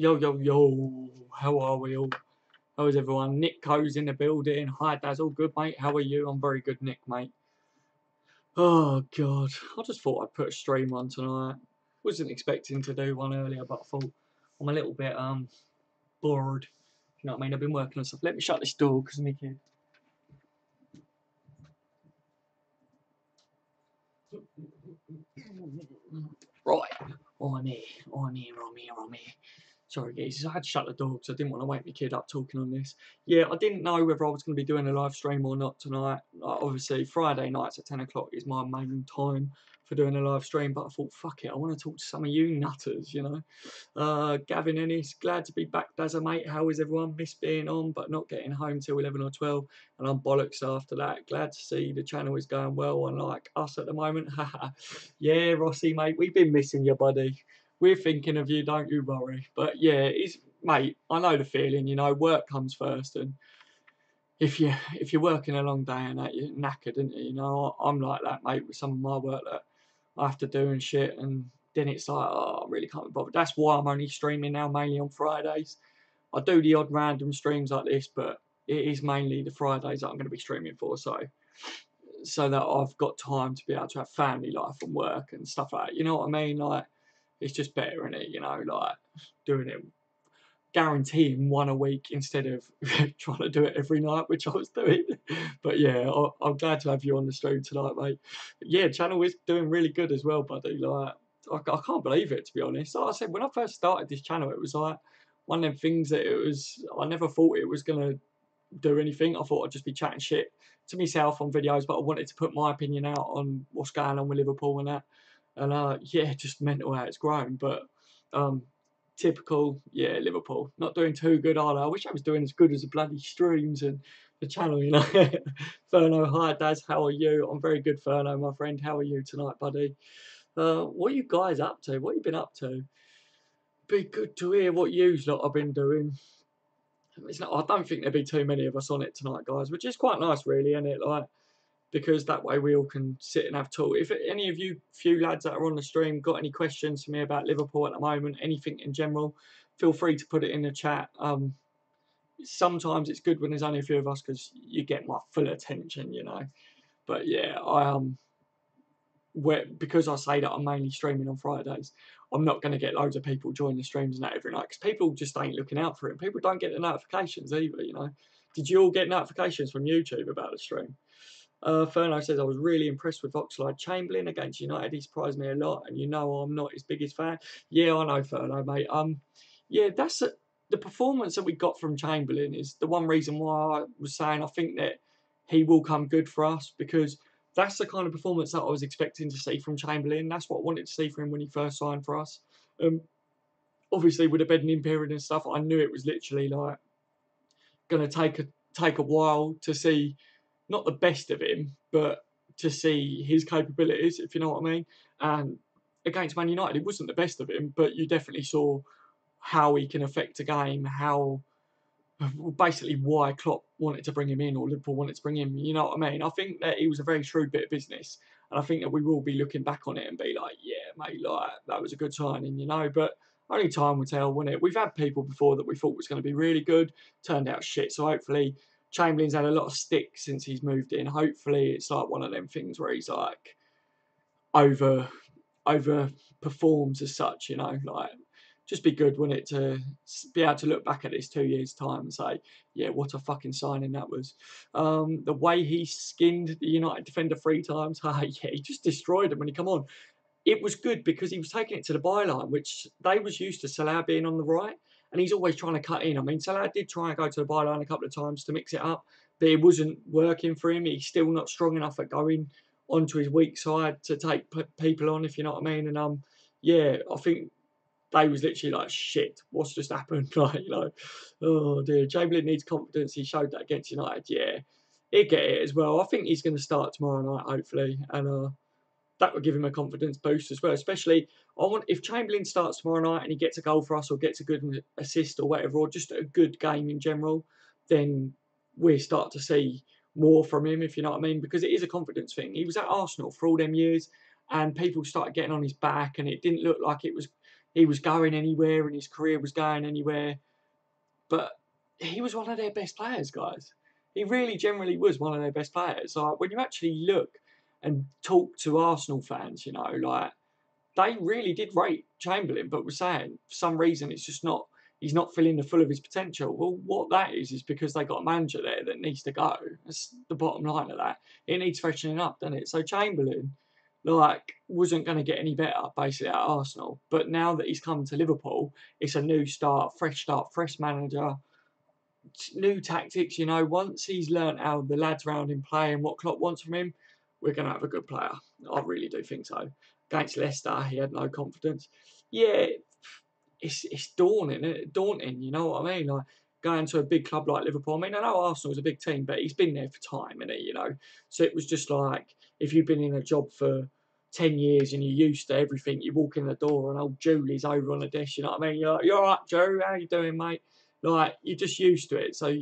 Yo, yo, yo, how are we all? How is everyone? Nick Co's in the building. Hi, Daz, all good, mate? How are you? I'm very good, Nick, mate. Oh, God. I just thought I'd put a stream on tonight. Wasn't expecting to do one earlier, but I thought I'm a little bit bored. You know what I mean? I've been working on stuff. Let me shut this door because my kid. Right. I'm here. Sorry, guys. I had to shut the door because I didn't want to wake my kid up talking on this. Yeah, I didn't know whether I was going to be doing a live stream or not tonight. Obviously, Friday nights at 10 o'clock is my main time for doing a live stream, but I thought, fuck it, I want to talk to some of you nutters, you know. Gavin Ennis, glad to be back, Dazza, mate. How is everyone? Miss being on, but not getting home till 11 or 12, and I'm bollocks after that. Glad to see the channel is going well, unlike us at the moment. Yeah, Rossi, mate, we've been missing you, buddy. We're thinking of you, don't you worry. But yeah, mate, I know the feeling, you know, work comes first, and if you're working a long day and that, you're knackered, aren't you? You know, I'm like that, mate, with some of my work that I have to do and shit, and then it's like, oh, I really can't be bothered. That's why I'm only streaming now, mainly on Fridays. I do the odd random streams like this, but it is mainly the Fridays that I'm going to be streaming for, so that I've got time to be able to have family life and work and stuff like that. You know what I mean? Like, it's just better, isn't it? You know, like doing it, guaranteeing one a week instead of trying to do it every night, which I was doing. But yeah, I'm glad to have you on the stream tonight, mate. Yeah, channel is doing really good as well, buddy. Like, I can't believe it, to be honest. Like I said, when I first started this channel, it was like one of them things that I never thought it was going to do anything. I thought I'd just be chatting shit to myself on videos, but I wanted to put my opinion out on what's going on with Liverpool and that. And yeah, just mental how it's grown. But typical, yeah, Liverpool not doing too good either. I wish I was doing as good as the bloody streams and the channel, you know. Ferno, hi Daz, how are you? I'm very good, Ferno, my friend. How are you tonight, buddy? What are you guys up to? What have you been up to? Be good to hear what yous lot have been doing. I don't think there'll be too many of us on it tonight, guys, which is quite nice, really, isn't it? Like, because that way we all can sit and have talk. If any of you few lads that are on the stream got any questions for me about Liverpool at the moment, anything in general, feel free to put it in the chat. Sometimes it's good when there's only a few of us because you get my full attention, you know. But yeah, because I say that I'm mainly streaming on Fridays, I'm not going to get loads of people join the streams and that every night because people just ain't looking out for it. People don't get the notifications either, you know. Did you all get notifications from YouTube about the stream? Ferno says, I was really impressed with Oxlade-Chamberlain against United. He surprised me a lot, and you know I'm not his biggest fan. Yeah, I know, Ferno, mate. Yeah, the performance that we got from Chamberlain is the one reason why I was saying I think that he will come good for us, because that's the kind of performance that I was expecting to see from Chamberlain. That's what I wanted to see from him when he first signed for us. Obviously, with the bedding period and stuff, I knew it was literally like going to take a while to see not the best of him, but to see his capabilities, if you know what I mean. And against Man United, it wasn't the best of him, but you definitely saw how he can affect a game, how basically why Klopp wanted to bring him in, or Liverpool wanted to bring him. You know what I mean? I think that he was a very shrewd bit of business, and I think that we will be looking back on it and be like, yeah, mate, like that was a good signing, you know. But only time will tell, won't it? We've had people before that we thought was going to be really good, turned out shit. So hopefully Chamberlain's had a lot of stick since he's moved in. Hopefully it's like one of them things where he's like over performs as such, you know, like just be good, wouldn't it, to be able to look back at this 2 years time and say, yeah, what a fucking signing that was. The way he skinned the United defender 3 times, yeah, he just destroyed him when he come on. It was good because he was taking it to the byline, which they was used to Salah being on the right, and he's always trying to cut in. I mean, Salah did try and go to the byline a couple of times to mix it up, but it wasn't working for him. He's still not strong enough at going onto his weak side to take people on, if you know what I mean. And yeah, I think they was literally like, shit, what's just happened? Like, you know, oh dear, Chamberlain needs confidence. He showed that against United. Yeah, he'll get it as well. I think he's going to start tomorrow night, hopefully, and that would give him a confidence boost as well. Especially, if Chamberlain starts tomorrow night and he gets a goal for us or gets a good assist or whatever, or just a good game in general, then we start to see more from him, if you know what I mean, because it is a confidence thing. He was at Arsenal for all them years, and people started getting on his back, and it didn't look like it was he was going anywhere and his career was going anywhere. But he was one of their best players, guys. He really generally was one of their best players. Like, when you actually look and talk to Arsenal fans, you know, like, they really did rate Chamberlain, but were saying for some reason it's just not, he's not filling the full of his potential. Well, what that is because they got a manager there that needs to go. That's the bottom line of that. It needs freshening up, doesn't it? So Chamberlain, like, wasn't going to get any better basically at Arsenal. But now that he's come to Liverpool, it's a new start, fresh manager, new tactics. You know, once he's learnt how the lads around him play and what Klopp wants from him, we're going to have a good player. I really do think so. Against Leicester, he had no confidence. Yeah, it's daunting. You know what I mean? Like, going to a big club like Liverpool. I mean, I know Arsenal's a big team, but he's been there for time, isn't he? You know, so it was just like, if you've been in a job for 10 years and you're used to everything, you walk in the door and old Julie's over on the desk. You know what I mean? You're like, "You all right, Joe? How you doing, mate?" Like, you're just used to it. So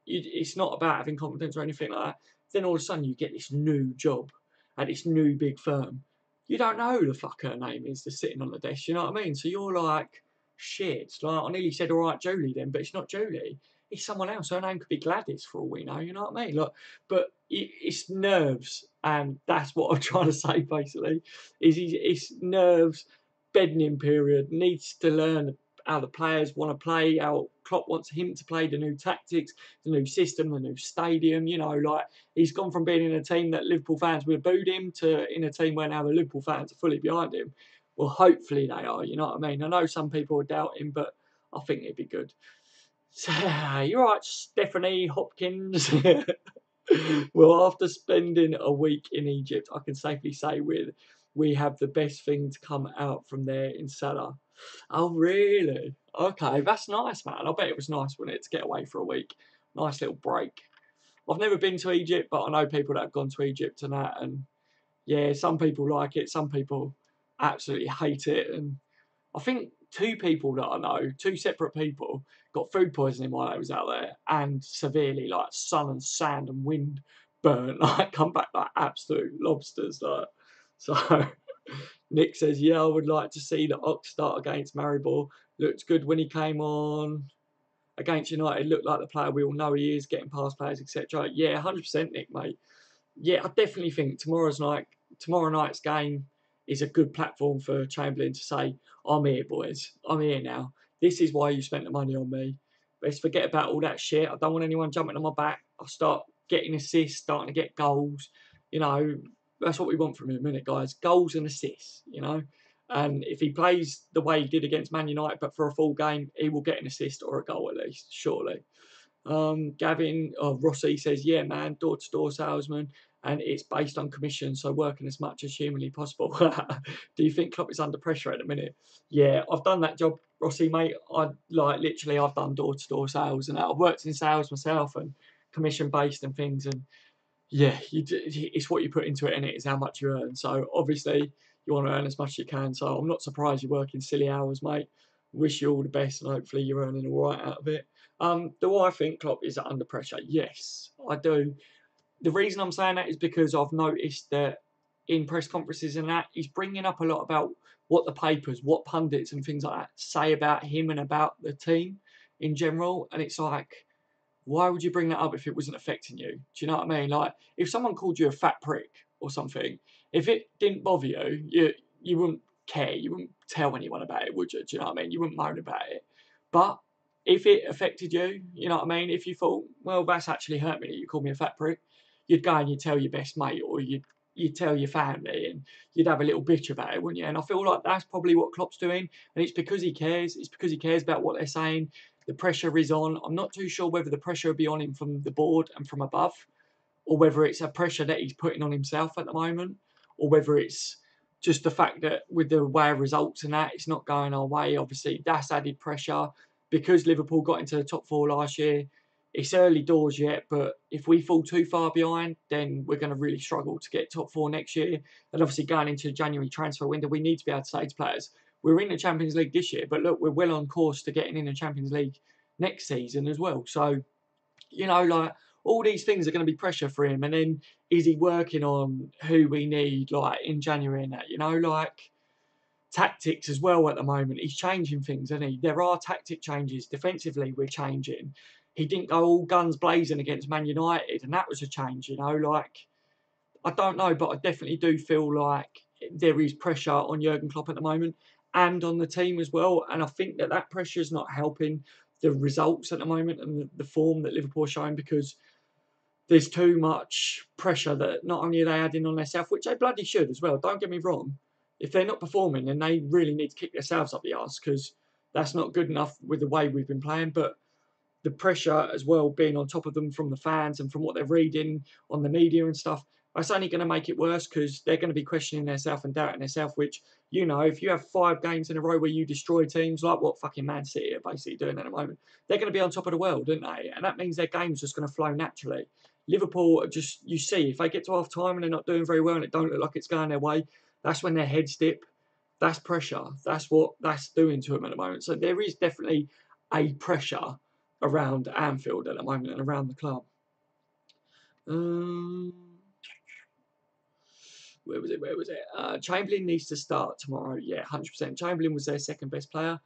it's not about having confidence or anything like that. Then all of a sudden you get this new job at this new big firm. You don't know who the fuck her name is that's sitting on the desk. You know what I mean? So you're like, shit. Like, I nearly said, all right, Jolie then, but it's not Jolie. It's someone else. Her name could be Gladys for all we know. You know what I mean? Like, but it's nerves, and that's what I'm trying to say. Basically, it's nerves. Bedding period, needs to learn how the players want to play, how Klopp wants him to play, the new tactics, the new system, the new stadium. You know, like, he's gone from being in a team that Liverpool fans would have booed him to in a team where now the Liverpool fans are fully behind him. Well, hopefully they are, you know what I mean? I know some people would doubt him, but I think it'd be good. So, you're right, Stephanie Hopkins. Well, after spending a week in Egypt, I can safely say we have the best thing to come out from there in Salah. Oh, really? Okay, that's nice, man. I bet it was nice, wasn't it, to get away for a week. Nice little break. I've never been to Egypt, but I know people that have gone to Egypt and that, and yeah, some people like it, some people absolutely hate it, and I think two people that I know, two separate people, got food poisoning while I was out there, and severely, like, sun and sand and wind burnt, like, come back like absolute lobsters, like. So Nick says, yeah, I would like to see the Ox start against Maribor. Looked good when he came on. Against United, looked like the player we all know he is, getting past players, etc. Yeah, 100% Nick, mate. Yeah, I definitely think tomorrow night's game is a good platform for Chamberlain to say, I'm here, boys. I'm here now. This is why you spent the money on me. Let's forget about all that shit. I don't want anyone jumping on my back. I'll start getting assists, starting to get goals. You know, that's what we want from him, isn't it, guys? Goals and assists, you know. And if he plays the way he did against Man United, but for a full game, he will get an assist or a goal at least, surely. Gavin Rossi says, yeah, man, door-to-door salesman, and it's based on commission, so working as much as humanly possible. Do you think Klopp is under pressure at the minute? Yeah, I've done that job, Rossi, mate. I've done door-to-door sales, and I've worked in sales myself and commission-based and things, and yeah, it's what you put into it, and it is how much you earn. So obviously you want to earn as much as you can. So I'm not surprised you're working silly hours, mate. Wish you all the best, and hopefully you're earning all right out of it. Do I think Klopp is under pressure? Yes, I do. The reason I'm saying that is because I've noticed that in press conferences and that, he's bringing up a lot about what the papers, what pundits and things like that say about him and about the team in general. And it's like, why would you bring that up if it wasn't affecting you? Do you know what I mean? Like, if someone called you a fat prick or something, if it didn't bother you, you wouldn't care. You wouldn't tell anyone about it, would you? Do you know what I mean? You wouldn't moan about it. But if it affected you, you know what I mean? If you thought, well, that's actually hurt me that you called me a fat prick, you'd go and you'd tell your best mate, or you'd tell your family, and you'd have a little bitch about it, wouldn't you? And I feel like that's probably what Klopp's doing, and it's because he cares. It's because he cares about what they're saying. The pressure is on. I'm not too sure whether the pressure will be on him from the board and from above, or whether it's a pressure that he's putting on himself at the moment, or whether it's just the fact that with the way of results and that, it's not going our way. Obviously, that's added pressure because Liverpool got into the top four last year. It's early doors yet, but if we fall too far behind, then we're going to really struggle to get top four next year. And obviously, going into the January transfer window, we need to be able to say to players, we're in the Champions League this year, but look, we're well on course to getting in the Champions League next season as well. So, you know, like, all these things are going to be pressure for him. And then is he working on who we need, like, in January and that, you know, like, tactics as well at the moment. He's changing things, isn't he? There are tactic changes. Defensively, we're changing. He didn't go all guns blazing against Man United, and that was a change, you know. Like, I don't know, but I definitely do feel like there is pressure on Jurgen Klopp at the moment and on the team as well. And I think that pressure is not helping the results at the moment and the form that Liverpool are showing, because there's too much pressure that not only are they adding on themselves, which they bloody should as well. Don't get me wrong. If they're not performing, then they really need to kick themselves up the arse, because that's not good enough with the way we've been playing. But the pressure as well being on top of them from the fans and from what they're reading on the media and stuff, that's only going to make it worse, because they're going to be questioning themselves and doubting themselves, which, you know, if you have 5 games in a row where you destroy teams like what fucking Man City are basically doing at the moment, they're going to be on top of the world, aren't they? And that means their game's just going to flow naturally. Liverpool are just, you see, if they get to half time and they're not doing very well and it don't look like it's going their way, that's when their heads dip. That's pressure. That's what that's doing to them at the moment. So there is definitely a pressure around Anfield at the moment and around the club. Where was it? Chamberlain needs to start tomorrow. Yeah, 100%. Chamberlain was their second best player.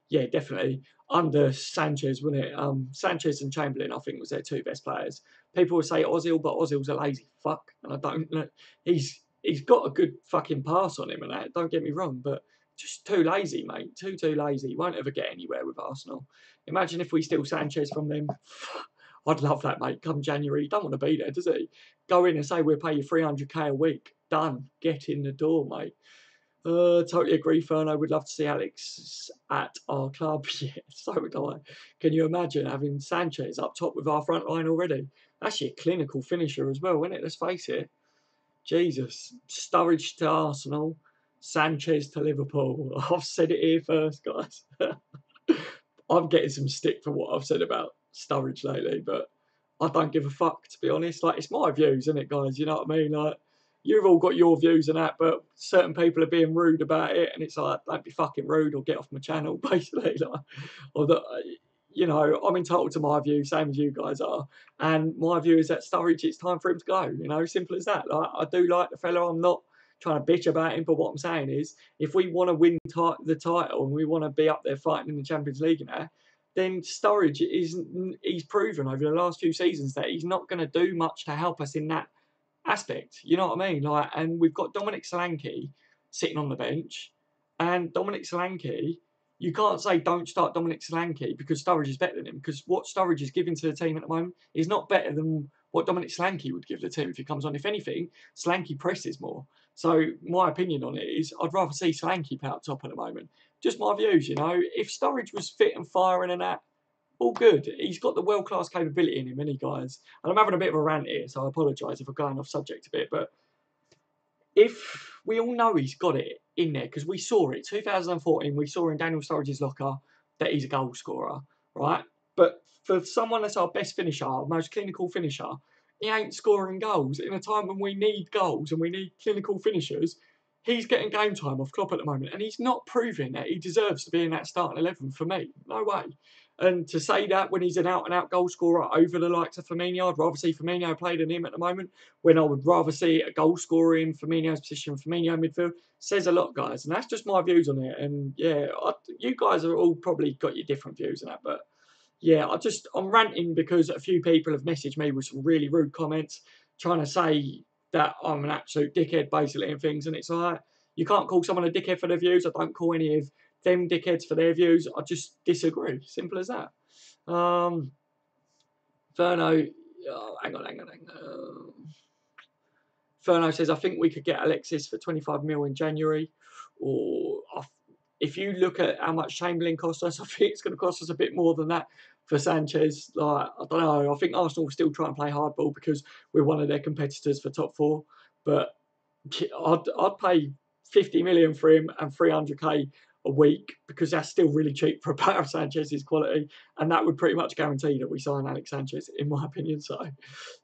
Yeah, definitely. Under Sanchez, wasn't it? Sanchez and Chamberlain, I think, was their 2 best players. People will say Ozil, but Ozil's a lazy fuck. And I don't know. He's got a good fucking pass on him and that. Don't get me wrong, but just too lazy, mate. Too lazy. He won't ever get anywhere with Arsenal. Imagine if we steal Sanchez from them. I'd love that, mate. Come January, he don't want to be there, does he? Go in and say, we'll pay you 300k a week. Done. Get in the door, mate. Totally agree, Ferno. Would love to see Alex at our club. Yeah, so would I. Can you imagine having Sanchez up top with our front line already? Actually, a clinical finisher as well, isn't it? Let's face it. Jesus. Sturridge to Arsenal. Sanchez to Liverpool. I've said it here first, guys. I'm getting some stick for what I've said about Sturridge lately, but I don't give a fuck, to be honest. Like, it's my views, isn't it, guys? You know what I mean? Like, you've all got your views and that, but certain people are being rude about it, and it's like, don't be fucking rude or get off my channel, basically. Like, or that, you know, I'm entitled to my view, same as you guys are. And my view is that Sturridge, it's time for him to go. You know, simple as that. Like, I do like the fella. I'm not trying to bitch about him, but what I'm saying is, if we want to win the title and we want to be up there fighting in the Champions League and that, then Sturridge he's proven over the last few seasons that he's not going to do much to help us in that aspect. You know what I mean? Like, and we've got Dominic Solanke sitting on the bench, and Dominic Solanke, you can't say don't start Dominic Solanke because Sturridge is better than him, because what Sturridge is giving to the team at the moment is not better than what Dominic Solanke would give the team if he comes on. If anything, Solanke presses more. So my opinion on it is I'd rather see Solanke play up top at the moment. Just my views, you know. If Sturridge was fit and firing and that, all good. He's got the world-class capability in him, isn't he, guys? And I'm having a bit of a rant here, so I apologise if I'm going off subject a bit. But if we all know he's got it in there, because we saw it, 2014, we saw in Daniel Sturridge's locker that he's a goal scorer, right? But for someone that's our best finisher, our most clinical finisher, he ain't scoring goals in a time when we need goals and we need clinical finishers. He's getting game time off Klopp at the moment, and he's not proving that he deserves to be in that starting 11 for me. No way. And to say that when he's an out-and-out goal scorer over the likes of Firmino, I'd rather see Firmino play than him at the moment, when I would rather see a goal scorer in Firmino's position, Firmino midfield, says a lot, guys. And that's just my views on it. And yeah, you guys are all probably got your different views on that, but yeah, I'm ranting because a few people have messaged me with some really rude comments trying to say that I'm an absolute dickhead, basically, and things. And it's like, you can't call someone a dickhead for their views. I don't call any of them dickheads for their views. I just disagree. Simple as that. Verno, hang on. Ferno says, I think we could get Alexis for 25 mil in January. Or if you look at how much Chamberlain cost us, I think it's going to cost us a bit more than that for Sanchez. Like, I don't know. I think Arsenal will still try and play hardball because we're one of their competitors for top 4. But I'd pay 50 million for him and 300k a week, because that's still really cheap for a player of Sanchez's quality, and that would pretty much guarantee that we sign Alex Sanchez, in my opinion. So,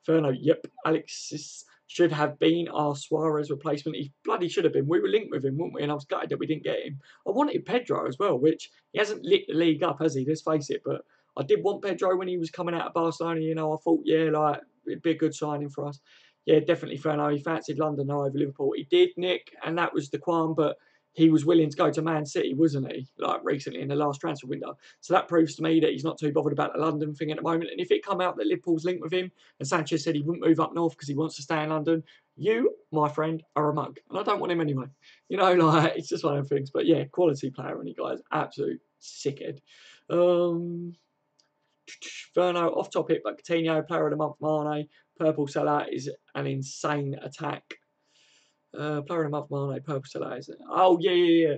Ferno, yep, Alexis should have been our Suarez replacement. He bloody should have been. We were linked with him, weren't we? And I was gutted that we didn't get him. I wanted Pedro as well, which he hasn't lit the league up, has he? Let's face it. But I did want Pedro when he was coming out of Barcelona. You know, I thought, yeah, like, it'd be a good signing for us. Yeah, definitely, Ferno. He fancied London over Liverpool. He did, Nick, and that was the qualm, but he was willing to go to Man City, wasn't he? Like recently in the last transfer window. So that proves to me that he's not too bothered about the London thing at the moment. And if it come out that Liverpool's linked with him, and Sanchez said he wouldn't move up north because he wants to stay in London, you, my friend, are a mug, and I don't want him anyway. You know, like it's just one of the things. But yeah, quality player, and he guys, absolute sickhead. Verno, off topic, but Coutinho, player of the month, Mane, purple seller is an insane attack. Player of the month, Mane, purple seller is. Oh yeah.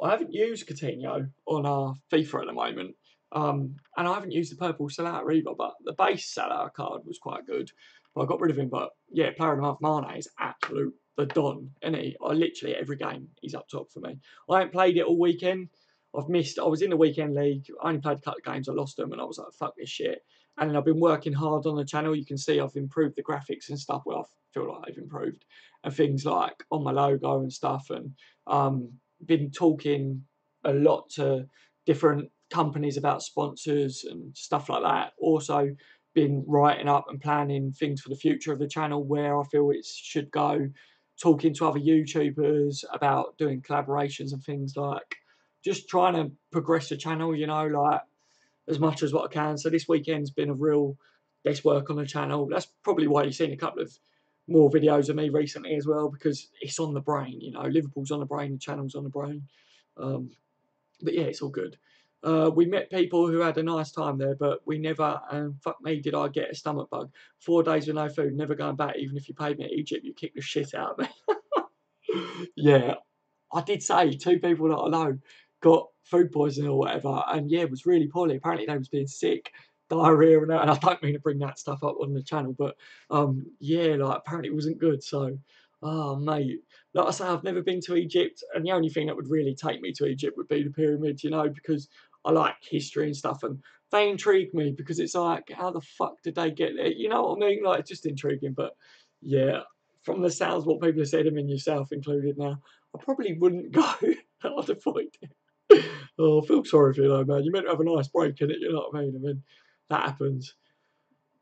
I haven't used Coutinho on our FIFA at the moment, and I haven't used the purple seller either. But the base seller card was quite good, but I got rid of him. But yeah, player of the month, Mane is absolute the don, isn't he? I literally every game he's up top for me. I haven't played it all weekend. I've missed. I was in the weekend league. I only played a couple of games. I lost them, and I was like, "Fuck this shit." And then I've been working hard on the channel. You can see I've improved the graphics and stuff. Well, I feel like I've improved, and things like on my logo and stuff, and been talking a lot to different companies about sponsors and stuff like that. Also, been writing up and planning things for the future of the channel, where I feel it should go. Talking to other YouTubers about doing collaborations and things like just trying to progress the channel, you know, like as much as what I can. So this weekend's been a real let's work on the channel. That's probably why you've seen a couple of more videos of me recently as well, because it's on the brain, you know. Liverpool's on the brain, the channel's on the brain. But yeah, it's all good. We met people who had a nice time there, but we never, fuck me, did I get a stomach bug. 4 days with no food, never going back, even if you paid me at Egypt, you kick the shit out of me. Yeah, I did say 2 people that I know got food poisoning or whatever, and yeah, was really poorly. Apparently they was being sick, diarrhea and that, and I don't mean to bring that stuff up on the channel, but yeah, like apparently it wasn't good. So, oh mate, like I say, I've never been to Egypt, and the only thing that would really take me to Egypt would be the pyramids, you know, because I like history and stuff, and they intrigue me because it's like, how the fuck did they get there? You know what I mean? Like, it's just intriguing. But yeah, from the sounds of what people have said, I mean yourself included now, I probably wouldn't go. I'd avoid it. Oh, I feel sorry for you though, man. You meant to have a nice break in it, you know what I mean? I mean, that happens.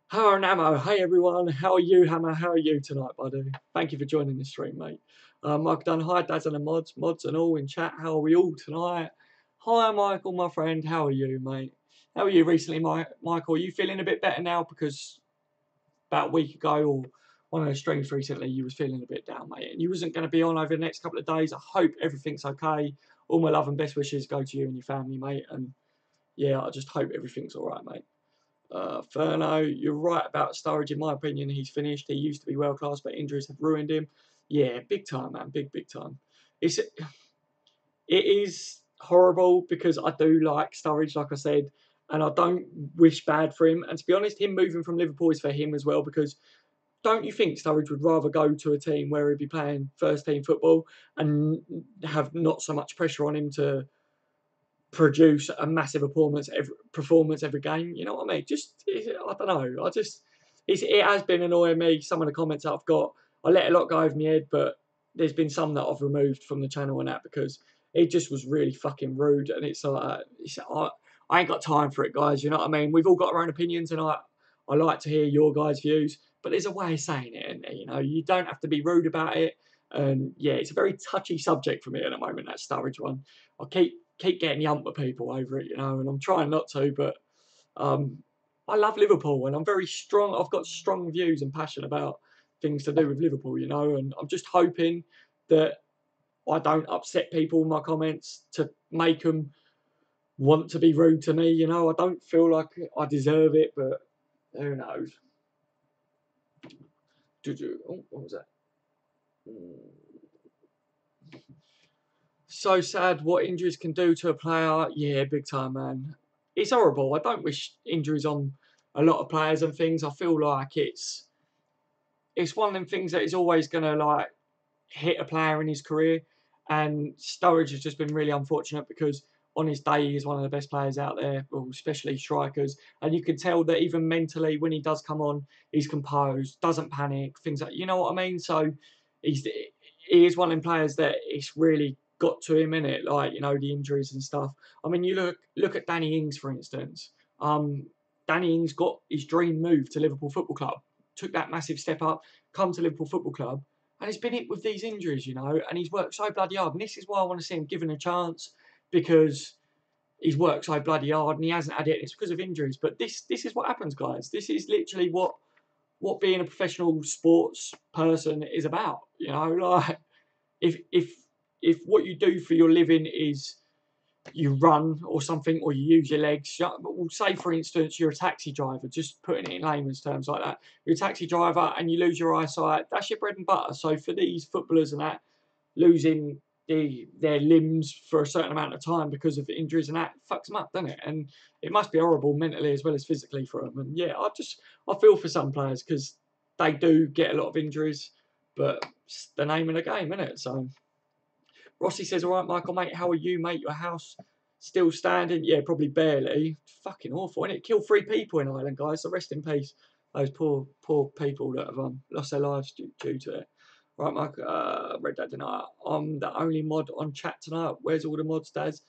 Hammer and Ammo, hey everyone, how are you, Hammer? How are you tonight, buddy? Thank you for joining the stream, mate. I've done hi, dads and the mods and all in chat. How are we all tonight? Hi, Michael, my friend. How are you, mate? How are you recently, Michael? Are you feeling a bit better now? Because about a week ago or one of the streams recently, you was feeling a bit down, mate, and you wasn't going to be on over the next couple of days. I hope everything's okay. All my love and best wishes go to you and your family, mate. And yeah, I just hope everything's all right, mate. Furno, you're right about Sturridge. In my opinion, he's finished. He used to be world class, but injuries have ruined him. Yeah, big time, man. Big time. It is horrible because I do like Sturridge, like I said, and I don't wish bad for him. And to be honest, him moving from Liverpool is for him as well, because don't you think Sturridge would rather go to a team where he'd be playing first team football and have not so much pressure on him to produce a massive performance every game? You know what I mean? I don't know. It has been annoying me. Some of the comments I've got, I let a lot go over my head, but there's been some that I've removed from the channel and that because it just was really fucking rude. And it's like, I ain't got time for it, guys. You know what I mean? We've all got our own opinions, and I like to hear your guys' views. But there's a way of saying it, and you know, you don't have to be rude about it. And yeah, it's a very touchy subject for me at the moment, that Sturridge one. I keep getting yumped with people over it, you know, and I'm trying not to, but I love Liverpool, and I'm very strong. I've got strong views and passion about things to do with Liverpool, you know, and I'm just hoping that I don't upset people in my comments to make them want to be rude to me, you know. I don't feel like I deserve it, but who knows. Oh, what was that? So sad what injuries can do to a player. Yeah, big time, man. It's horrible. I don't wish injuries on a lot of players and things. I feel like it's one of them things that is always going to like hit a player in his career. And Sturridge has just been really unfortunate because on his day he's one of the best players out there, well, especially strikers. And you can tell that even mentally when he does come on, he's composed, doesn't panic, things like, you know what I mean? So he is one of them players that it's really got to him in it, like, you know, the injuries and stuff. I mean, you look at Danny Ings, for instance. Danny Ings got his dream move to Liverpool Football Club, took that massive step up, come to Liverpool Football Club, And he's been hit with these injuries, you know, and he's worked so bloody hard. And this is why I want to see him given a chance, because he's worked so bloody hard and he hasn't had it. It's because of injuries. But this is what happens, guys. This is literally what being a professional sports person is about. You know, like if what you do for your living is you run or something, or you use your legs. Well, say for instance you're a taxi driver, just putting it in layman's terms like that. You're a taxi driver and you lose your eyesight. That's your bread and butter. So for these footballers and that, losing their limbs for a certain amount of time because of injuries and that fucks them up, doesn't it? And it must be horrible mentally as well as physically for them. And yeah, I feel for some players because they do get a lot of injuries, but it's the name of the game, isn't it? So Rossi says, all right, Michael, mate, how are you, mate? Your house still standing? Yeah, probably barely. Fucking awful, innit? It killed 3 people in Ireland, guys, so rest in peace. Those poor people that have lost their lives due to it. Right, Mike, Red Dad tonight. I'm the only mod on chat tonight. Where's all the mods, Daz?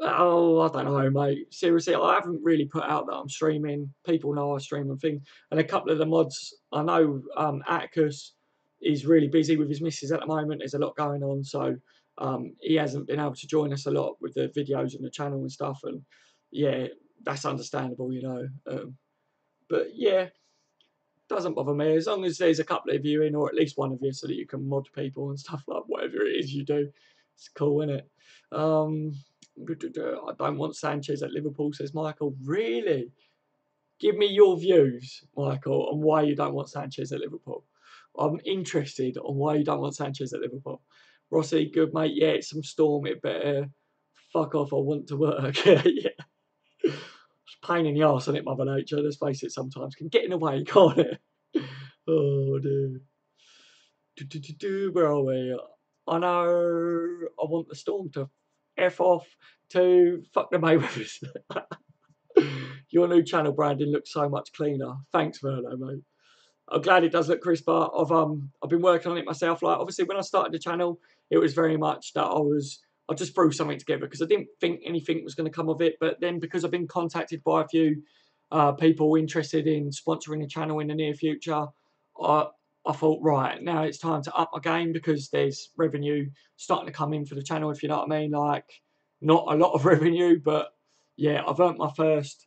Oh, I don't know, mate. Seriously, I haven't really put out that I'm streaming. People know I stream and things. And a couple of the mods, I know Atticus is really busy with his missus at the moment. There's a lot going on, so he hasn't been able to join us a lot with the videos and the channel and stuff. And yeah, that's understandable, you know. But yeah, doesn't bother me as long as there's a couple of you in, or at least one of you, so that you can mod people and stuff like whatever it is you do. It's cool, isn't it? I don't want Sanchez at Liverpool, says Michael. Really? Give me your views, Michael, on why you don't want Sanchez at Liverpool. I'm interested on why you don't want Sanchez at Liverpool. Rossi, good mate. Yeah, it's some storm. It better fuck off. I want to work. Yeah. It's a pain in the arse, isn't it, Mother Nature? Let's face it, sometimes can get in the way, can't it? Oh, dude. Where are we? I know I want the storm to F off to fuck the Mayweathers. Your new channel branding looks so much cleaner. Thanks, Verlo, mate. I'm glad it does look crisper. I've been working on it myself. Like, obviously, when I started the channel, it was very much that I just threw something together because I didn't think anything was going to come of it. But then because I've been contacted by a few people interested in sponsoring the channel in the near future, I thought, right, now it's time to up my game because there's revenue starting to come in for the channel, if you know what I mean. Like, not a lot of revenue, but yeah, I've earned my first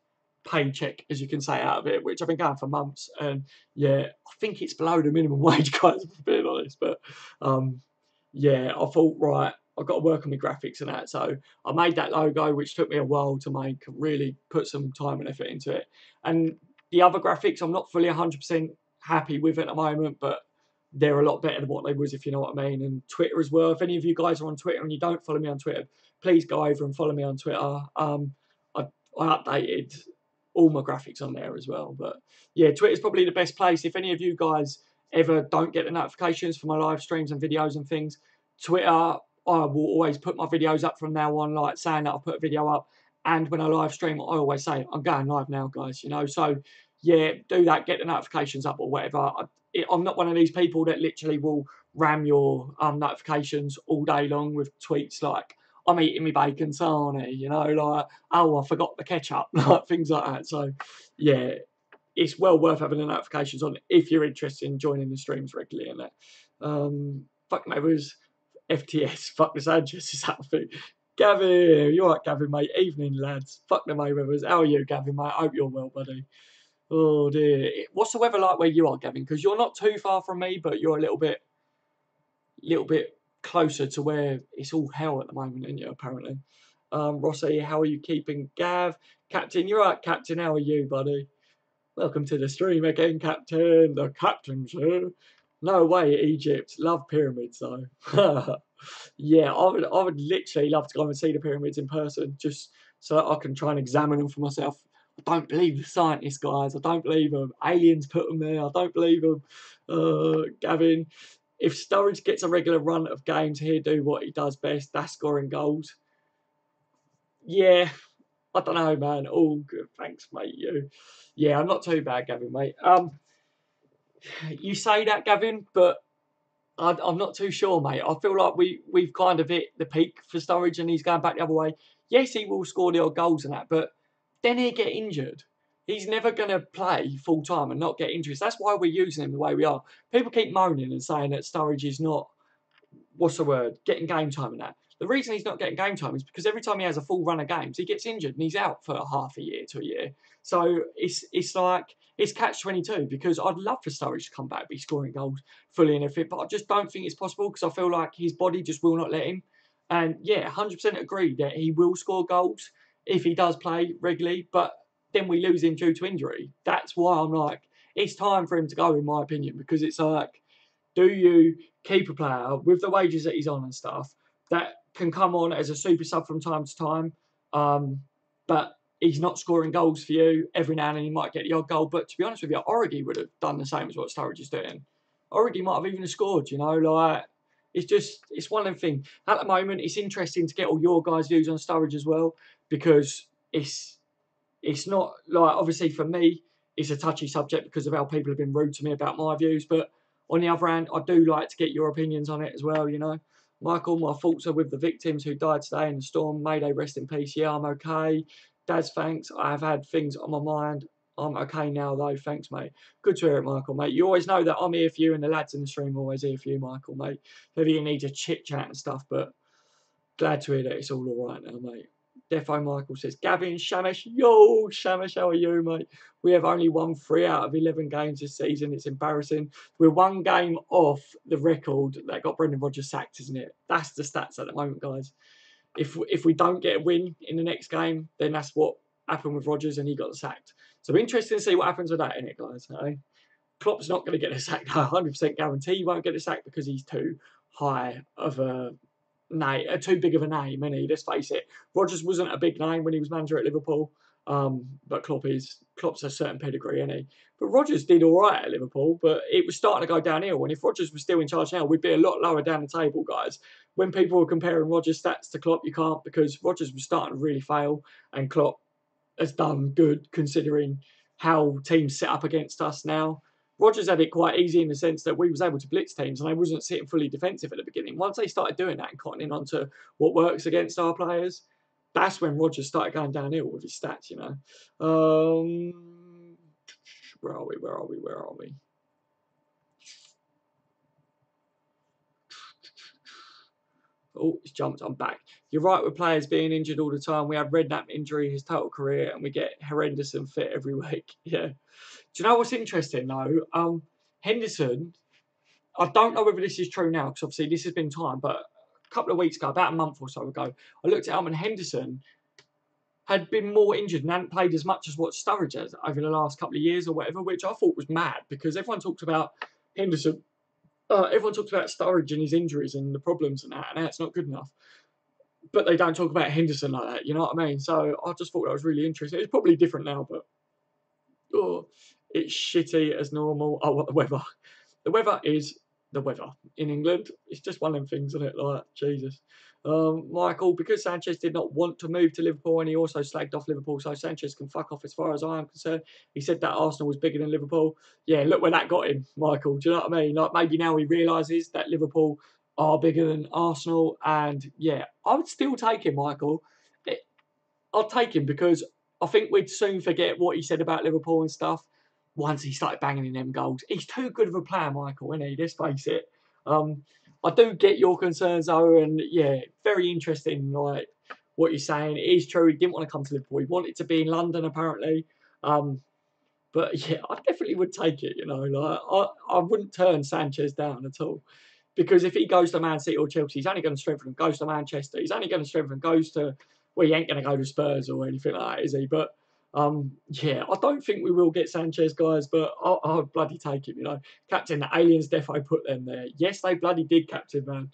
paycheck, as you can say, out of it, which I've been going for months. And yeah, I think it's below the minimum wage, guys, if I'm being honest. But yeah, I thought, right, I've got to work on my graphics and that. So I made that logo, which took me a while to make, really put some time and effort into it. And the other graphics, I'm not fully 100% happy with at the moment, but they're a lot better than what they was, if you know what I mean. And Twitter as well. If any of you guys are on Twitter and you don't follow me on Twitter, please go over and follow me on Twitter. I updated all my graphics on there as well. But yeah, Twitter's probably the best place. If any of you guys ever don't get the notifications for my live streams and videos and things, Twitter, I will always put my videos up from now on, like saying that I'll put a video up. And when I live stream, I always say, I'm going live now, guys, you know. So yeah, do that, get the notifications up or whatever. I'm not one of these people that literally will ram your notifications all day long with tweets like, I'm eating my bacon sarnie, you know, like, oh, I forgot the ketchup, like things like that. So yeah, it's well worth having the notifications on if you're interested in joining the streams regularly and that. Fuck neighbours, FTS, fuck the Sanchez is happy. Gavin, you're right, Gavin, mate. Evening, lads. Fuck the Mayweathers. How are you, Gavin, mate? I hope you're well, buddy. Oh dear. What's the weather like where you are, Gavin? Because you're not too far from me, but you're a little bit closer to where it's all hell at the moment, isn't you, apparently? Rossi, how are you keeping? Gav, Captain, you're right, Captain. How are you, buddy? Welcome to the stream again, Captain. The Captain, sir. No way, Egypt. Love pyramids, though. Yeah, I would literally love to go and see the pyramids in person, just so that I can try and examine them for myself. I don't believe the scientists, guys. I don't believe them. Aliens put them there. I don't believe them. Gavin, if Sturridge gets a regular run of games, he'll do what he does best. That's scoring goals. Yeah, I don't know, man. All good. Thanks, mate. You. Yeah, I'm not too bad, Gavin, mate. You say that, Gavin, but I'm not too sure, mate. I feel like we've kind of hit the peak for Sturridge and he's going back the other way. Yes, he will score the odd goals and that, but then he'll get injured. He's never going to play full time and not get injuries. That's why we're using him the way we are. People keep moaning and saying that Sturridge is not, what's the word, getting game time and that. The reason he's not getting game time is because every time he has a full run of games, he gets injured and he's out for half a year to a year. So it's like, it's catch-22 because I'd love for Sturridge to come back, be scoring goals fully and everything, but I just don't think it's possible because I feel like his body just will not let him. And yeah, 100% agree that he will score goals if he does play regularly, but then we lose him due to injury. That's why I'm like, it's time for him to go, in my opinion, because it's like, do you keep a player with the wages that he's on and stuff that can come on as a super sub from time to time, but he's not scoring goals for you every now and then? He might get the odd goal, but to be honest with you, Origi would have done the same as what Sturridge is doing. Origi might have even scored, you know, like, it's one of them things. At the moment, it's interesting to get all your guys' views on Sturridge as well, because it's not, like, obviously for me, it's a touchy subject because of how people have been rude to me about my views, but on the other hand, I do like to get your opinions on it as well, you know. Michael, my thoughts are with the victims who died today in the storm. May they rest in peace. Yeah, I'm okay. Dad's, thanks. I have had things on my mind. I'm okay now, though. Thanks, mate. Good to hear it, Michael, mate. You always know that I'm here for you, and the lads in the stream are always here for you, Michael, mate. Maybe you need to chit-chat and stuff, but glad to hear that it's all right now, mate. Defo Michael says, Gavin, Shamish, yo, Shamish, how are you, mate? We have only won 3 out of 11 games this season. It's embarrassing. We're 1 game off the record that got Brendan Rodgers sacked, isn't it? That's the stats at the moment, guys. If we don't get a win in the next game, then that's what happened with Rodgers and he got sacked. So interesting to see what happens with that, innit, guys? Eh? Klopp's not going to get a sack. 100% guarantee he won't get a sack because he's too high of a too big of a name, isn't he? Let's face it. Rodgers wasn't a big name when he was manager at Liverpool, but Klopp's a certain pedigree, isn't he? But Rodgers did all right at Liverpool, but it was starting to go downhill. And if Rodgers was still in charge now, we'd be a lot lower down the table, guys. When people were comparing Rodgers' stats to Klopp, you can't, because Rodgers was starting to really fail, and Klopp has done good considering how teams set up against us now. Rodgers had it quite easy in the sense that we was able to blitz teams and they wasn't sitting fully defensive at the beginning. Once they started doing that and cottoning onto what works against our players, that's when Rodgers started going downhill with his stats, you know. Where are we? Oh, it's jumped. I'm back. You're right with players being injured all the time. We had Redknapp injury his total career and we get horrendous and fit every week. Yeah. Do you know what's interesting, though? Henderson, I don't know whether this is true now, because obviously this has been time, but a couple of weeks ago, about a month or so ago, I looked at him and Henderson had been more injured and hadn't played as much as what Sturridge has over the last couple of years or whatever, which I thought was mad, because everyone talked about Henderson, everyone talked about Sturridge and his injuries and the problems and that's not good enough. But they don't talk about Henderson like that, you know what I mean? So I just thought that was really interesting. It's probably different now, but it's shitty as normal. Oh, what the weather? The weather is the weather in England. It's just one of them things, isn't it? Like, Jesus. Michael, because Sanchez did not want to move to Liverpool and he also slagged off Liverpool, so Sanchez can fuck off as far as I am concerned. He said that Arsenal was bigger than Liverpool. Yeah, look where that got him, Michael. Do you know what I mean? Like, maybe now he realises that Liverpool are bigger than Arsenal, and yeah, I would still take him, Michael. I'll take him because I think we'd soon forget what he said about Liverpool and stuff once he started banging in them goals. He's too good of a player, Michael, isn't he? Let's face it. I do get your concerns, though, and yeah, very interesting, like, what you're saying. It is true, he didn't want to come to Liverpool. He wanted to be in London, apparently. But yeah, I definitely would take it, you know. Like, I wouldn't turn Sanchez down at all. Because if he goes to Man City or Chelsea, he's only going to strengthen, goes to Manchester, he's only going to strengthen, goes to, well, he ain't going to go to Spurs or anything like that, is he? But yeah, I don't think we will get Sanchez, guys, but I'll bloody take him, you know. Captain, the aliens defo put them there. Yes, they bloody did, Captain, man.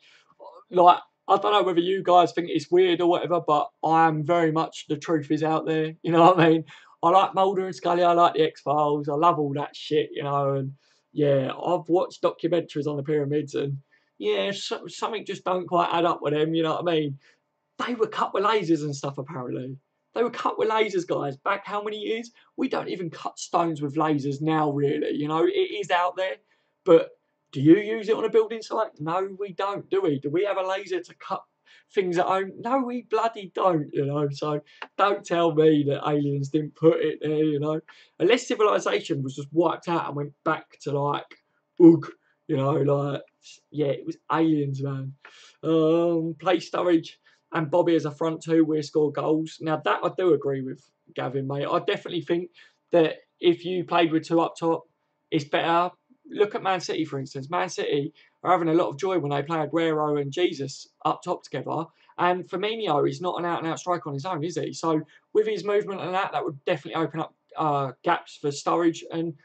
Like, I don't know whether you guys think it's weird or whatever, but I am very much, the truth is out there, you know what I mean? I like Mulder and Scully, I like the X-Files, I love all that shit, you know, and yeah, I've watched documentaries on the pyramids and yeah, something just don't quite add up with them, you know what I mean? They were cut with lasers and stuff, apparently. They were cut with lasers, guys. Back how many years? We don't even cut stones with lasers now, really. You know, it is out there. But do you use it on a building site? No, we don't, do we? Do we have a laser to cut things at home. No, we bloody don't, you know. So don't tell me that aliens didn't put it there, you know. Unless civilization was just wiped out and went back to like Ugh, you know, like yeah, it was aliens, man. Play Sturridge and Bobby as a front two, where score goals. Now that I do agree with Gavin, mate. I definitely think that if you played with two up top, it's better. Look at Man City, for instance. Man City are having a lot of joy when they play Aguero and Jesus up top together. And Firmino is not an out-and-out striker on his own, is he? So with his movement and that would definitely open up gaps for Sturridge. And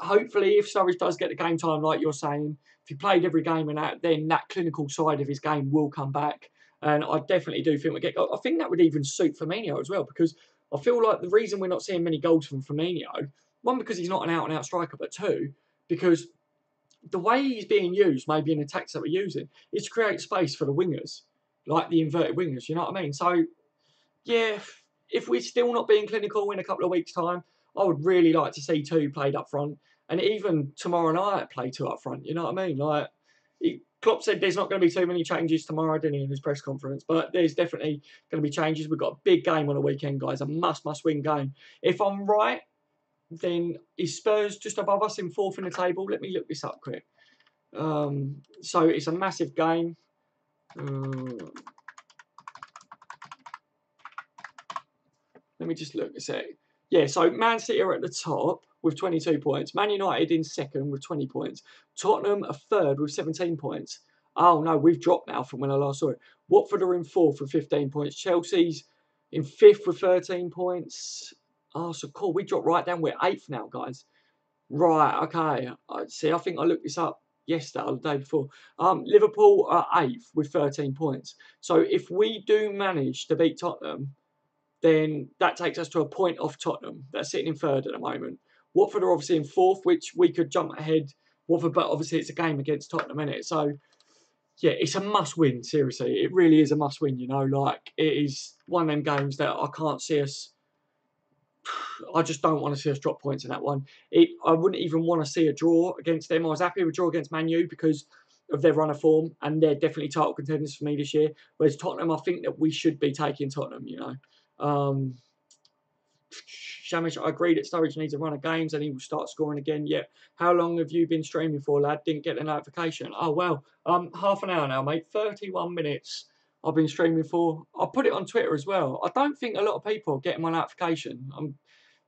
hopefully, if Sturridge does get the game time, like you're saying, if he played every game and that, then that clinical side of his game will come back. And I definitely do think we get goals. I think that would even suit Firmino as well, because I feel like the reason we're not seeing many goals from Firmino, one, because he's not an out-and-out striker, but two, because the way he's being used, maybe in attacks that we're using, is to create space for the wingers, like the inverted wingers, you know what I mean? So, yeah, if we're still not being clinical in a couple of weeks' time, I would really like to see two played up front, and even tomorrow night play two up front, you know what I mean? Like, Klopp said there's not going to be too many changes tomorrow, didn't he, in his press conference? But there's definitely going to be changes. We've got a big game on the weekend, guys, a must-win game. If I'm right, then is Spurs just above us in fourth in the table? Let me look this up quick. So it's a massive game. Let me just look a sec. Yeah, so Man City are at the top with 22 points. Man United in second with 20 points. Tottenham are third with 17 points. Oh, no, we've dropped now from when I last saw it. Watford are in fourth with 15 points. Chelsea's in fifth with 13 points. Oh, so cool. We dropped right down. We're eighth now, guys. Right, okay. See, I think I looked this up yesterday or the day before. Liverpool are eighth with 13 points. So if we do manage to beat Tottenham, then that takes us to a point off Tottenham. They're sitting in third at the moment. Watford are obviously in fourth, which we could jump ahead. Watford, but obviously it's a game against Tottenham, isn't it? So, yeah, it's a must-win, seriously. It really is a must-win, you know. Like, it is one of them games that I can't see us... I just don't want to see us drop points in that one. I wouldn't even want to see a draw against them. I was happy with a draw against Man U because of their run of form, and they're definitely title contenders for me this year. Whereas Tottenham, I think that we should be taking Tottenham, you know. Shamish, I agree that Sturridge needs a run of games and he will start scoring again. Yeah. How long have you been streaming for, lad? Didn't get the notification. Oh, well, half an hour now, mate. 31 minutes I've been streaming for. I'll put it on Twitter as well. I don't think a lot of people are getting my notification. I'm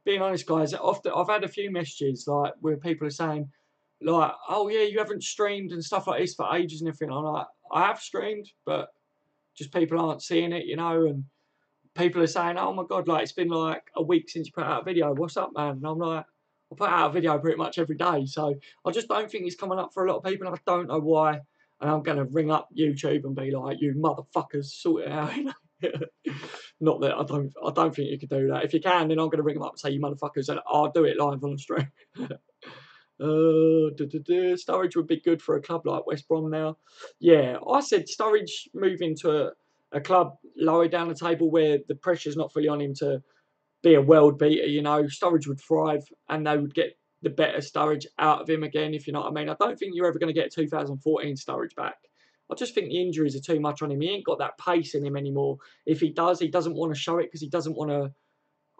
being honest, guys. Often I've had a few messages like where people are saying, like, oh, yeah, you haven't streamed and stuff like this for ages and everything. I'm like, I have streamed, but just people aren't seeing it, you know, and people are saying, oh my God, like it's been like a week since you put out a video. What's up, man? And I'm like, I put out a video pretty much every day. So I just don't think it's coming up for a lot of people. And I don't know why. And I'm going to ring up YouTube and be like, you motherfuckers, sort it out. Not that I don't think you can do that. If you can, then I'm going to ring them up and say, you motherfuckers, and I'll do it live on the stream. Sturridge would be good for a club like West Brom now. Yeah, I said Sturridge moving to a club lower down the table where the pressure's not fully on him to be a world beater, you know. Sturridge would thrive and they would get the better Sturridge out of him again, if you know what I mean. I don't think you're ever going to get 2014 Sturridge back. I just think the injuries are too much on him. He ain't got that pace in him anymore. If he does, he doesn't want to show it because he doesn't want to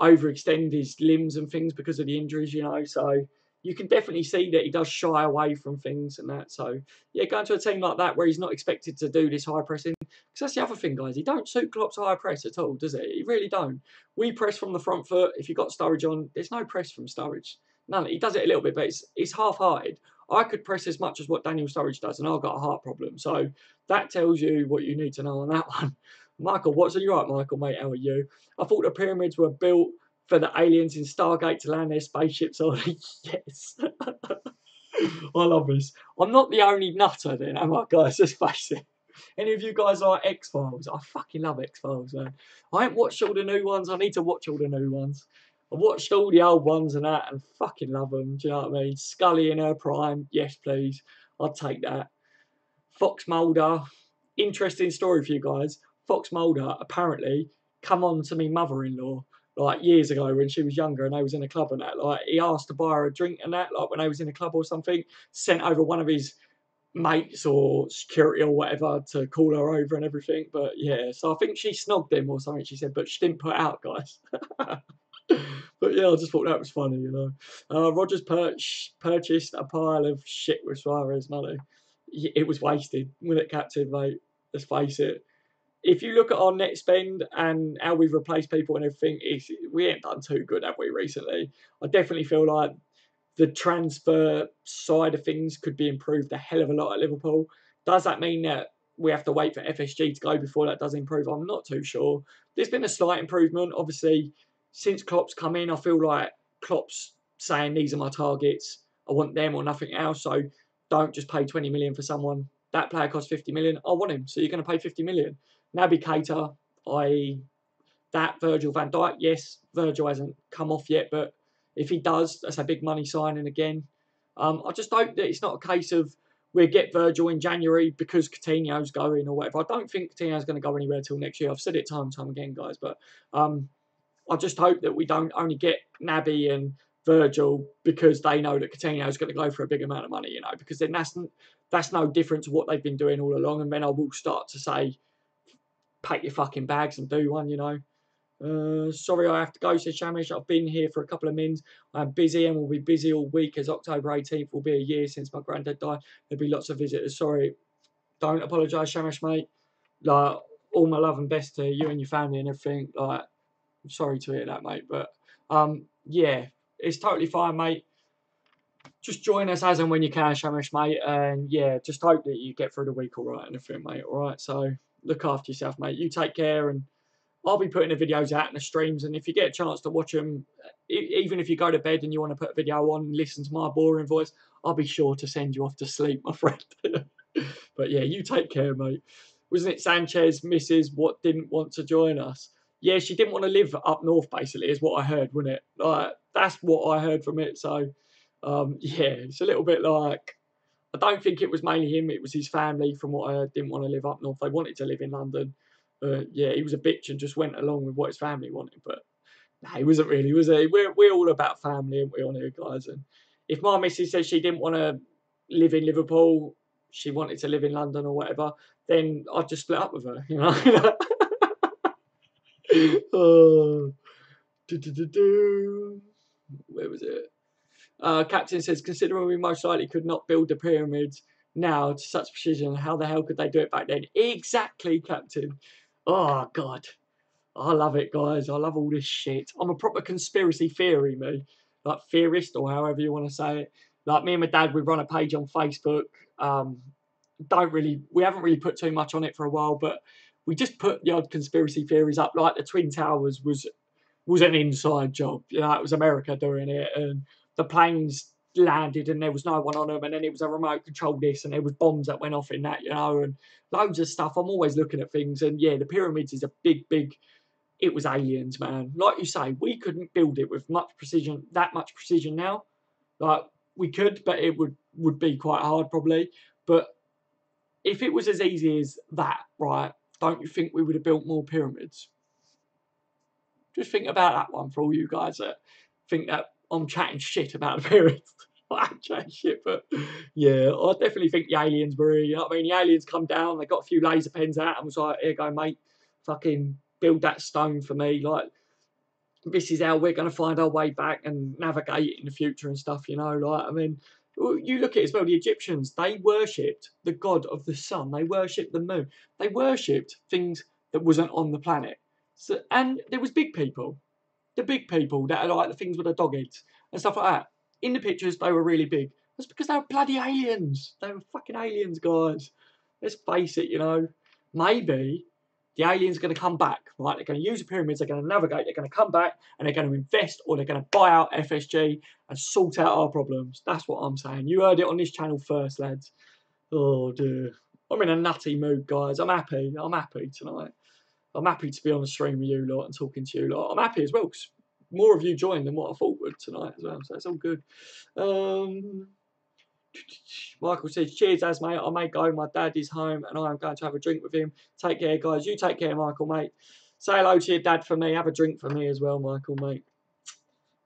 overextend his limbs and things because of the injuries, you know. So you can definitely see that he does shy away from things and that. So, yeah, going to a team like that where he's not expected to do this high pressing. Because that's the other thing, guys. He don't suit Klopp's high press at all, does he? He really don't. We press from the front foot. If you've got Sturridge on, there's no press from Sturridge. None. He does it a little bit, but it's half-hearted. I could press as much as what Daniel Sturridge does, and I've got a heart problem. So that tells you what you need to know on that one. Michael Watson, you're right, Michael, mate. How are you? I thought the pyramids were built for the aliens in Stargate to land their spaceships on. Yes. I love this. I'm not the only nutter then, am I, guys? Let's face it. Any of you guys like X-Files? I fucking love X-Files, man. I ain't watched all the new ones. I need to watch all the new ones. I watched all the old ones and that and fucking love them. Do you know what I mean? Scully in her prime. Yes, please. I'd take that. Fox Mulder. Interesting story for you guys. Fox Mulder apparently come on to me mother-in-law like years ago when she was younger and they was in a club and that. Like he asked to buy her a drink and that, like when they was in a club or something, sent over one of his mates or security or whatever to call her over and everything. But yeah, so I think she snogged him or something, she said, but she didn't put it out, guys. But yeah, I just thought that was funny, you know. Rogers purchased a pile of shit with Suarez money. It was wasted, wasn't it, Captain, mate? Let's face it. If you look at our net spend and how we've replaced people and everything, we ain't done too good, have we, recently? I definitely feel like the transfer side of things could be improved a hell of a lot at Liverpool. Does that mean that we have to wait for FSG to go before that does improve? I'm not too sure. There's been a slight improvement. Obviously, since Klopp's come in, I feel like Klopp's saying these are my targets. I want them or nothing else. So don't just pay 20 million for someone. That player costs 50 million. I want him. So you're going to pay 50 million. Naby Keita, that Virgil van Dijk. Yes, Virgil hasn't come off yet, but if he does, that's a big money signing again. I just hope that it's not a case of we'll get Virgil in January because Coutinho's going or whatever. I don't think Coutinho's going to go anywhere till next year. I've said it time and time again, guys, but I just hope that we don't only get Naby and Virgil because they know that Coutinho's going to go for a big amount of money, you know, because then that's no different to what they've been doing all along. And then I will start to say, pack your fucking bags and do one, you know. Sorry, I have to go, says Shamish. I've been here for a couple of minutes. I'm busy and will be busy all week as October 18th will be a year since my granddad died. There'll be lots of visitors. Sorry, don't apologise, Shamish, mate. Like, all my love and best to you and your family and everything. Like, I'm sorry to hear that, mate. But, yeah, it's totally fine, mate. Just join us as and when you can, Shamish, mate. And, yeah, just hope that you get through the week all right and everything, mate. All right, so look after yourself, mate. You take care, and I'll be putting the videos out in the streams, and if you get a chance to watch them, even if you go to bed and you want to put a video on and listen to my boring voice, I'll be sure to send you off to sleep, my friend. But yeah, you take care, mate. Wasn't it Sanchez, Mrs. What didn't want to join us? Yeah, she didn't want to live up north, basically, is what I heard, wasn't it? Like, that's what I heard from it. So, yeah, it's a little bit like, I don't think it was mainly him, it was his family, from what I heard, didn't want to live up north. They wanted to live in London. Yeah, he was a bitch and just went along with what his family wanted. But nah, he wasn't really, was he? We're all about family, aren't we, on here, guys? And if my missus says she didn't want to live in Liverpool, she wanted to live in London or whatever, then I'd just split up with her, you know? Oh, where was it? Captain says, considering we most likely could not build the pyramids now to such precision, how the hell could they do it back then? Exactly, Captain. Oh, God. I love it, guys. I love all this shit. I'm a proper conspiracy theory, me. Like, theorist, or however you want to say it. Like, me and my dad, we run a page on Facebook. We haven't really put too much on it for a while, but we just put the odd conspiracy theories up. Like, the Twin Towers was an inside job. You know, it was America doing it, and the planes landed and there was no one on them, and then it was a remote control this, and there was bombs that went off in that, you know, and loads of stuff. I'm always looking at things, and yeah, the pyramids is a big. It was aliens, man. Like you say, we couldn't build it with much precision, that much precision now. Like, we could, but it would be quite hard probably. But if it was as easy as that, right, don't you think we would have built more pyramids? Just think about that one for all you guys that think that I'm chatting shit about the pyramids. I'm chatting shit, but yeah, I definitely think the aliens were here. You know what I mean? The aliens come down, they got a few laser pens out and was like, here you go, mate, fucking build that stone for me. Like, this is how we're going to find our way back and navigate in the future and stuff, you know? Like, I mean, you look at it as well, the Egyptians, they worshipped the god of the sun, they worshipped the moon, they worshipped things that wasn't on the planet. So, and there was big people, the big people that are like the things with the dog heads and stuff like that. In the pictures, they were really big. That's because they were bloody aliens. They were fucking aliens, guys. Let's face it, you know. Maybe the aliens are going to come back, right? They're going to use the pyramids, they're going to navigate, they're going to come back, and they're going to invest, or they're going to buy out FSG and sort out our problems. That's what I'm saying. You heard it on this channel first, lads. Oh, dear. I'm in a nutty mood, guys. I'm happy. I'm happy tonight. I'm happy to be on the stream with you lot and talking to you lot. I'm happy as well because more of you joined than what I thought would tonight as well. So it's all good. Michael says, cheers, as mate. I may go. My dad is home and I am going to have a drink with him. Take care, guys. You take care, Michael, mate. Say hello to your dad for me. Have a drink for me as well, Michael, mate.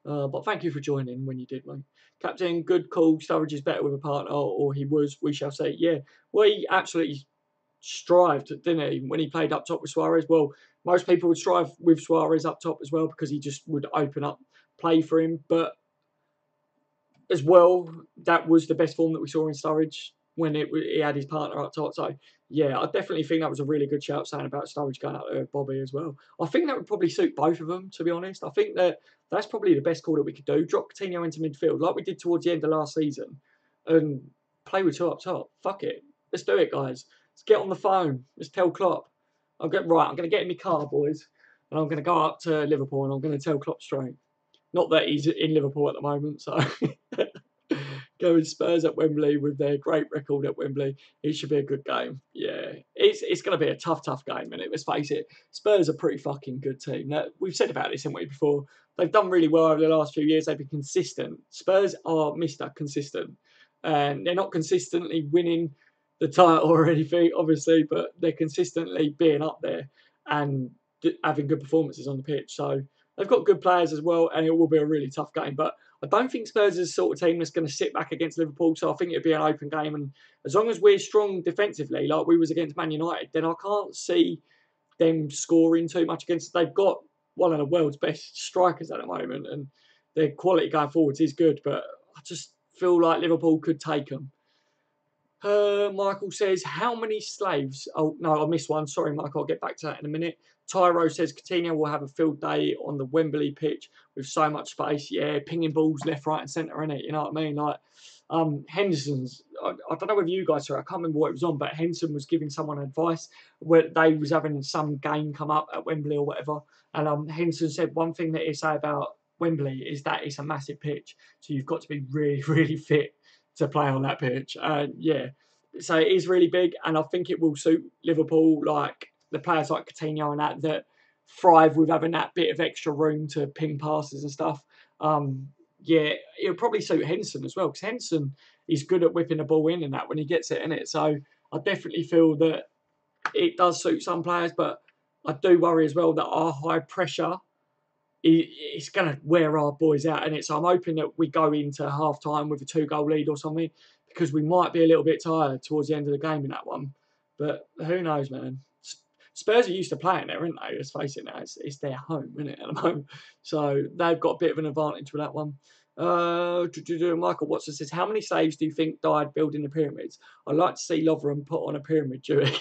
But thank you for joining when you did, mate. Captain, good call. Sturridge is better with a partner, or he was. We shall say, yeah. Well, he absolutely strived, didn't he, when he played up top with Suarez? Well, most people would strive with Suarez up top as well because he just would open up play for him. But as well, that was the best form that we saw in Sturridge when he had his partner up top. So, yeah, I definitely think that was a really good shout saying about Sturridge going out to Bobby as well. I think that would probably suit both of them, to be honest. I think that that's probably the best call that we could do. Drop Coutinho into midfield like we did towards the end of last season and play with two up top. Fuck it. Let's do it, guys. Let's get on the phone. Let's tell Klopp. I'm going to get in my car, boys, and I'm going to go up to Liverpool and I'm going to tell Klopp straight. Not that he's in Liverpool at the moment, so going Spurs at Wembley with their great record at Wembley, it should be a good game. Yeah, it's going to be a tough game, isn't it? Let's face it. Spurs are a pretty fucking good team. Now, we've said about this, haven't we, before? They've done really well over the last few years. They've been consistent. Spurs are Mr. Consistent. And they're not consistently winning the title or anything, obviously, but they're consistently being up there and having good performances on the pitch. So they've got good players as well, and it will be a really tough game. But I don't think Spurs is the sort of team that's going to sit back against Liverpool, so I think it'll be an open game. And as long as we're strong defensively, like we was against Man United, then I can't see them scoring too much against. They've got one of the world's best strikers at the moment, and their quality going forwards is good. But I just feel like Liverpool could take them. Michael says, how many slaves? Oh, no, I missed one. Sorry, Michael. I'll get back to that in a minute. Tyro says, Coutinho will have a field day on the Wembley pitch with so much space. Yeah, pinging balls left, right and centre, innit? You know what I mean? Like, Henderson's, I don't know whether you guys saw it. I can't remember what it was on, but Henderson was giving someone advice where they was having some game come up at Wembley or whatever. And Henderson said one thing that he say about Wembley is that it's a massive pitch. So you've got to be really, really fit to play on that pitch. Yeah, so it is really big, and I think it will suit Liverpool, like the players like Coutinho and that thrive with having that bit of extra room to ping passes and stuff. Yeah, it'll probably suit Henderson as well, because Henderson is good at whipping the ball in and that when he gets it in it. So I definitely feel that it does suit some players, but I do worry as well that our high pressure it's going to wear our boys out, and so I'm hoping that we go into half time with a 2-goal lead or something, because we might be a little bit tired towards the end of the game in that one. But who knows, man? Spurs are used to playing there, aren't they? Let's face it now, it's their home, isn't it, at the moment? So they've got a bit of an advantage with that one. Michael Watson says, how many slaves do you think died building the pyramids? I'd like to see Lovren put on a pyramid, Dewey.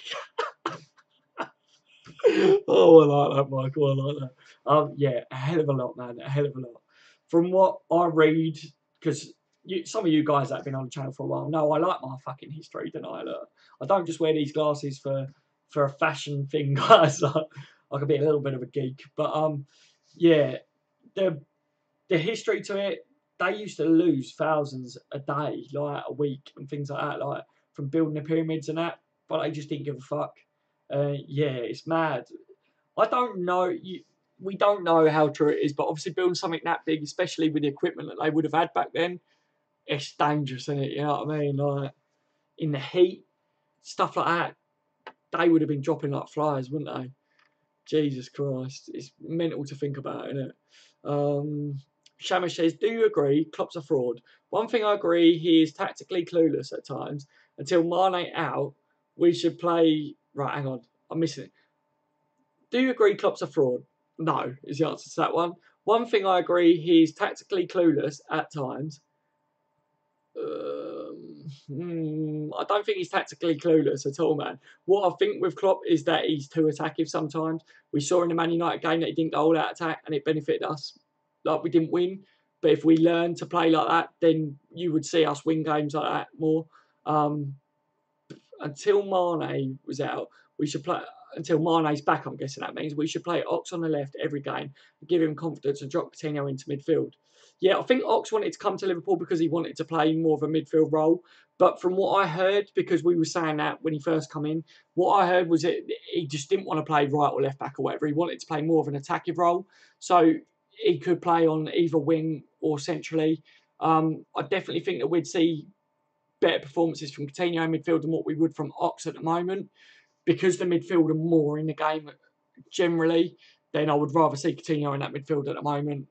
Oh, I like that, Michael. I like that. Yeah, a hell of a lot, man. A hell of a lot. From what I read, because some of you guys that have been on the channel for a while know I like my fucking history, don't I? Look, I don't just wear these glasses for a fashion thing, guys. I could be a little bit of a geek, but yeah, the history to it. They used to lose thousands a day, like a week, and things like that, like from building the pyramids and that. But they just didn't give a fuck. Yeah, it's mad. I don't know. We don't know how true it is, but obviously building something that big, especially with the equipment that they would have had back then, it's dangerous, isn't it? You know what I mean? Like in the heat, stuff like that, they would have been dropping like flies, wouldn't they? Jesus Christ, it's mental to think about, isn't it? Shamish says, do you agree Klopp's a fraud? One thing I agree, he is tactically clueless at times. Until Mane out, we should play... Right, hang on, I'm missing it. Do you agree Klopp's a fraud? No, is the answer to that one. One thing I agree, he's tactically clueless at times. I don't think he's tactically clueless at all, man. What I think with Klopp is that he's too attackive sometimes. We saw in the Man United game that he didn't go all out attack and it benefited us. Like, we didn't win. But if we learn to play like that, then you would see us win games like that more. Until Mane was out, we should play... Until Mane's back, I'm guessing that means we should play Ox on the left every game, give him confidence and drop Coutinho into midfield. Yeah, I think Ox wanted to come to Liverpool because he wanted to play more of a midfield role. But from what I heard, because we were saying that when he first come in, what I heard was that he just didn't want to play right or left back or whatever. He wanted to play more of an attacking role. So he could play on either wing or centrally. I definitely think that we'd see better performances from Coutinho in midfield than what we would from Ox at the moment. Because the midfield are more in the game generally, then I would rather see Coutinho in that midfield at the moment.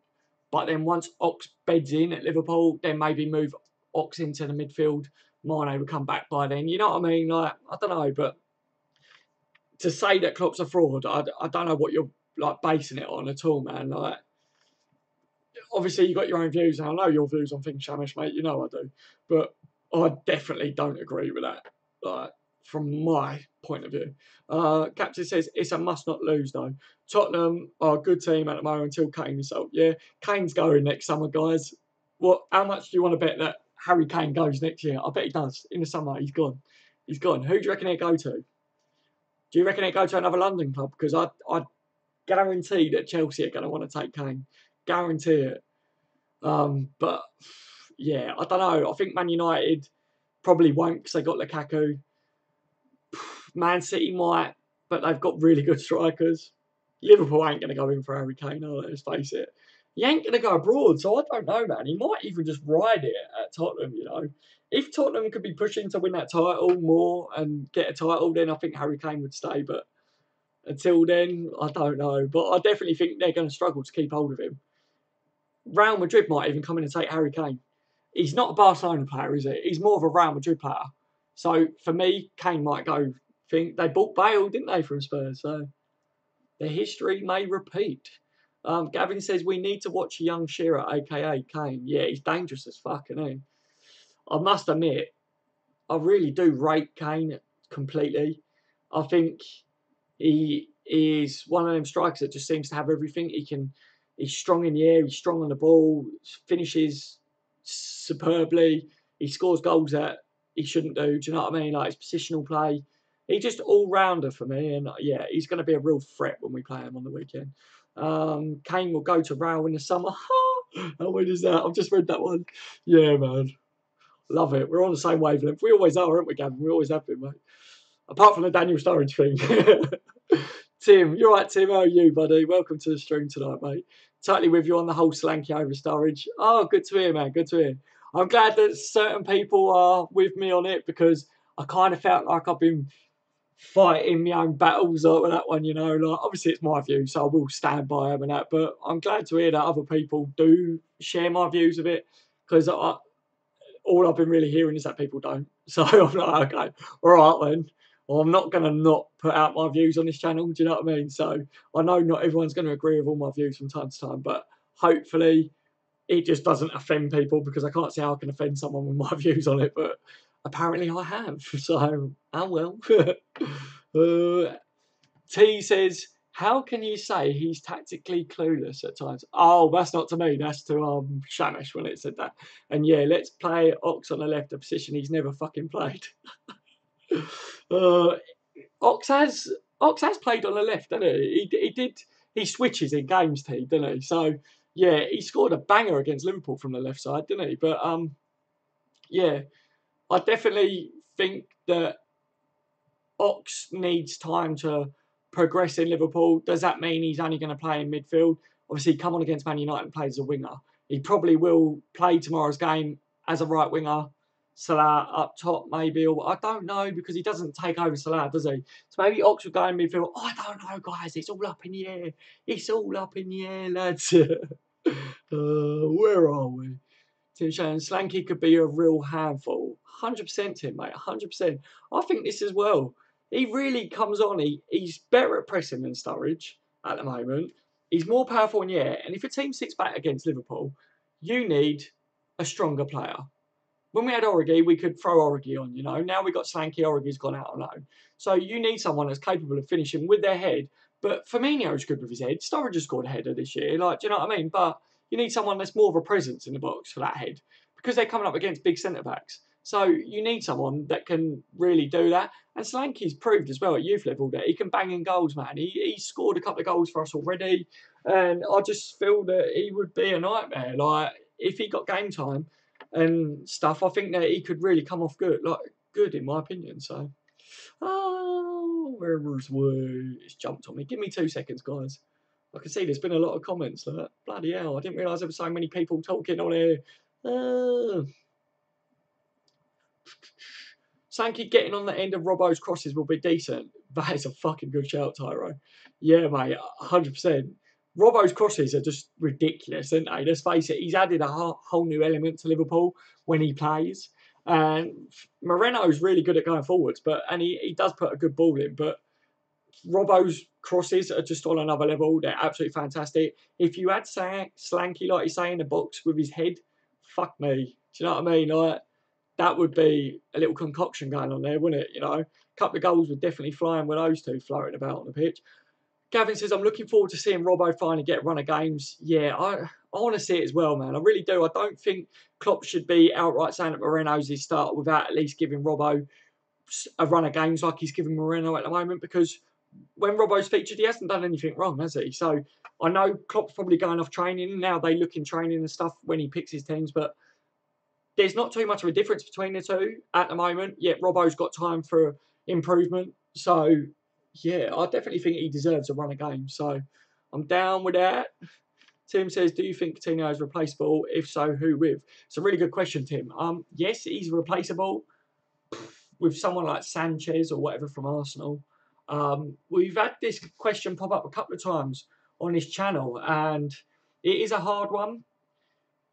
But then once Ox beds in at Liverpool, then maybe move Ox into the midfield. Mane would come back by then. You know what I mean? Like, I don't know, but to say that Klopp's a fraud, I don't know what you're like basing it on at all, man. Like, obviously you got your own views, and I know your views on things, Shamish, mate. You know I do, but I definitely don't agree with that. Like, from my point of view, Captain says it's a must not lose though. Tottenham are a good team at the moment until Kane is sold. Yeah, Kane's going next summer, guys. What? How much do you want to bet that Harry Kane goes next year? I bet he does. In the summer, he's gone. He's gone. Who do you reckon he'd go to? Do you reckon he'd go to another London club? Because I guarantee that Chelsea are going to want to take Kane. Guarantee it. But yeah, I don't know. I think Man United probably won't because they got Lukaku. Man City might, but they've got really good strikers. Liverpool ain't going to go in for Harry Kane, let's face it. He ain't going to go abroad, so I don't know, man. He might even just ride it at Tottenham, you know. If Tottenham could be pushing to win that title more and get a title, then I think Harry Kane would stay. But until then, I don't know. But I definitely think they're going to struggle to keep hold of him. Real Madrid might even come in and take Harry Kane. He's not a Barcelona player, is he? He's more of a Real Madrid player. So for me, Kane might go. Think they bought Bale, didn't they, from Spurs? So the history may repeat. Gavin says we need to watch young Shearer, aka Kane. Yeah, he's dangerous as fuck, isn't he? I must admit, I really do rate Kane completely. I think he is one of them strikers that just seems to have everything. He's strong in the air, he's strong on the ball, finishes superbly, he scores goals that he shouldn't do. Do you know what I mean? Like, his positional play. He's just all-rounder for me, and yeah, he's going to be a real threat when we play him on the weekend. Kane will go to Real in the summer. How weird is that? I've just read that one. Yeah, man. Love it. We're on the same wavelength. We always are, aren't we, Gavin? We always have been, mate. Apart from the Daniel Sturridge thing. Tim, you're right, Tim. How are you, buddy? Welcome to the stream tonight, mate. Totally with you on the whole Slanky over Sturridge. Oh, good to hear, man. Good to hear. I'm glad that certain people are with me on it because I kind of felt like I've been fighting my own battles with that one, you know. Like, obviously, it's my view, so I will stand by them and that. But I'm glad to hear that other people do share my views of it because all I've been really hearing is that people don't. So I'm like, okay, all right then. Well, I'm not going to not put out my views on this channel. Do you know what I mean? So I know not everyone's going to agree with all my views from time to time, but hopefully it just doesn't offend people because I can't see how I can offend someone with my views on it, but apparently I have. So, oh well. T says, how can you say he's tactically clueless at times? Oh, that's not to me. That's to Shamish when it said that. And yeah, let's play Ox on the left, a position he's never fucking played. Ox has played on the left, doesn't he? He switches in games, doesn't he? So yeah, he scored a banger against Liverpool from the left side, didn't he? But yeah, I definitely think that Ox needs time to progress in Liverpool. Does that mean he's only going to play in midfield? Obviously, come on against Man United and play as a winger. He probably will play tomorrow's game as a right winger. Salah up top, maybe, or I don't know because he doesn't take over Salah, does he? So maybe Ox will go in midfield. Oh, I don't know, guys. It's all up in the air. It's all up in the air, lads. Where are we? Tim Shannon, Slanky could be a real handful. 100% Tim, mate. 100%. I think this as well. He really comes on. He's better at pressing than Sturridge at the moment. He's more powerful in the air. And if a team sits back against Liverpool, you need a stronger player. When we had Origi, we could throw Origi on, you know. Now we've got Slanky, Origi's gone out on loan. So you need someone that's capable of finishing with their head. But Firmino's good with his head. Sturridge has scored a header this year. Like, do you know what I mean? But you need someone that's more of a presence in the box for that head. Because they're coming up against big centre-backs. So you need someone that can really do that. And Slanky's proved as well at youth level that he can bang in goals, man. He scored a couple of goals for us already. And I just feel that he would be a nightmare. Like, if he got game time and stuff, I think that he could really come off good, in my opinion. So, where was we? It's jumped on me. Give me 2 seconds, guys. I can see there's been a lot of comments. Like, bloody hell! I didn't realise there were so many people talking on here. Sankey getting on the end of Robbo's crosses will be decent. That is a fucking good shout, Tyro. Yeah, mate, 100%. Robbo's crosses are just ridiculous, aren't they? Let's face it, he's added a whole new element to Liverpool when he plays. And Moreno's really good at going forwards, and he does put a good ball in, but Robbo's crosses are just on another level. They're absolutely fantastic. If you had Slanky, like you say, in the box with his head, fuck me. Do you know what I mean? Like, that would be a little concoction going on there, wouldn't it? You know, a couple of goals would definitely fly in with those two floating about on the pitch. Gavin says, I'm looking forward to seeing Robbo finally get a run of games. Yeah, I want to see it as well, man. I really do. I don't think Klopp should be outright saying that Moreno's his starter without at least giving Robbo a run of games like he's giving Moreno at the moment, because when Robbo's featured, he hasn't done anything wrong, has he? So I know Klopp's probably going off training. Now they look in training and stuff when he picks his teams, but there's not too much of a difference between the two at the moment. Yet Robbo's got time for improvement. So yeah, I definitely think he deserves a run of games. So I'm down with that. Tim says, do you think Coutinho is replaceable? If so, who with? It's a really good question, Tim. Yes, he's replaceable with someone like Sanchez or whatever from Arsenal. We've had this question pop up a couple of times on this channel, and it is a hard one.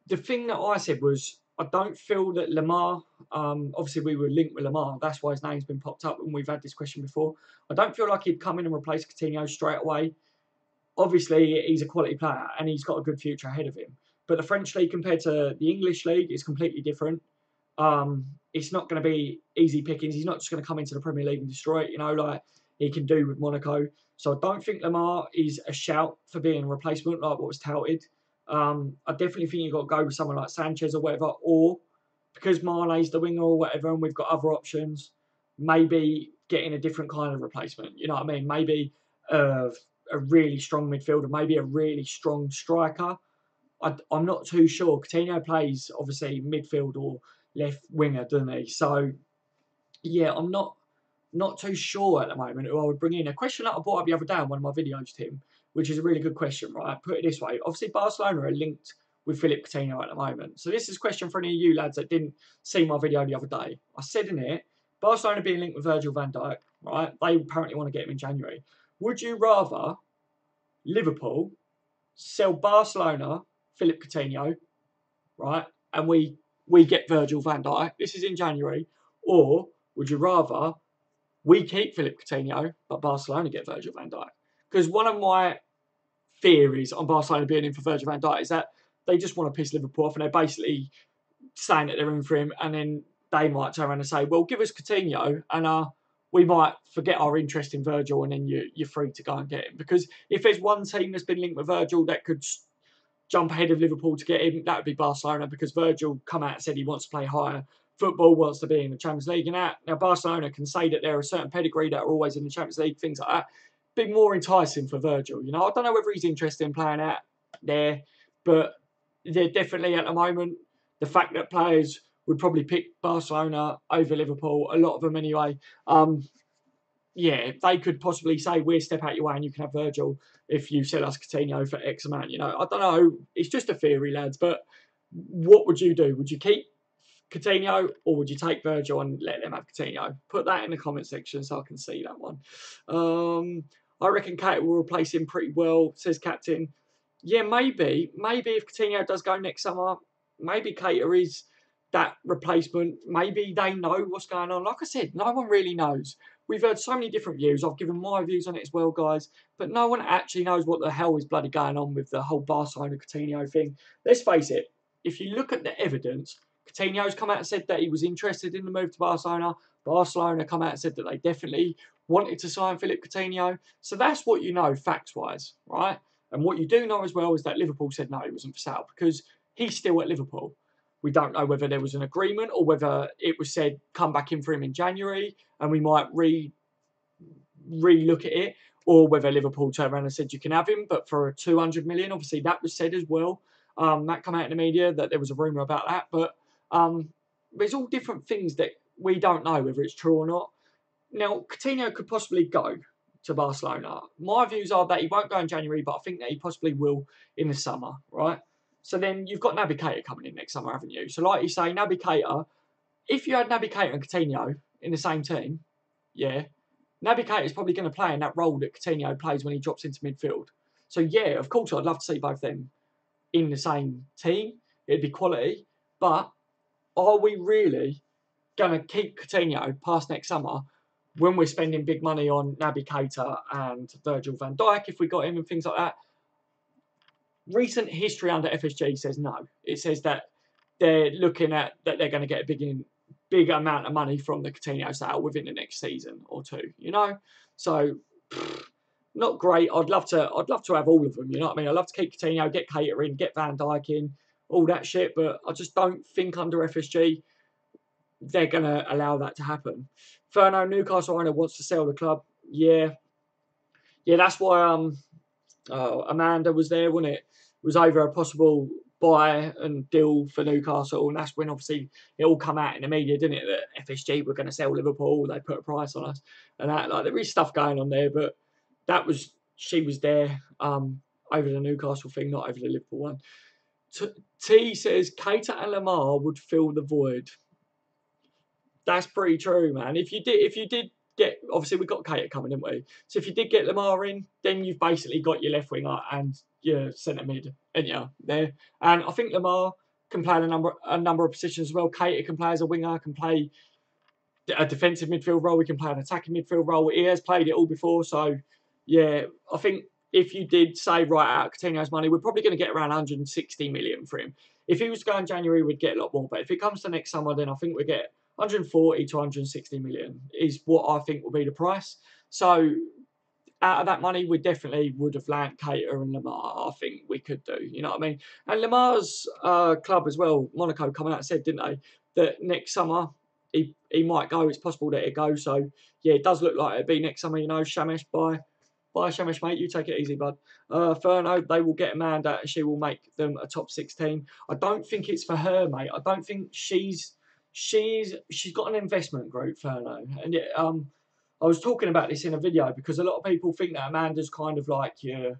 The thing that I said was, I don't feel that Lamar, obviously we were linked with Lamar, that's why his name's been popped up when we've had this question before. I don't feel like he'd come in and replace Coutinho straight away. Obviously, he's a quality player and he's got a good future ahead of him. But the French league compared to the English league is completely different. It's not going to be easy pickings. He's not just going to come into the Premier League and destroy it, you know, like he can do with Monaco. So I don't think Lamar is a shout for being a replacement like what was touted. I definitely think you've got to go with someone like Sanchez or whatever, or because Mane's the winger or whatever, and we've got other options, maybe getting a different kind of replacement. You know what I mean? Maybe a really strong midfielder, maybe a really strong striker. I'm not too sure. Coutinho plays obviously midfield or left winger, doesn't he? So yeah, I'm not too sure at the moment who I would bring in. A question that I brought up the other day on one of my videos, Tim, which is a really good question, right? Put it this way. Obviously, Barcelona are linked with Philippe Coutinho at the moment. So this is a question for any of you lads that didn't see my video the other day. I said in it, Barcelona being linked with Virgil van Dijk, right? They apparently want to get him in January. Would you rather Liverpool sell Barcelona Philippe Coutinho, right? And we get Virgil van Dijk. This is in January. Or would you rather we keep Philippe Coutinho, but Barcelona get Virgil van Dijk? Because one of my theories on Barcelona being in for Virgil van Dijk is that they just want to piss Liverpool off, and they're basically saying that they're in for him, and then they might turn around and say, well, give us Coutinho, and we might forget our interest in Virgil, and then you're free to go and get him. Because if there's one team that's been linked with Virgil that could jump ahead of Liverpool to get him, that would be Barcelona, because Virgil come out and said he wants to play higher football, wants to be in the Champions League and that. Now, Barcelona can say that they're a certain pedigree that are always in the Champions League, things like that. Bit more enticing for Virgil. You know, I don't know whether he's interested in playing out there, but they're definitely at the moment, the fact that players would probably pick Barcelona over Liverpool, a lot of them anyway. Yeah, they could possibly say, we'll step out your way and you can have Virgil if you sell us Coutinho for X amount. You know, I don't know. It's just a theory, lads. But what would you do? Would you keep Coutinho or would you take Virgil and let them have Coutinho? Put that in the comment section so I can see that one. I reckon Kate will replace him pretty well, says Captain. Yeah, maybe. Maybe if Coutinho does go next summer, maybe Cater is that replacement. Maybe they know what's going on. Like I said, no one really knows. We've heard so many different views. I've given my views on it as well, guys. But no one actually knows what the hell is bloody going on with the whole Barcelona Coutinho thing. Let's face it. If you look at the evidence, Coutinho's come out and said that he was interested in the move to Barcelona. Barcelona come out and said that they definitely wanted to sign Philippe Coutinho. So that's what you know facts-wise, right? And what you do know as well is that Liverpool said no, he wasn't for sale because he's still at Liverpool. We don't know whether there was an agreement or whether it was said, come back in for him in January and we might re-look at it, or whether Liverpool turned around and said you can have him, but for 200 million. Obviously, that was said as well. That come out in the media that there was a rumour about that. But there's all different things that we don't know whether it's true or not. Now, Coutinho could possibly go to Barcelona. My views are that he won't go in January, but I think that he possibly will in the summer, right? So then you've got Naby Keita coming in next summer, haven't you? So like you say, Naby Keita, if you had Naby Keita and Coutinho in the same team, yeah, Naby Keita is probably going to play in that role that Coutinho plays when he drops into midfield. So yeah, of course, I'd love to see both them in the same team. It'd be quality. But are we really going to keep Coutinho past next summer when we're spending big money on Naby Keita and Virgil van Dijk, if we got him, and things like that? Recent history under FSG says no. It says that they're looking at that they're going to get a big amount of money from the Coutinho sale within the next season or two. So not great. I'd love to have all of them. You know what I mean? I'd love to keep Coutinho, get Keita in, get Van Dijk in, all that shit. But I just don't think under FSG they're going to allow that to happen. Furno, Newcastle owner wants to sell the club. Yeah, that's why Amanda was there, wasn't it? It was over a possible buy and deal for Newcastle, and that's when obviously it all come out in the media, didn't it? That FSG were going to sell Liverpool, they put a price on us, and that there is stuff going on there, but she was there over the Newcastle thing, not over the Liverpool one. T says Keita and Lamar would fill the void. That's pretty true, man. If you did get, obviously we got Keita coming, didn't we? So if you did get Lamar in, then you've basically got your left winger and your centre mid, and there. And I think Lamar can play in a number of positions as well. Keita can play as a winger, can play a defensive midfield role. We can play an attacking midfield role. He has played it all before, so yeah, I think if you did say right out Coutinho's money, we're probably going to get around 160 million for him. If he was to go in January, we'd get a lot more. But if it comes to next summer, then I think we get 140 to 160 million is what I think will be the price. So out of that money, we definitely would have landed Keita and Lamar. I think we could do, you know what I mean? And Lamar's club as well, Monaco, coming out and said, didn't they, that next summer he might go. It's possible that it goes. So yeah, it does look like it'd be next summer. Shamesh, bye Shamesh, mate. You take it easy, bud. Furno, they will get Amanda and she will make them a top 6 team. I don't think it's for her, mate. I don't think she's got an investment group, Furno, and I was talking about this in a video because a lot of people think that Amanda's kind of like your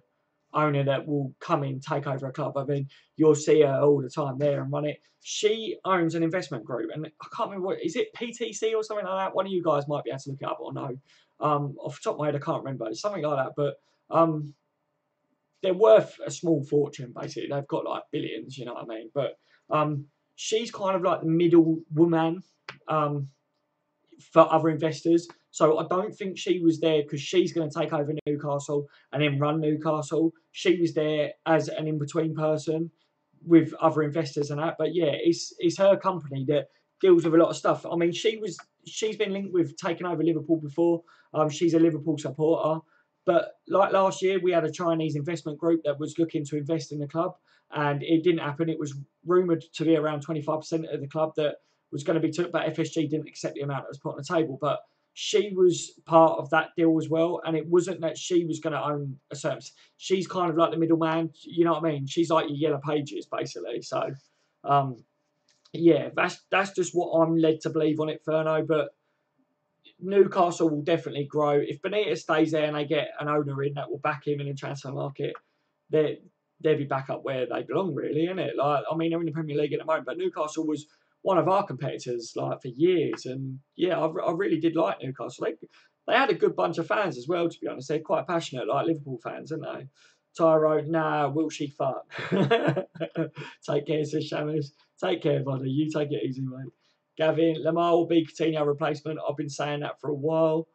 owner that will come in, take over a club. I mean, you'll see her all the time there and run it. She owns an investment group, and I can't remember is it PTC or something like that. One of you guys might be able to look it up or know. Off the top of my head, I can't remember. It's something like that, but they're worth a small fortune. Basically, they've got like billions. You know what I mean? But she's kind of like the middle woman for other investors. So I don't think she was there because she's going to take over Newcastle and then run Newcastle. She was there as an in-between person with other investors and that. But yeah, it's her company that deals with a lot of stuff. I mean, she's been linked with taking over Liverpool before. She's a Liverpool supporter. But like last year, we had a Chinese investment group that was looking to invest in the club, and it didn't happen. It was rumoured to be around 25% of the club that was going to be took, but FSG didn't accept the amount that was put on the table. But she was part of that deal as well, and it wasn't that she was going to own a service. She's kind of like the middleman, you know what I mean? She's like your Yellow Pages, basically. So, yeah, that's just what I'm led to believe on it, Furno. But Newcastle will definitely grow. If Benitez stays there and they get an owner in that will back him in the transfer market, they'll be back up where they belong, really, isn't it? Like, I mean, they're in the Premier League at the moment, but Newcastle was one of our competitors like for years, and yeah, I really did like Newcastle. They had a good bunch of fans as well, to be honest. They're quite passionate, like Liverpool fans, aren't they? Tyro, nah, will she fuck? Take care, says Shamus. Take care, buddy. You take it easy, mate. Gavin, Lamar will be Coutinho replacement. I've been saying that for a while.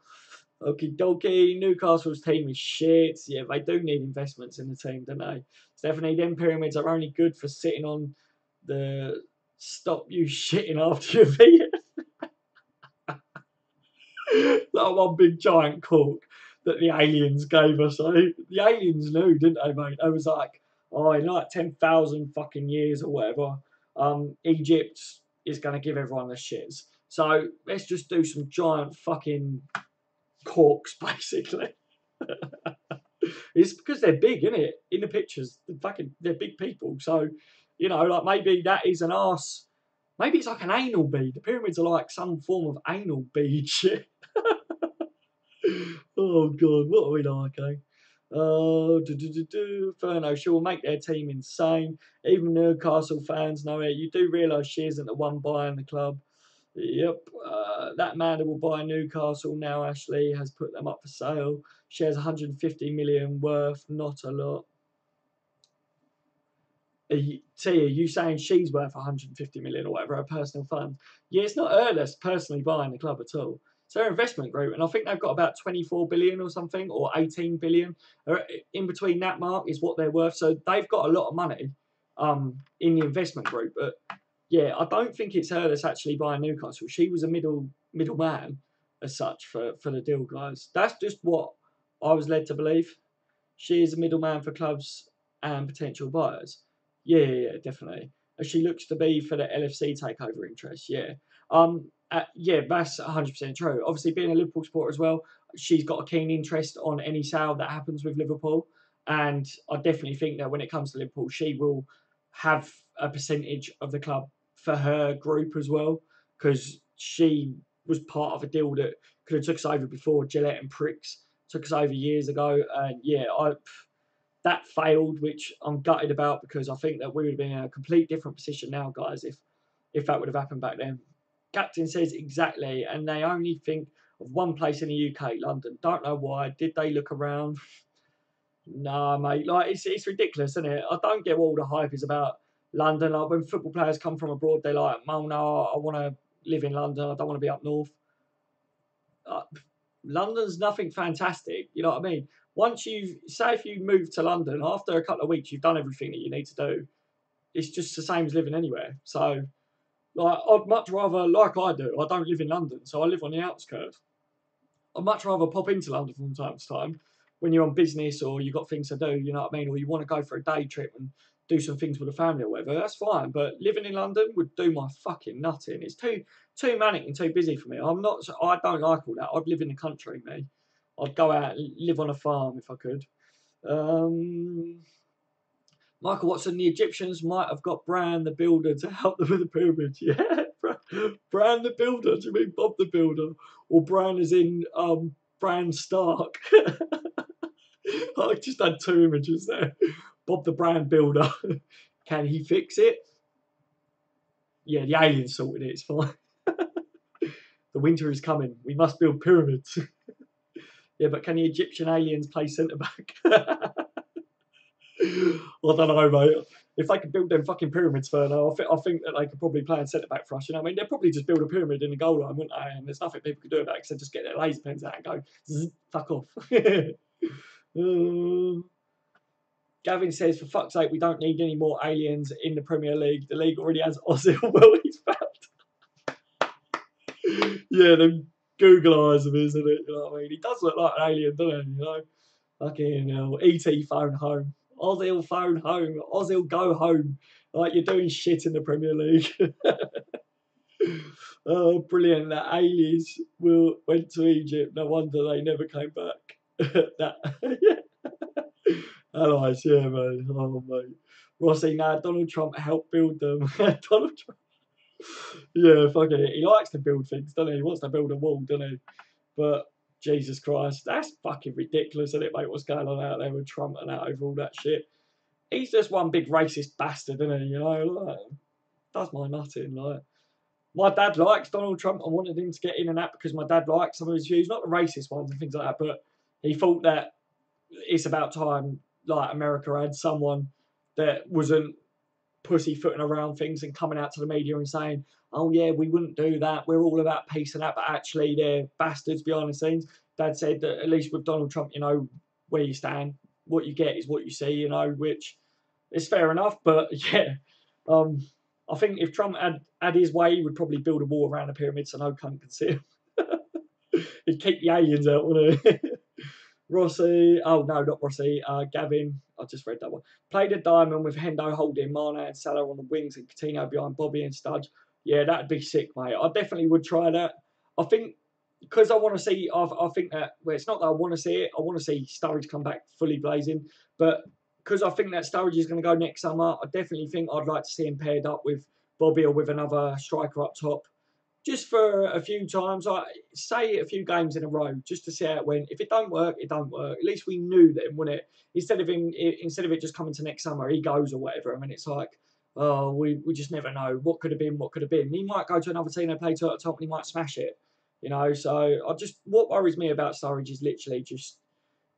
Okie dokie. Newcastle's team is shit. Yeah, they do need investments in the team, don't they? Stephanie, them pyramids are only good for sitting on the stop you shitting after you beat it. That one big giant cork that the aliens gave us. The aliens knew, didn't they, mate? They was like, oh, in like 10,000 fucking years or whatever, Egypt is going to give everyone the shits. So let's just do some giant fucking corks, basically. It's because they're big, isn't it? In the pictures, they're big people. So, you know, like maybe that is an arse. Maybe it's like an anal bead. The pyramids are like some form of anal bead shit. Oh God, what are we like, eh? Furno, she will make their team insane. Even Newcastle fans know it. You do realise she isn't the one buying the club. Yep. That man that will buy Newcastle now, Ashley, has put them up for sale. Shares 150 million worth, not a lot. Tia, you saying she's worth 150 million or whatever, her personal fund? Yeah, it's not her that's personally buying the club at all. It's her investment group, and I think they've got about 24 billion or something, or 18 billion. In between that mark is what they're worth. So they've got a lot of money in the investment group. But yeah, I don't think it's her that's actually buying Newcastle. She was a middleman as such for the deal, guys. That's just what I was led to believe. She is a middleman for clubs and potential buyers. Yeah, definitely. As she looks to be for the LFC takeover interest. Yeah. Yeah, that's 100% true. Obviously, being a Liverpool supporter as well, she's got a keen interest on any sale that happens with Liverpool. And I definitely think that when it comes to Liverpool, she will have a percentage of the club for her group as well, because she was part of a deal that could have took us over before. Gillette and Pricks took us over years ago. And yeah, that failed, which I'm gutted about, because I think that we would have been in a complete different position now, guys, if that would have happened back then. Captain says exactly, and they only think of one place in the UK, London. Don't know why. Did they look around? Nah, mate. Like it's ridiculous, isn't it? I don't get what all the hype is about London. Like when football players come from abroad, they're like, "Oh no, I want to live in London. I don't want to be up north." Uh, London's nothing fantastic. You know what I mean? Once if you move to London, after a couple of weeks, you've done everything that you need to do. It's just the same as living anywhere. So, like, I'd much rather, like I do, I don't live in London, so I live on the outskirts. I'd much rather pop into London from time to time when you're on business or you've got things to do, you know what I mean? Or you want to go for a day trip and do some things with the family or whatever, that's fine. But living in London would do my fucking nutting. It's too manic and too busy for me. I don't like all that. I'd live in the country, me. I'd go out and live on a farm if I could. Um, Michael Watson, the Egyptians might have got Bran the Builder to help them with the pyramids. Yeah, Bran the Builder. Do you mean Bob the Builder? Or Bran as in Bran Stark? I just had two images there. Bob the Bran Builder. Can he fix it? Yeah, the aliens sorted it. It's fine. The winter is coming. We must build pyramids. Yeah, but can the Egyptian aliens play centre back? I don't know, mate. If they could build them fucking pyramids for now, I think that they could probably play in centre back for us. You know what I mean? They'd probably just build a pyramid in the goal line, wouldn't they? And there's nothing people could do about it because they just get their laser pens out and go, fuck off. Gavin says, for fuck's sake, we don't need any more aliens in the Premier League. The league already has Ozil. Well, he's found. Yeah, them Google eyes of his, isn't it? You know what I mean? He does look like an alien, doesn't he? You know? Fucking hell. E.T. phone home. Ozil phone home. Ozil go home. Like you're doing shit in the Premier League. Oh, brilliant. The aliens went to Egypt. No wonder they never came back. Yeah. Allies, yeah, man. Oh, mate. Rossi, now Donald Trump helped build them. Donald Trump. Yeah, fuck it. He likes to build things, doesn't he? He wants to build a wall, doesn't he? But Jesus Christ, that's fucking ridiculous, isn't it, mate? What's going on out there with Trump and that over all that shit? He's just one big racist bastard, isn't he? You know, like, does my nutting. Like, my dad likes Donald Trump. I wanted him to get in and that because my dad likes some of his views, not the racist ones and things like that, but he thought that it's about time, like, America had someone that wasn't pussyfooting around things and coming out to the media and saying, oh yeah, we wouldn't do that, we're all about peace and that, but actually they're bastards behind the scenes. Dad said that at least with Donald Trump, you know where you stand, what you get is what you see, you know, which is fair enough. But yeah, I think if Trump had his way, he would probably build a wall around the pyramid so no cunt can see him. He'd keep the aliens out, wouldn't he? Rossi, oh no, not Rossi, Gavin, I just read that one. Played a diamond with Hendo holding Mane and Salah on the wings and Coutinho behind Bobby and Studge. Yeah, that'd be sick, mate. I definitely would try that. I think, because I want to see, I think that, well, it's not that I want to see it, I want to see Sturridge come back fully blazing, but because I think that Sturridge is going to go next summer, I definitely think I'd like to see him paired up with Bobby or with another striker up top, just for a few times, like say a few games in a row, just to see how it went. If it don't work, it don't work. At least we knew then, wouldn't it? Instead of it just coming to next summer, he goes or whatever. I mean, it's like, oh, we just never know what could have been, what could have been. He might go to another team they play to at the top and he might smash it, you know. So what worries me about Sturridge is literally just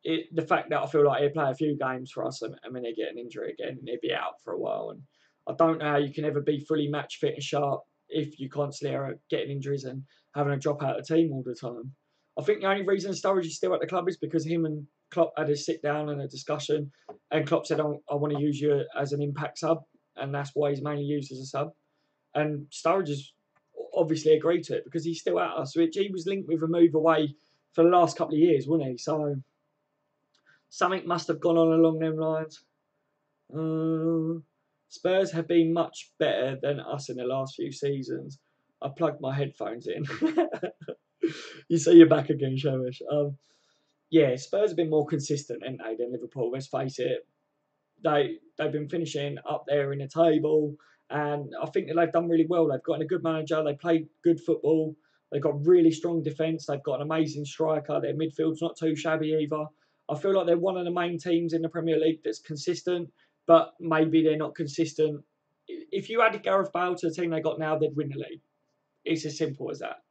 the fact that I feel like he'll play a few games for us and then he'll get an injury again and he'll be out for a while. And I don't know how you can ever be fully match fit and sharp if you constantly are getting injuries and having to drop out of the team all the time. I think the only reason Sturridge is still at the club is because him and Klopp had a sit down and a discussion, and Klopp said, I want to use you as an impact sub, and that's why he's mainly used as a sub. And Sturridge has obviously agreed to it because he's still at us, which he was linked with a move away for the last couple of years, wasn't he? So something must have gone on along them lines. Spurs have been much better than us in the last few seasons. I plugged my headphones in. You say you're back again, Shamish. Yeah, Spurs have been more consistent, haven't they, than Liverpool? Let's face it. They've been finishing up there in the table, and I think that they've done really well. They've got a good manager. They play good football. They've got really strong defence. They've got an amazing striker. Their midfield's not too shabby either. I feel like they're one of the main teams in the Premier League that's consistent, but maybe they're not consistent. If you added Gareth Bale to the team they got now, they'd win the league. It's as simple as that.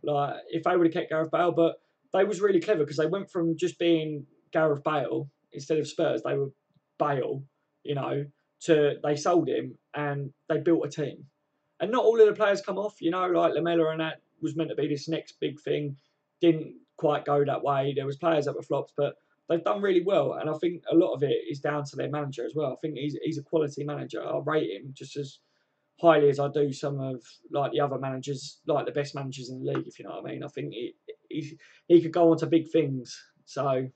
Like if they would have kept Gareth Bale, but they was really clever because they went from just being Gareth Bale instead of Spurs. They were Bale, you know, to they sold him and they built a team. And not all of the players come off, you know, like Lamella and that was meant to be this next big thing. Didn't quite go that way. There was players that were flops, but they've done really well. And I think a lot of it is down to their manager as well. I think he's a quality manager. I rate him just as highly as I do some of like the other managers, like the best managers in the league, if you know what I mean. I think he could go on to big things. So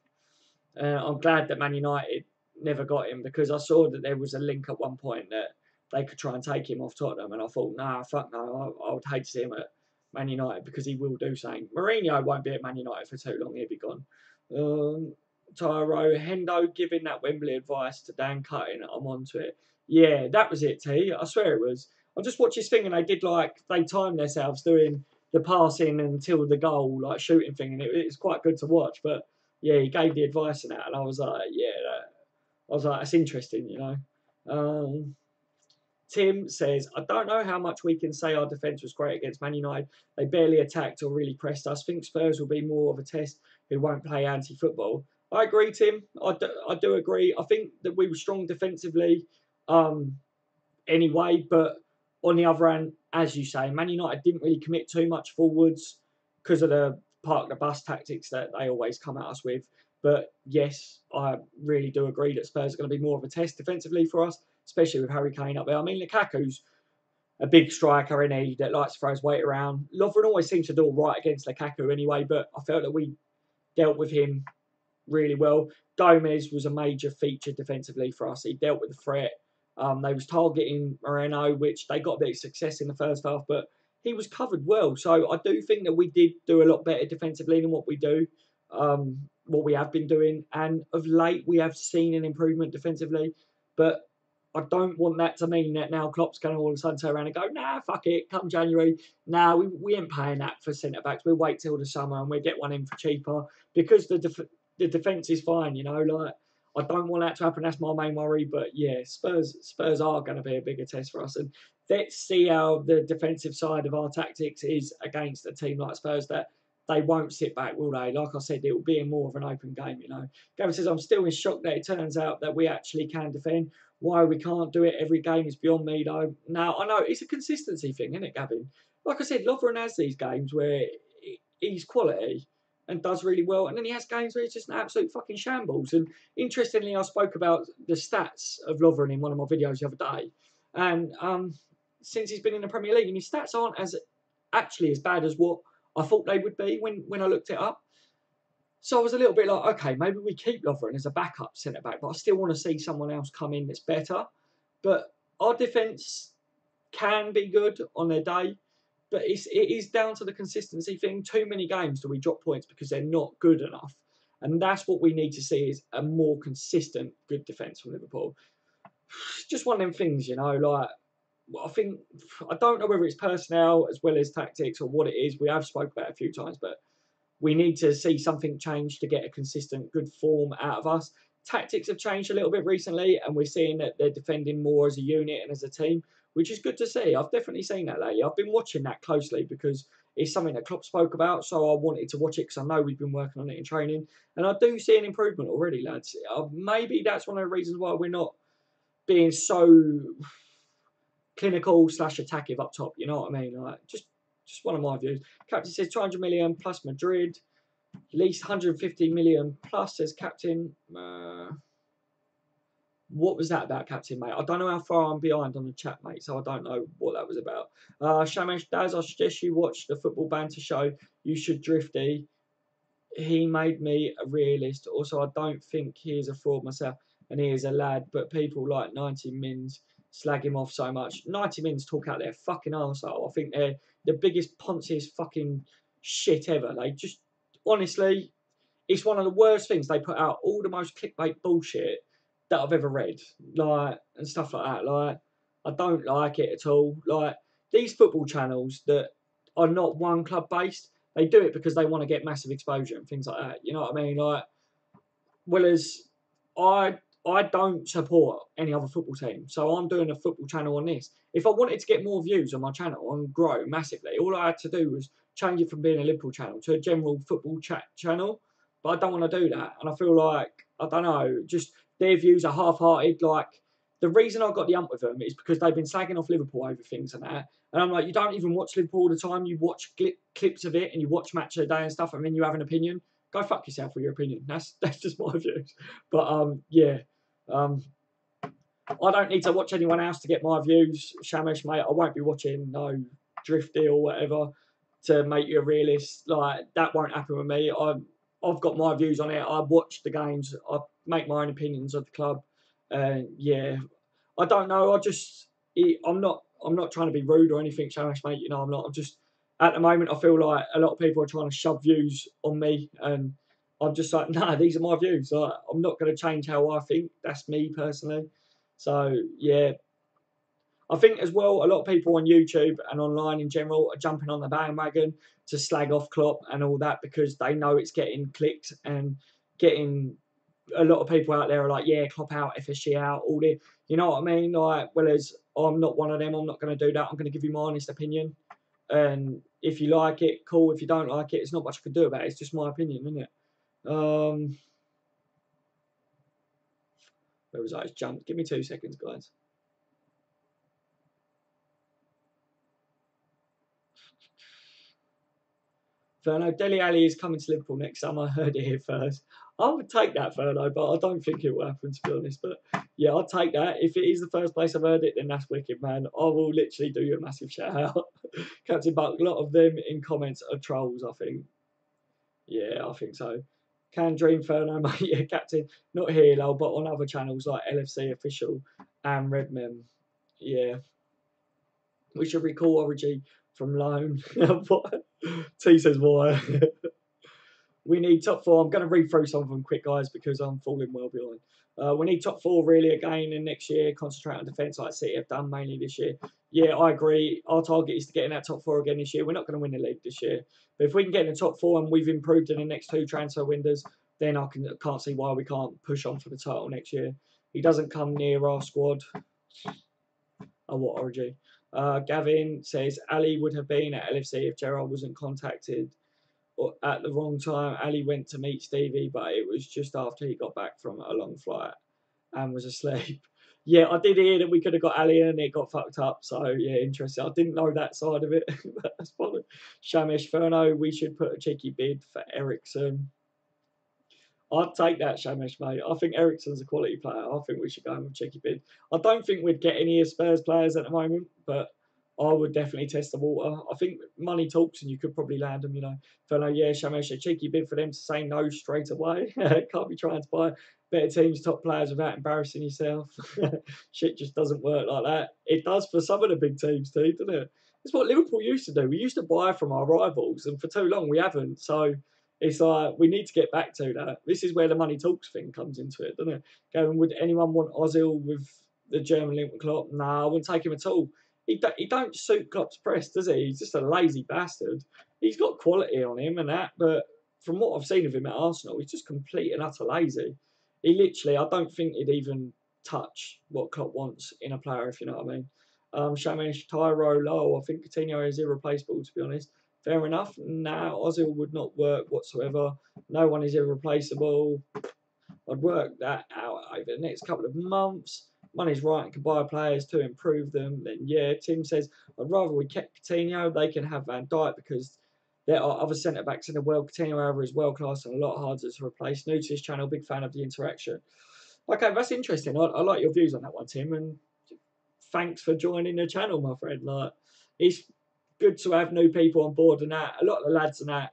I'm glad that Man United never got him because I saw that there was a link at one point that they could try and take him off Tottenham, and I thought, nah, fuck no, I would hate to see him at Man United because he will do something. Mourinho won't be at Man United for too long; he'll be gone. Tyro Hendo giving that Wembley advice to Dan Cutting. I'm onto it. Yeah, that was it, T. I swear it was. I just watched this thing and they timed themselves doing the passing until the goal, like shooting thing, and it's quite good to watch. But yeah, he gave the advice and that, and I was like, yeah, that's interesting, you know. Tim says, I don't know how much we can say our defence was great against Man United. They barely attacked or really pressed us. I think Spurs will be more of a test who won't play anti-football. I agree, Tim. I do agree. I think that we were strong defensively anyway, but on the other hand, as you say, Man United didn't really commit too much forwards because of the park the bus tactics that they always come at us with. But yes, I really do agree that Spurs are going to be more of a test defensively for us, especially with Harry Kane up there. I mean, Lukaku's a big striker, isn't he, that likes to throw his weight around. Lovren always seems to do all right against Lukaku anyway, but I felt that we dealt with him really well. Gomez was a major feature defensively for us. He dealt with the threat. They was targeting Moreno, which they got a bit of success in the first half, but he was covered well. So I do think that we did do a lot better defensively than what we do, what we have been doing. And of late, we have seen an improvement defensively. But I don't want that to mean that now Klopp's going to all of a sudden turn around and go, nah, fuck it, come January. Nah, we ain't paying that for centre-backs. We'll wait till the summer and we'll get one in for cheaper because the defence is fine, you know. Like I don't want that to happen. That's my main worry. But yeah, Spurs are going to be a bigger test for us. And let's see how the defensive side of our tactics is against a team like Spurs that they won't sit back, will they? Like I said, it will be more of an open game, you know. Gavin says, I'm still in shock that it turns out that we actually can defend. Why we can't do it every game is beyond me, though. Now, I know it's a consistency thing, isn't it, Gavin? Like I said, Lovren has these games where he's quality and does really well, and then he has games where he's just an absolute fucking shambles. And interestingly, I spoke about the stats of Lovren in one of my videos the other day, and since he's been in the Premier League, and his stats aren't as bad as what I thought they would be when I looked it up. So I was a little bit like, okay, maybe we keep Lovren as a backup centre-back, but I still want to see someone else come in that's better. But our defence can be good on their day, but it is down to the consistency thing. Too many games do we drop points because they're not good enough. And that's what we need to see is a more consistent good defence from Liverpool. Just one of them things, you know, like, I don't know whether it's personnel as well as tactics or what it is. We have spoke about it a few times, but we need to see something change to get a consistent, good form out of us. tactics have changed a little bit recently, and we're seeing that they're defending more as a unit and as a team, which is good to see. I've definitely seen that lately. I've been watching that closely because it's something that Klopp spoke about, so I wanted to watch it because I know we've been working on it in training, and I do see an improvement already, lads. Maybe that's one of the reasons why we're not being so clinical / attackive up top. You know what I mean? Like, just one of my views. Captain says 200 million plus Madrid, at least 150 million plus, says Captain. What was that about, Captain, mate? I don't know how far I'm behind on the chat, mate, so I don't know what that was about. Shamesh Daz, I suggest you watch the Football Banter show. You should, Drifty. He made me a realist. Also, I don't think he is a fraud myself, and he is a lad, but people like 90 Mins slag him off so much. 90 Mins talk out their fucking arsehole. I think they're the biggest, ponziest fucking shit ever. They just, honestly, it's one of the worst things. They put out all the most clickbait bullshit that I've ever read, like, and stuff like that. Like, I don't like it at all. Like, these football channels that are not one club based, they do it because they want to get massive exposure and things like that. You know what I mean? Like, whereas I don't support any other football team, so I'm doing a football channel on this. If I wanted to get more views on my channel and grow massively, all I had to do was change it from being a Liverpool channel to a general football chat channel. But I don't want to do that, and I feel like, I don't know, just their views are half-hearted. Like, the reason I got the ump with them is because they've been slagging off Liverpool over things and that. And I'm like, you don't even watch Liverpool all the time. You watch clips of it and you watch Match of the Day and stuff, and then you have an opinion. Go fuck yourself with your opinion. That's just my views. But yeah, I don't need to watch anyone else to get my views, Shamesh, mate. I won't be watching no Drifty or whatever to make you a realist. Like, that won't happen with me. I've got my views on it. I watch the games. I make my own opinions of the club. Yeah, I don't know. I'm not trying to be rude or anything, Shamesh, mate. You know, I'm not. I'm just, at the moment, I feel like a lot of people are trying to shove views on me, and I'm just like, nah, these are my views. Like, I'm not going to change how I think. That's me personally. So yeah, I think as well, a lot of people on YouTube and online in general are jumping on the bandwagon to slag off Klopp and all that because they know it's getting clicked and getting a lot of people out there are like, yeah, Klopp out, FSG out, all the, you know what I mean? Like, whereas I'm not one of them. I'm not going to do that. I'm going to give you my honest opinion. And if you like it, cool. If you don't like it, it's not much I can do about it. It's just my opinion, isn't it? Where was I? It's jumped. Give me 2 seconds, guys. Ferno, Dele Alli is coming to Liverpool next summer. I heard it here first. I would take that, Ferno, but I don't think it will happen, to be honest. But yeah, I'll take that. If it is the first place I've heard it, then that's wicked, man. I will literally do you a massive shout out. Captain Buck, a lot of them in comments are trolls, I think. Yeah, I think so. Can Dream Ferno, mate. Yeah, Captain. Not here, though, but on other channels like LFC Official and Redmem. Yeah. We should recall Origi from loan. T says why. We need top four. I'm going to read through some of them quick, guys, because I'm falling well behind. We need top four really again in next year. Concentrate on defence like City have done mainly this year. Yeah, I agree. Our target is to get in that top four again this year. We're not going to win the league this year. But if we can get in the top four and we've improved in the next 2 transfer windows, then I can't see why we can't push on for the title next year. He doesn't come near our squad. Oh, what, Origi? Gavin says Ali would have been at LFC if Gerrard wasn't contacted at the wrong time. Ali went to meet Stevie, but it was just after he got back from a long flight and was asleep. Yeah, I did hear that we could have got Ali and it got fucked up. So, yeah, interesting. I didn't know that side of it. That's funny. Shamesh Ferno, we should put a cheeky bid for Ericsson. I'd take that, Shamesh, mate. I think Ericsson's a quality player. I think we should go with a cheeky bid. I don't think we'd get any of Spurs players at the moment, but I would definitely test the water. I think money talks and you could probably land them, you know. Ferno, yeah, Shamesh, a cheeky bid for them to say no straight away. Can't be trying to buy better teams, top players without embarrassing yourself. Shit just doesn't work like that. It does for some of the big teams too, doesn't it? It's what Liverpool used to do. We used to buy from our rivals, and for too long we haven't. So it's like we need to get back to that. This is where the money talks thing comes into it, doesn't it? Going, would anyone want Ozil with the German link with Klopp? Nah, I wouldn't take him at all. He don't suit Klopp's press, does he? He's just a lazy bastard. He's got quality on him and that, but from what I've seen of him at Arsenal, he's just complete and utter lazy. He literally, I don't think he'd even touch what Klopp wants in a player, if you know what I mean. Shamish, Tyro, Low, I think Coutinho is irreplaceable, to be honest. Fair enough. Nah, Ozil would not work whatsoever. No one is irreplaceable. I'd work that out over the next couple of months. Money's right and can buy players to improve them. Then, yeah, Tim says, I'd rather we kept Coutinho. They can have Van Dijk because there are other centre backs in the world. Coutinho, however, is world class and a lot harder to replace. New to this channel, big fan of the interaction. Okay, that's interesting. I like your views on that one, Tim, and thanks for joining the channel, my friend. Like, it's good to have new people on board, and that a lot of the lads and that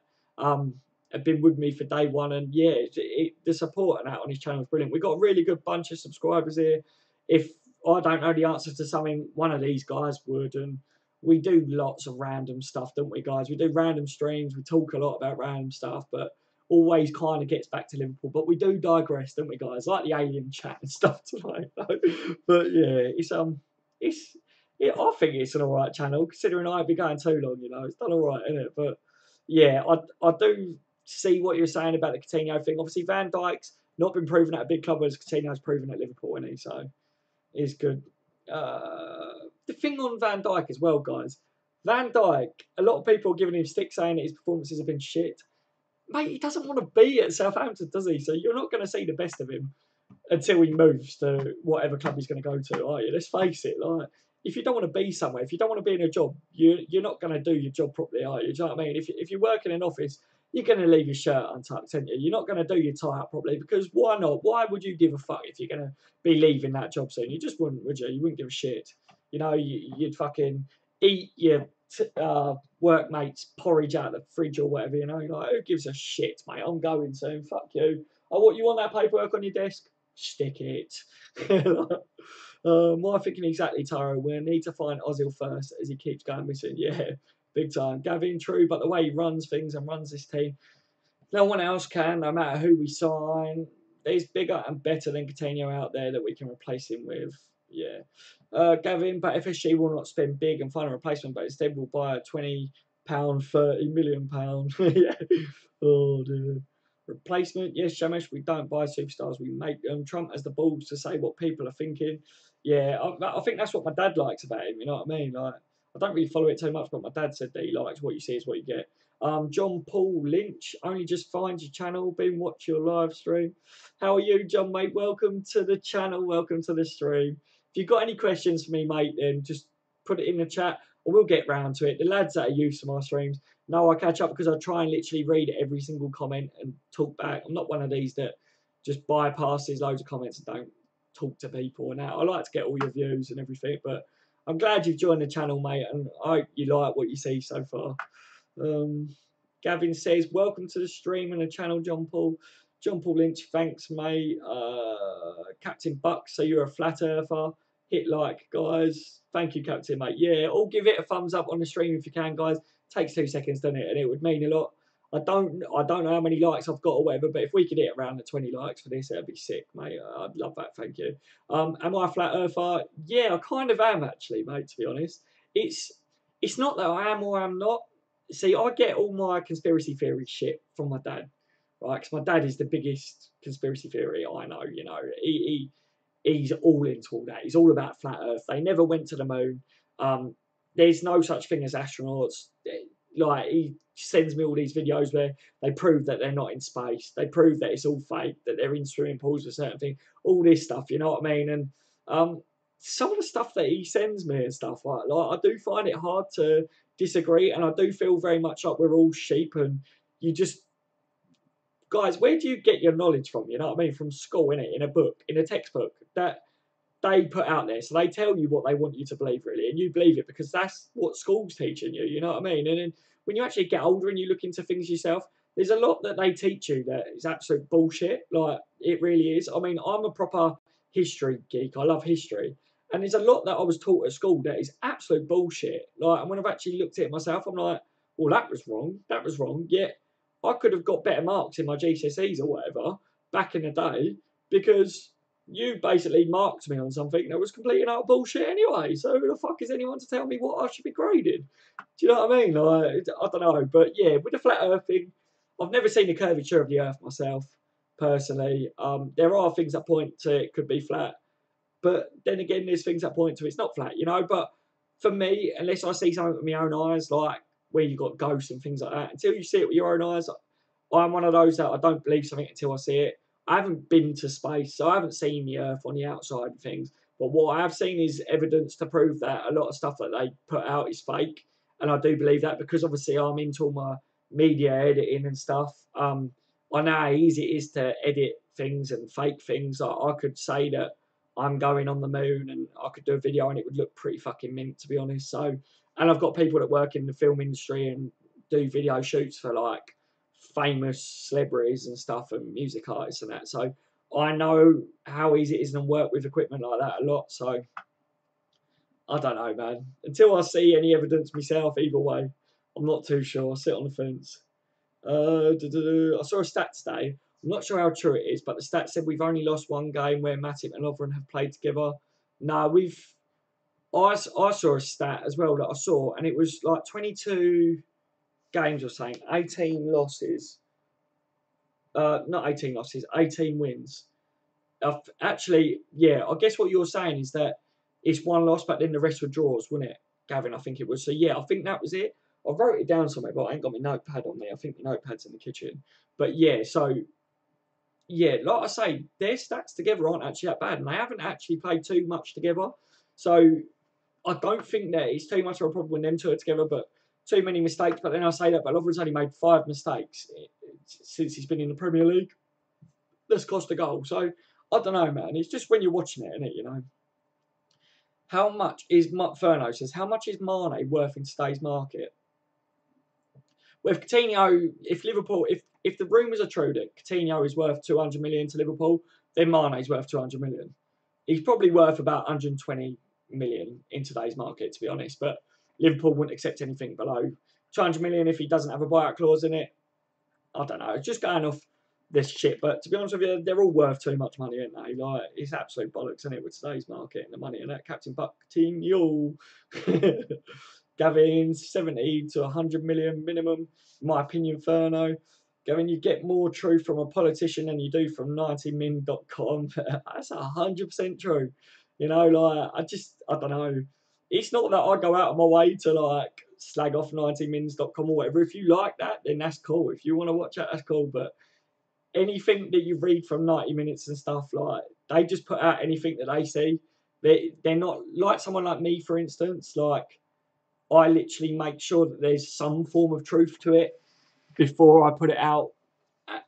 have been with me for day one, and yeah, the support and that on his channel is brilliant. We've got a really good bunch of subscribers here. If I don't know the answer to something, one of these guys would, and we do lots of random stuff, don't we, guys? We do random streams. We talk a lot about random stuff, but always kind of gets back to Liverpool. But we do digress, don't we, guys? Like the alien chat and stuff tonight. But yeah, it's yeah, I think it's an alright channel, considering I've been going too long, you know. It's done alright, isn't it? But yeah, I do see what you're saying about the Coutinho thing. Obviously, Van Dijk's not been proven at a big club as Coutinho's proven at Liverpool, isn't he? So it's good. The thing on Van Dijk as well, guys. Van Dijk, a lot of people are giving him stick saying that his performances have been shit. Mate, he doesn't want to be at Southampton, does he? So you're not going to see the best of him until he moves to whatever club he's going to go to, are you? Let's face it. Like, if you don't want to be somewhere, if you don't want to be in a job, you're not going to do your job properly, are you? Do you know what I mean? If you work in an office, you're going to leave your shirt untucked, aren't you? You're not going to do your tie up properly, because why not? Why would you give a fuck if you're going to be leaving that job soon? You just wouldn't, would you? You wouldn't give a shit. You know, you'd fucking eat your workmates' porridge out of the fridge or whatever, you know? Like, who gives a shit, mate? I'm going soon. Fuck you. Oh, what, you want that paperwork on your desk? Stick it. My thinking exactly, Taro. We need to find Ozil first as he keeps going missing. Yeah, big time. Gavin, true, but the way he runs things and runs this team, no one else can, no matter who we sign. There's bigger and better than Coutinho out there that we can replace him with. Yeah. Gavin, but FSG will not spend big and find a replacement, but instead will buy a £20, £30 million. Yeah. Oh, dear. Replacement, yes, Shamish, we don't buy superstars, we make them. Trump has the balls to say what people are thinking. Yeah, I think that's what my dad likes about him, you know what I mean? Like, I don't really follow it too much, but my dad said that he likes what you see is what you get. John Paul Lynch, only just find your channel, been watch your live stream. How are you, John, mate? Welcome to the channel, welcome to the stream. If you've got any questions for me, mate, then just put it in the chat, or we'll get round to it. The lads that are used to my streams, no, I catch up because I try and literally read every single comment and talk back. I'm not one of these that just bypasses loads of comments and don't talk to people. And I like to get all your views and everything. But I'm glad you've joined the channel, mate, and I hope you like what you see so far. Gavin says, welcome to the stream and the channel, John Paul. John Paul Lynch, thanks, mate. Captain Buck, so you're a flat earther. Hit like, guys. Thank you, Captain, mate. Yeah, all give it a thumbs up on the stream if you can, guys. Takes 2 seconds, doesn't it? And it would mean a lot. I don't know how many likes I've got or whatever, but if we could hit around the 20 likes for this, that'd be sick, mate. I'd love that. Thank you. Am I a flat earther? Yeah, I kind of am, actually, mate, to be honest. It's not that I am or I'm not. See, I get all my conspiracy theory shit from my dad, right? Because my dad is the biggest conspiracy theory I know, you know. He's all into all that. He's all about flat Earth. They never went to the moon. There's no such thing as astronauts. Like, he sends me all these videos where they prove that they're not in space. They prove that it's all fake, that they're in swimming pools or certain thing. All this stuff, you know what I mean? And some of the stuff that he sends me and stuff like I do find it hard to disagree, and I do feel very much like we're all sheep, and you just, guys, where do you get your knowledge from? You know what I mean? From school, innit? In a book, in a textbook that they put out there. So they tell you what they want you to believe, really, and you believe it because that's what school's teaching you. You know what I mean? And then when you actually get older and you look into things yourself, there's a lot that they teach you that is absolute bullshit. Like, it really is. I mean, I'm a proper history geek. I love history. And there's a lot that I was taught at school that is absolute bullshit. Like, and when I've actually looked at it myself, I'm like, well, that was wrong. That was wrong. Yet I could have got better marks in my GCSEs or whatever back in the day because you basically marked me on something that was completely and utter bullshit anyway. So who the fuck is anyone to tell me what I should be graded? Do you know what I mean? Like, I don't know. But yeah, with the flat earth thing, I've never seen the curvature of the earth myself. personally. There are things that point to it could be flat, but then again, there's things that point to it's not flat, you know. But for me, unless I see something with my own eyes, like where you've got ghosts and things like that, until you see it with your own eyes, I'm one of those that I don't believe something until I see it. I haven't been to space, so I haven't seen the Earth on the outside and things. But what I have seen is evidence to prove that a lot of stuff that they put out is fake. And I do believe that because obviously I'm into all my media editing and stuff. I know how easy it is to edit things and fake things. I could say that I'm going on the moon and I could do a video and it would look pretty fucking mint, to be honest. So, and I've got people that work in the film industry and do video shoots for like famous celebrities and stuff and music artists and that. So I know how easy it is and work with equipment like that a lot. So I don't know, man. Until I see any evidence myself, either way, I'm not too sure. I sit on the fence. I saw a stat today. I'm not sure how true it is, but the stat said we've only lost one game where Matip and Lovren have played together. No, I saw a stat as well that I saw, and it was like 22 games or something, 18 losses. Not 18 losses, 18 wins. Actually, yeah, I guess what you're saying is that it's one loss, but then the rest were draws, wasn't it, Gavin? I think it was. So, yeah, I think that was it. I wrote it down somewhere, but I ain't got my notepad on me. I think my notepad's in the kitchen. But, yeah, so, yeah, like I say, their stats together aren't actually that bad, and they haven't actually played too much together. So, I don't think that it's too much of a problem when them two are together, but too many mistakes. But then I say that, but Lovren's only made 5 mistakes since he's been in the Premier League. That's cost a goal. So, I don't know, man. It's just when you're watching it, isn't it, you know? How much is Ferno says? How much is Mane worth in today's market? Well, if Coutinho, if Liverpool, if the rumours are true that Coutinho is worth 200 million to Liverpool, then Mane's worth 200 million. He's probably worth about 120 million in today's market, to be honest. But Liverpool wouldn't accept anything below 200 million if he doesn't have a buyout clause in it. I don't know. It's just going off this shit. But to be honest with you, they're all worth too much money, aren't they? Like, it's absolute bollocks, isn't it, with today's market and the money and that. Captain Coutinho. Gavin, 70 to 100 million minimum. In my opinion, Ferno. Gavin, you get more truth from a politician than you do from 90min.com. That's 100% true. You know, like, I don't know. It's not that I go out of my way to, like, slag off 90mins.com or whatever. If you like that, then that's cool. If you want to watch it, that's cool. But anything that you read from 90 Minutes and stuff, like, they just put out anything that they see. They're not, like someone like me, for instance, like, I literally make sure that there's some form of truth to it before I put it out,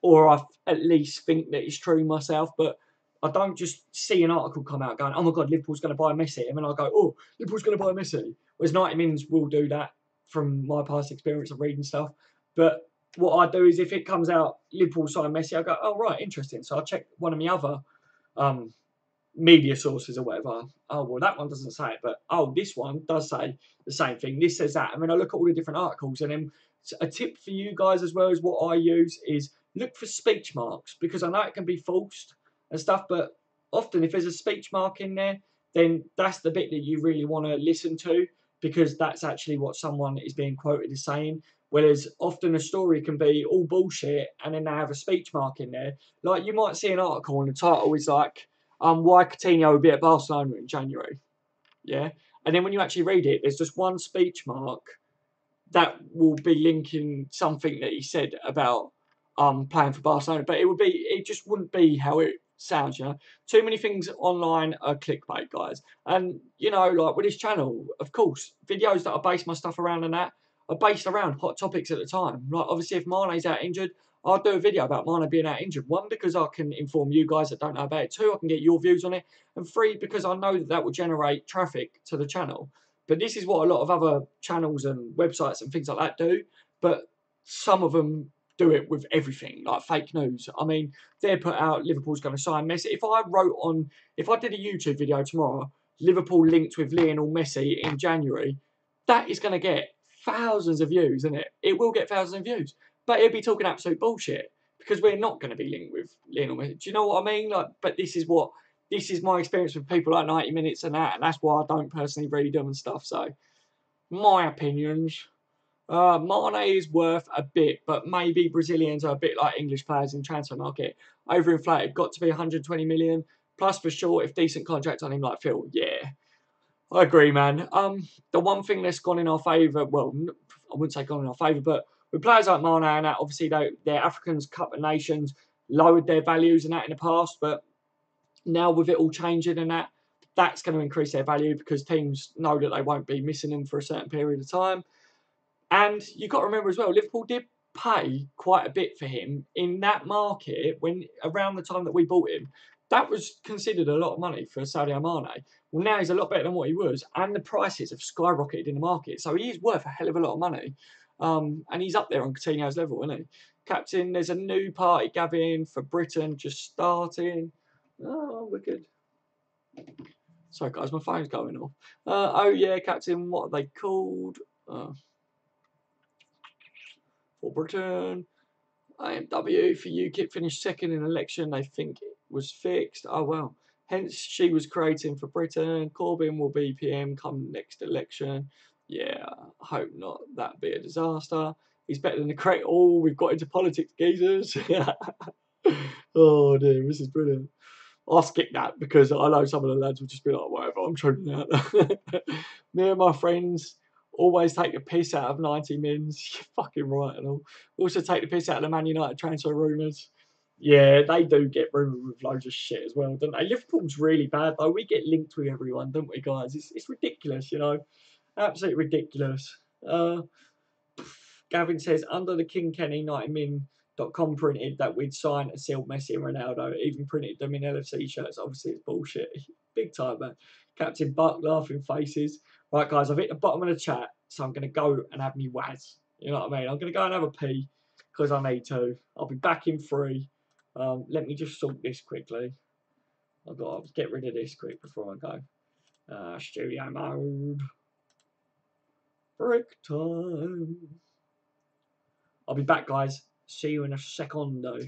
or I at least think that it's true myself. But I don't just see an article come out going, oh my God, Liverpool's going to buy Messi. And then I go, oh, Liverpool's going to buy Messi. Whereas 90 Mins will do that from my past experience of reading stuff. But what I do is if it comes out, Liverpool sign Messi, I go, oh, right, interesting. So I check one of my other media sources or whatever. Oh, well, that one doesn't say it, but oh, this one does say the same thing. This says that. I mean, I look at all the different articles, and then a tip for you guys as well as what I use is look for speech marks, because I know it can be forced and stuff, but often if there's a speech mark in there, then that's the bit that you really want to listen to, because that's actually what someone is being quoted as saying. Whereas often a story can be all bullshit and then they have a speech mark in there. Like, you might see an article and the title is like, why Coutinho will be at Barcelona in January. Yeah. And then when you actually read it, there's just one speech mark that will be linking something that he said about playing for Barcelona. But it just wouldn't be how it sounds, you know. Too many things online are clickbait, guys. And, you know, like with this channel, of course, videos that I base my stuff around and that are based around hot topics at the time. Like, obviously, if Mane's out injured, I'll do a video about Mane being out injured. 1, because I can inform you guys that don't know about it. 2, I can get your views on it. And 3, because I know that will generate traffic to the channel. But this is what a lot of other channels and websites and things like that do. But some of them do it with everything, like fake news. I mean, they put out Liverpool's going to sign Messi. If I did a YouTube video tomorrow, Liverpool linked with Lionel Messi in January, that is going to get thousands of views, isn't it? It will get thousands of views. But it'd be talking absolute bullshit, because we're not going to be linked with Lionel Messi. Do you know what I mean? Like, but this is my experience with people like 90 Minutes and that's why I don't personally read them and stuff. So, my opinions. Mane is worth a bit, but maybe Brazilians are a bit like English players in transfer market. Overinflated, got to be 120 million. Plus for sure, if decent contract on him like Phil, yeah. I agree, man. The one thing that's gone in our favour, well, I wouldn't say gone in our favour, but with players like Mane and that, obviously they're Africans, Cup of Nations, lowered their values and that in the past, but now with it all changing and that, that's going to increase their value because teams know that they won't be missing them for a certain period of time. And you've got to remember as well, Liverpool did pay quite a bit for him in that market when around the time that we bought him. That was considered a lot of money for Sadio Mane. Well, now he's a lot better than what he was, and the prices have skyrocketed in the market. So he is worth a hell of a lot of money. And he's up there on Coutinho's level, isn't he? Captain, there's a new party, Gavin, for Britain just starting. Oh, wicked. Sorry, guys, my phone's going off. Oh, yeah, Captain, what are they called? For Britain. IMW for UKIP finished second in election. They think it was fixed. Oh, well. Hence, she was creating for Britain. Corbyn will be PM come next election. Yeah, I hope not. That'd be a disaster. He's better than the correct. Oh, we've got into politics, geezers. Oh, dear. This is brilliant. I'll skip that because I know some of the lads will just be like, whatever, I'm trolling out. Me and my friends always take the piss out of 90 mins. You're fucking right and all. We also take the piss out of the Man United transfer rumours. Yeah, they do get rumoured with loads of shit as well, don't they? Liverpool's really bad, though. We get linked with everyone, don't we, guys? It's ridiculous, you know? Absolutely ridiculous. Gavin says, under the King Kenny 90min.com printed that we'd sign and sealed Messi and Ronaldo, even printed them in LFC shirts. Obviously, it's bullshit. Big time, man. Captain Buck, laughing faces. Right, guys, I've hit the bottom of the chat, so I'm going to go and have me waz. You know what I mean? I'm going to go and have a pee because I need to. I'll be back in 3. Let me just sort this quickly. I've got to get rid of this quick before I go. Studio mode. Break time. I'll be back, guys. See you in a secondo.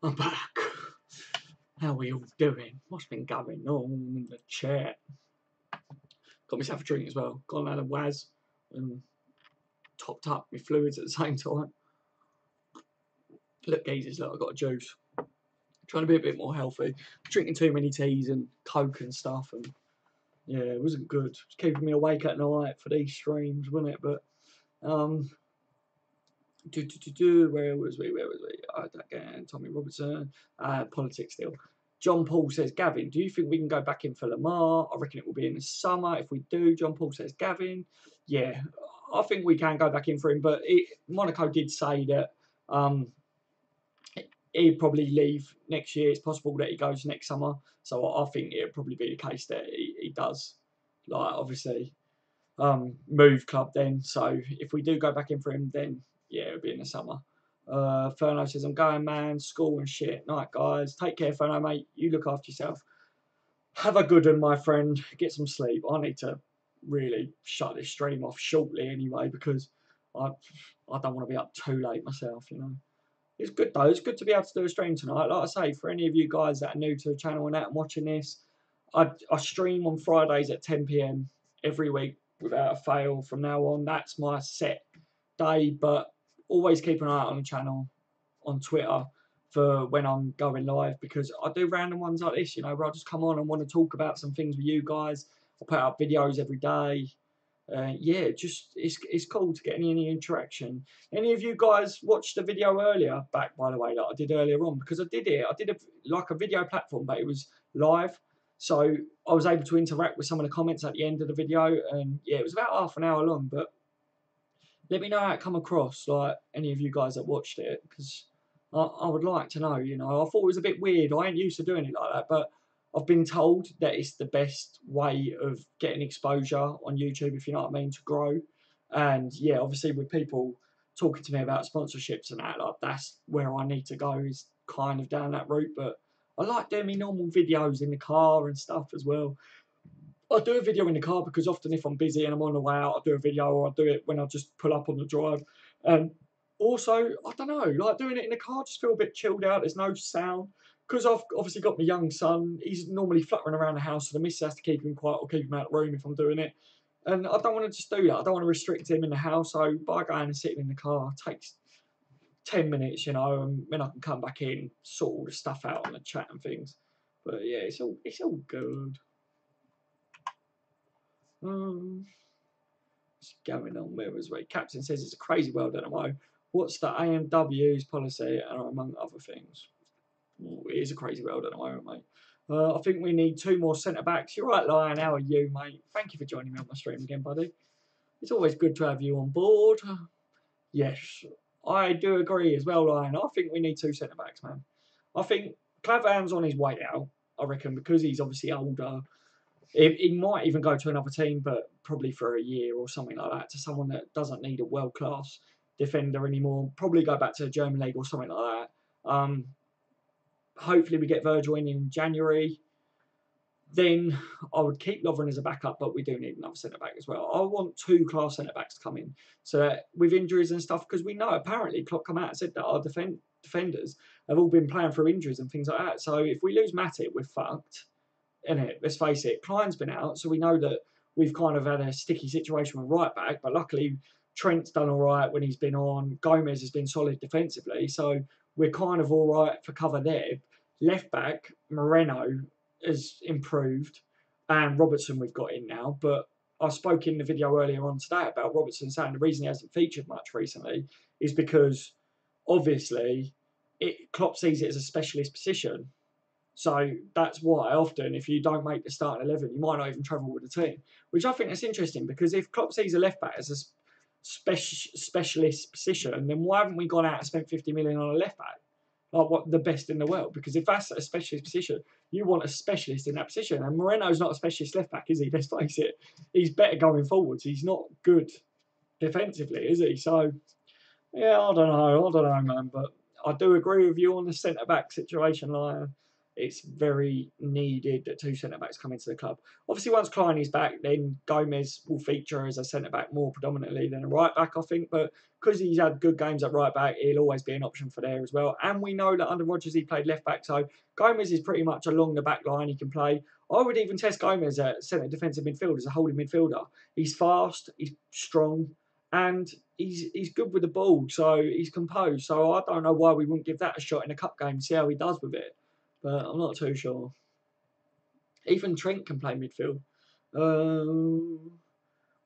I'm back. How are we all doing? What's been going on in the chat? Got myself a drink as well. Gone out of Whaaaaaaaaasssssssuuuuuuuupppppp and topped up my fluids at the same time. Look, geezers, look, I've got a juice. Trying to be a bit more healthy. Drinking too many teas and Coke and stuff, and yeah, it wasn't good. It was keeping me awake at night for these streams, wasn't it? But where was we? Again, Tommy Robertson, politics still. John Paul says, Gavin, do you think we can go back in for Lamar? I reckon it will be in the summer if we do. John Paul says, Gavin, yeah, I think we can go back in for him, but Monaco did say that he'd probably leave next year. It's possible that he goes next summer, so I think it'll probably be the case that he does, like, obviously, move club then. So if we do go back in for him, then yeah, it'll be in the summer. Ferno says, I'm going, man. School and shit. Night, guys. Take care, Ferno, mate. You look after yourself. Have a good one, my friend. Get some sleep. I need to really shut this stream off shortly anyway, because I don't want to be up too late myself, you know. It's good, though. It's good to be able to do a stream tonight. Like I say, for any of you guys that are new to the channel and that and watching this, I stream on Fridays at 10 PM every week without a fail from now on. That's my set day, but always keep an eye out on the channel, on Twitter, for when I'm going live, because I do random ones like this, you know, where I just come on and want to talk about some things with you guys. I put out videos every day. Yeah, just it's cool to get any interaction. Any of you guys watched the video earlier back, by the way, that I did earlier on? Because I did like a video platform, but it was live, so I was able to interact with some of the comments at the end of the video, and yeah, it was about half an hour long. But let me know how it come across, like any of you guys that watched it, because I would like to know. You know, I thought it was a bit weird. I ain't used to doing it like that, but I've been told that it's the best way of getting exposure on YouTube, if you know what I mean, to grow. And yeah, obviously with people talking to me about sponsorships and that, like, that's where I need to go, is kind of down that route. But I like doing my normal videos in the car and stuff as well. I do a video in the car because often if I'm busy and I'm on the way out, I do a video, or I do it when I just pull up on the drive. And also, I don't know, like doing it in the car, just feel a bit chilled out. There's no sound. Because I've obviously got my young son, he's normally fluttering around the house, so the missus has to keep him quiet or keep him out of the room if I'm doing it. And I don't want to just do that. I don't want to restrict him in the house. So by going and sitting in the car, it takes 10 minutes, you know, and then I can come back in, sort all the stuff out on the chat and things. But yeah, it's all good. What's going on? Where was we? Captain says it's a crazy world, NMO. What's the AMW's policy, and among other things? It is a crazy world at the moment, mate. I think we need 2 more centre-backs. You're right, Lion. How are you, mate? Thank you for joining me on my stream again, buddy. It's always good to have you on board. Yes, I do agree as well, Lion. I think we need 2 centre-backs, man. I think Clavan's on his way out, I reckon, because he's obviously older. He might even go to another team, but probably for a year or something like that, to someone that doesn't need a world-class defender anymore. Probably go back to the German league or something like that. Hopefully we get Virgil in January. Then I would keep Lovren as a backup, but we do need another centre-back as well. I want 2 class centre-backs to come in. So that with injuries and stuff, because we know apparently Klopp come out and said that our defenders have all been playing through injuries and things like that. So if we lose Matip, we're fucked. Innit? Let's face it. Klein's been out, so we know that we've kind of had a sticky situation with right back, but luckily Trent's done all right when he's been on. Gomez has been solid defensively, so we're kind of all right for cover there. Left back, Moreno has improved, and Robertson we've got in now. But I spoke in the video earlier on today about Robertson saying the reason he hasn't featured much recently is because obviously Klopp sees it as a specialist position. So that's why often if you don't make the starting 11, you might not even travel with the team, which I think is interesting, because if Klopp sees a left back as a specialist position, then why haven't we gone out and spent 50 million on a left back? Like, what, the best in the world? Because if that's a specialist position, you want a specialist in that position. And Moreno's not a specialist left back, is he? Let's face it. He's better going forwards. He's not good defensively, is he? So, yeah, I don't know, man. But I do agree with you on the centre-back situation, Lion. it's very needed that 2 centre-backs come into the club. Obviously, once Klein is back, then Gomez will feature as a centre-back more predominantly than a right-back, I think. But because he's had good games at right-back, he'll always be an option for there as well. And we know that under Rodgers, he played left-back. So Gomez is pretty much along the back line. He can play. I would even test Gomez at centre defensive midfield as a holding midfielder. He's fast, he's strong, and he's good with the ball. So he's composed. So I don't know why we wouldn't give that a shot in a cup game, see how he does with it. But I'm not too sure. Even Trent can play midfield.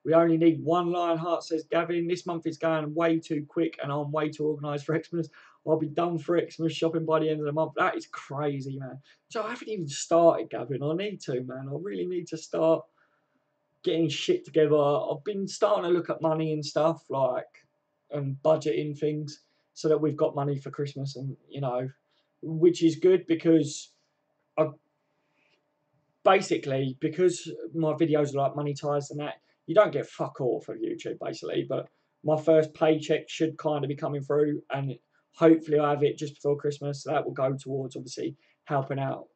We only need one Lionheart, says Gavin. This month is going way too quick and I'm way too organised for Xmas. I'll be done for Xmas shopping by the end of the month. That is crazy, man. So I haven't even started, Gavin. I need to, man. I really need to start getting shit together. I've been starting to look at money and stuff, like, and budgeting things so that we've got money for Christmas and, you know, which is good because basically, because my videos are like monetized and that, you don't get fuck all for YouTube basically, but my first paycheck should kind of be coming through and hopefully I have it just before Christmas. So that will go towards obviously helping out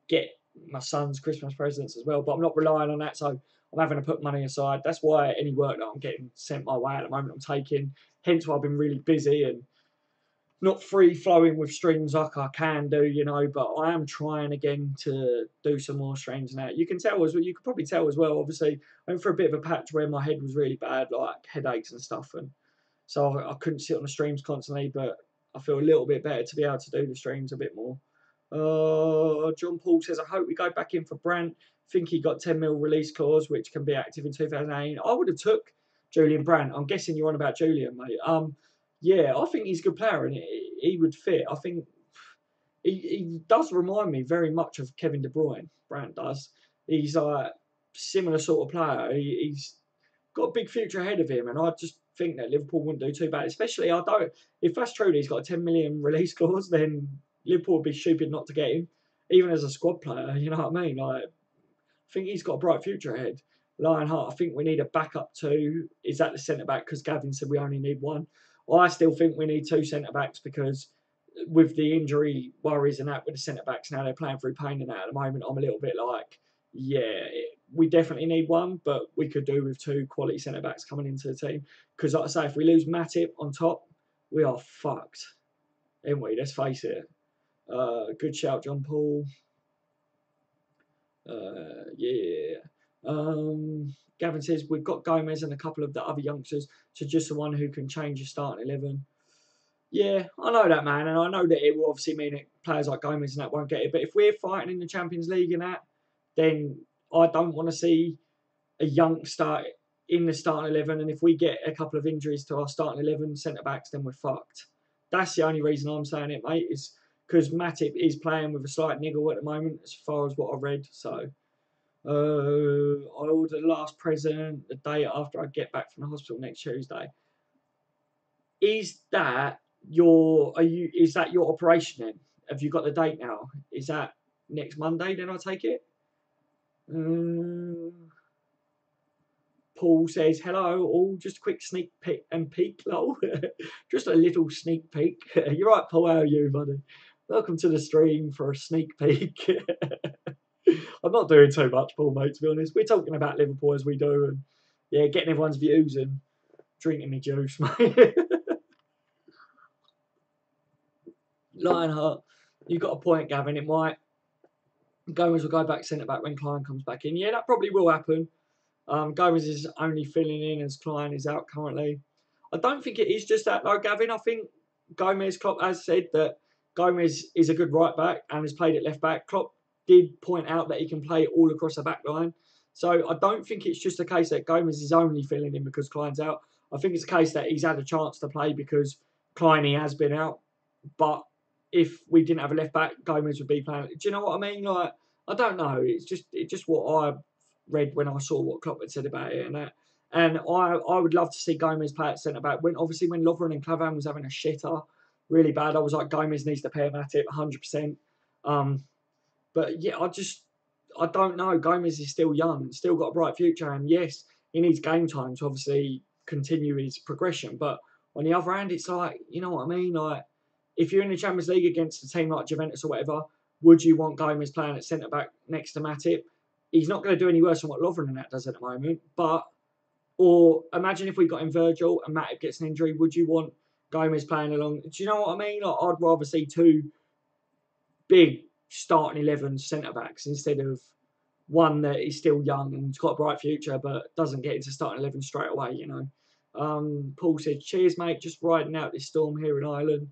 get my son's Christmas presents as well, but I'm not relying on that, so I'm having to put money aside. That's why any work that I'm getting sent my way at the moment I'm taking, hence why I've been really busy and not free flowing with streams like I can do, you know, but I am trying again to do some more streams now. You can tell as well, you could probably tell as well, obviously, I went for a bit of a patch where my head was really bad, like headaches and stuff, and so I couldn't sit on the streams constantly, but I feel a little bit better to be able to do the streams a bit more. John Paul says, I hope we go back in for Brandt. Think he got 10 mil release clause, which can be active in 2018. I would have took Julian Brandt. I'm guessing you're on about Julian, mate. Yeah, I think he's a good player and he would fit. I think he does remind me very much of Kevin De Bruyne. Brandt does. He's a similar sort of player. He's got a big future ahead of him, and I just think that Liverpool wouldn't do too bad. Especially, I don't. If that's true, he's got a 10 million release clause, then Liverpool would be stupid not to get him, even as a squad player. You know what I mean? Like, I think he's got a bright future ahead. Lionheart, I think we need a backup too. Is that the centre back? Because Gavin said we only need one. I still think we need 2 centre backs because with the injury worries and that with the centre backs now, they're playing through pain and that at the moment. I'm a little bit like, yeah, we definitely need one, but we could do with 2 quality centre backs coming into the team. Because, like I say, if we lose Matip on top, we are fucked, ain't we? Let's face it. Good shout, John Paul. Yeah. Gavin says we've got Gomez and a couple of the other youngsters, so just the one who can change your starting 11. Yeah, I know that, man, and I know that it will obviously mean that players like Gomez and that won't get it. But if we're fighting in the Champions League and that, then I don't want to see a youngster in the starting 11. And if we get a couple of injuries to our starting 11 centre backs, then we're fucked. That's the only reason I'm saying it, mate, is because Matip is playing with a slight niggle at the moment, as far as what I read. So. I ordered the last present the day after I get back from the hospital next Tuesday. Is that your operation then? Have you got the date now? Is that next Monday then I take it? Paul says, hello, all just a quick sneak peek, lol. Just a little sneak peek. You're right, Paul, how are you, buddy? Welcome to the stream for a sneak peek. I'm not doing too much, Paul, mate, to be honest. We're talking about Liverpool as we do and, yeah, getting everyone's views and drinking me juice, mate. Lionheart, you got a point, Gavin. It might. Gomez will go back centre-back when Klein comes back in. Yeah, that probably will happen. Gomez is only filling in as Klein is out currently. I don't think it is just that, though, Gavin. I think Gomez, Klopp has said that Gomez is a good right-back and has played at left-back. Klopp did point out that he can play all across the back line. So I don't think it's just a case that Gomez is only filling in because Klein's out. I think it's a case that he's had a chance to play because Klein has been out. But if we didn't have a left back, Gomez would be playing. Do you know what I mean? Like, I don't know. It's just what I read when I saw what Klopp had said about it and that. And I would love to see Gomez play at centre back. When Lovren and Klavan was having a shitter really bad, I was like, Gomez needs to pair Matip 100%. But yeah, I don't know. Gomez is still young, still got a bright future, and yes, he needs game time to obviously continue his progression. But on the other hand, it's like, you know what I mean? Like, if you're in the Champions League against a team like Juventus or whatever, Would you want Gomez playing at centre back next to Matip? He's not going to do any worse than what Lovren and that does at the moment. But, or imagine if we got in Virgil and Matip gets an injury, would you want Gomez playing along? Do you know what I mean? Like, I'd rather see two big starting 11 centre backs instead of one that is still young and has got a bright future but doesn't get into starting 11 straight away, you know. Paul said, cheers, mate, just riding out this storm here in Ireland.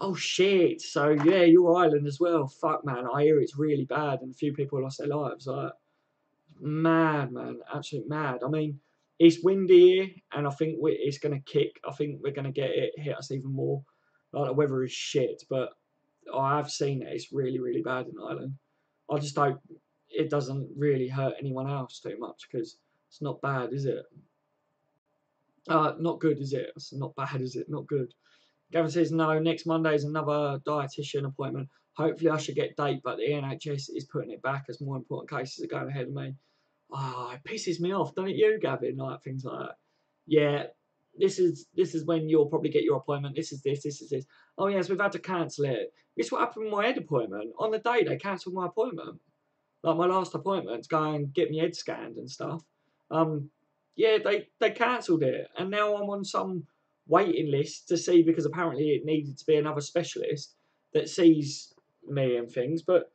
Oh, shit. So, yeah, you're Ireland as well. Fuck, man. I hear it's really bad and a few people lost their lives. Like, mad, man. Absolute mad. I mean, it's windy here and I think it's going to kick. I think we're going to get it hit us even more. Like, the weather is shit, but I have seen it. It's really, really bad in Ireland. I just hope it doesn't really hurt anyone else too much because it's not bad, is it? Not good, is it? It's not bad, is it? Not good. Gavin says, no, next Monday is another dietitian appointment. Hopefully I should get date, but the NHS is putting it back as more important cases are going ahead of me. Oh, it pisses me off, doesn't it, you, Gavin? Like, things like that. Yeah, this is when you'll probably get your appointment. This is this. Oh, yes, we've had to cancel it. This is what happened with my head appointment. On the day, they cancelled my appointment. Like, my last appointment to go and get my head scanned and stuff. Yeah, they cancelled it. And now I'm on some waiting list to see because apparently it needed to be another specialist that sees me and things. But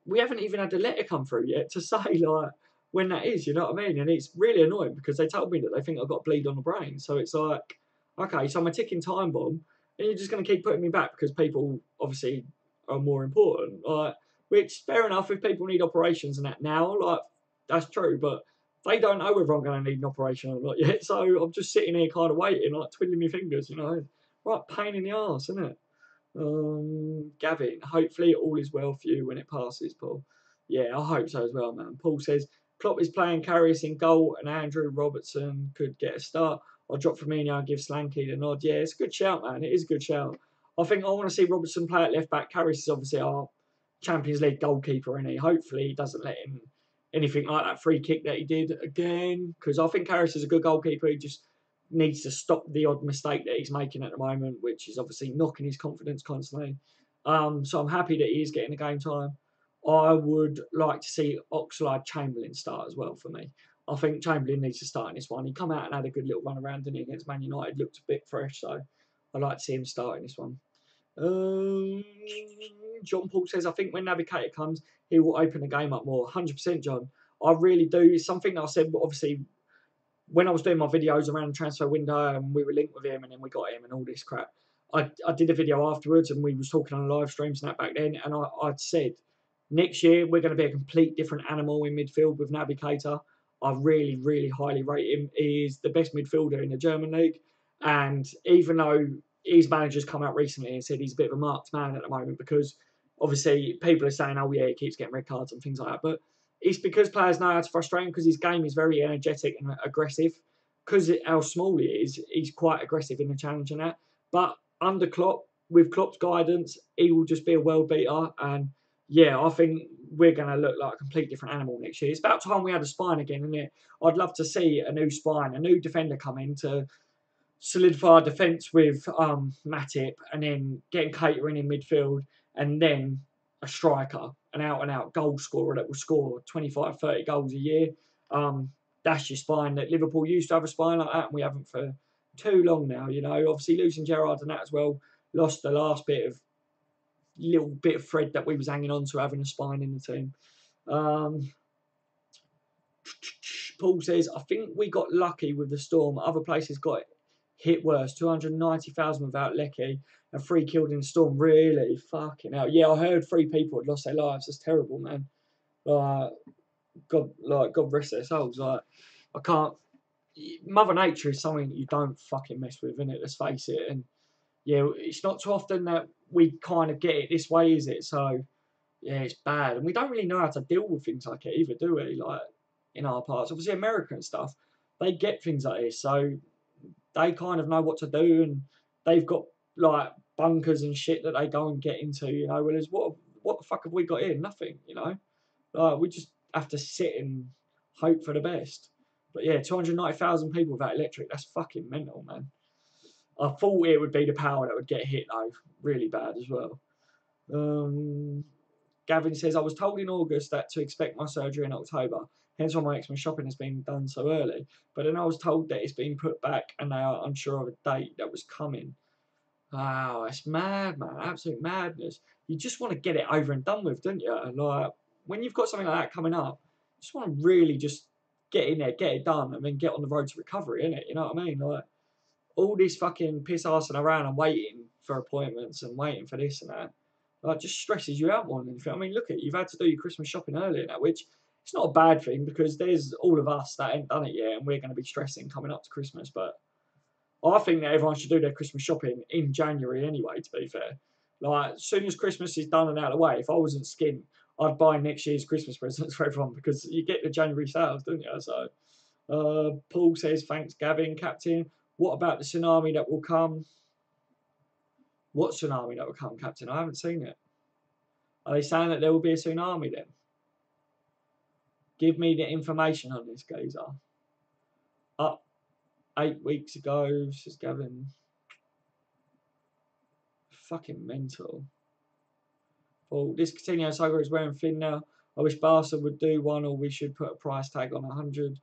we haven't even had a letter come through yet to say, like, when that is, you know what I mean? And it's really annoying because they told me that they think I've got a bleed on the brain. So it's like, okay, so I'm a ticking time bomb and you're just going to keep putting me back because people obviously are more important. Like, which, fair enough, if people need operations and that now, like, that's true, but they don't know whether I'm going to need an operation or not yet. So I'm just sitting here kind of waiting, like, twiddling my fingers, you know. Right, pain in the arse, isn't it? Gavin, hopefully all is well for you when it passes, Paul. Yeah, I hope so as well, man. Paul says, Klopp is playing Karius in goal and Andrew Robertson could get a start. I'll drop Firmino and give Slanky the nod. Yeah, it's a good shout, man. It is a good shout. I think I want to see Robertson play at left back. Karius is obviously our Champions League goalkeeper, and hopefully he doesn't let him anything like that free kick that he did again. Because I think Karius is a good goalkeeper. He just needs to stop the odd mistake that he's making at the moment, which is obviously knocking his confidence constantly. So I'm happy that he is getting the game time. I would like to see Oxlade-Chamberlain start as well for me. I think Chamberlain needs to start in this one. He come out and had a good little run around, didn't he, against Man United. Looked a bit fresh, so I'd like to see him start in this one. John Paul says, I think when Naby Keita comes, he will open the game up more. 100%, John. I really do. It's something that I said, obviously, when I was doing my videos around the transfer window and we were linked with him and then we got him and all this crap, I did a video afterwards and we was talking on live streams and that back then, and I'd said, next year we're going to be a complete different animal in midfield with Naby Keita. I really, really highly rate him. He is the best midfielder in the German league, and even though his manager's come out recently and said he's a bit of a marked man at the moment because obviously people are saying, oh yeah, he keeps getting red cards and things like that, but it's because players know how to frustrate him because his game is very energetic and aggressive. Because how small he is, he's quite aggressive in the challenge and that. But under Klopp, with Klopp's guidance, he will just be a world beater. And yeah, I think we're going to look like a complete different animal next year. It's about time we had a spine again, isn't it? I'd love to see a new spine, a new defender come in to solidify our defence with Matip and then getting Keita in midfield and then a striker, an out-and-out goal scorer that will score 25, 30 goals a year. That's your spine. That Liverpool used to have a spine like that and we haven't for too long now, you know. Obviously losing Gerrard and that as well, lost the last little bit of thread that we was hanging on to having a spine in the team. Paul says, I think we got lucky with the storm. Other places got hit worse. 290,000 without Lecky and 3 killed in the storm. Really? Fucking hell. Yeah, I heard 3 people had lost their lives. That's terrible, man. God rest their souls. Like, I can't. Mother Nature is something you don't fucking mess with, innit? Let's face it. And yeah, it's not too often that we kind of get it this way, is it? So yeah, it's bad, and we don't really know how to deal with things like it either, do we? Like in our parts, obviously America and stuff, they get things like this, so they kind of know what to do, and they've got like bunkers and shit that they go and get into, you know. Whereas what the fuck have we got here? Nothing, you know. We just have to sit and hope for the best. But yeah, 290,000 people without electric, that's fucking mental, man. I thought it would be the power that would get hit though, really bad as well. Gavin says, I was told in August that to expect my surgery in October. Hence why my Xmas shopping has been done so early. But then I was told that it's been put back and they are unsure of a date that was coming. Wow, it's mad, man. Absolute madness. You just want to get it over and done with, don't you? Like, when you've got something like that coming up, you just want to really just get in there, get it done, and then get on the road to recovery, innit? You know what I mean? Like, all this fucking piss-arsing around and waiting for appointments and waiting for this and that, like, just stresses you out more than anything. I mean, look at it. You've had to do your Christmas shopping earlier now, which it's not a bad thing because there's all of us that ain't done it yet and we're going to be stressing coming up to Christmas, but I think that everyone should do their Christmas shopping in January anyway, to be fair. Like, as soon as Christmas is done and out of the way, if I wasn't skint, I'd buy next year's Christmas presents for everyone because you get the January sales, don't you? So, Paul says, thanks, Gavin, Captain. What about the tsunami that will come? What tsunami that will come, Captain? I haven't seen it. Are they saying that there will be a tsunami then? Give me the information on this, geezer. Up 8 weeks ago, says Gavin. Fucking mental. Well, this Coutinho saga is wearing thin now. I wish Barca would do one, or we should put a price tag on £150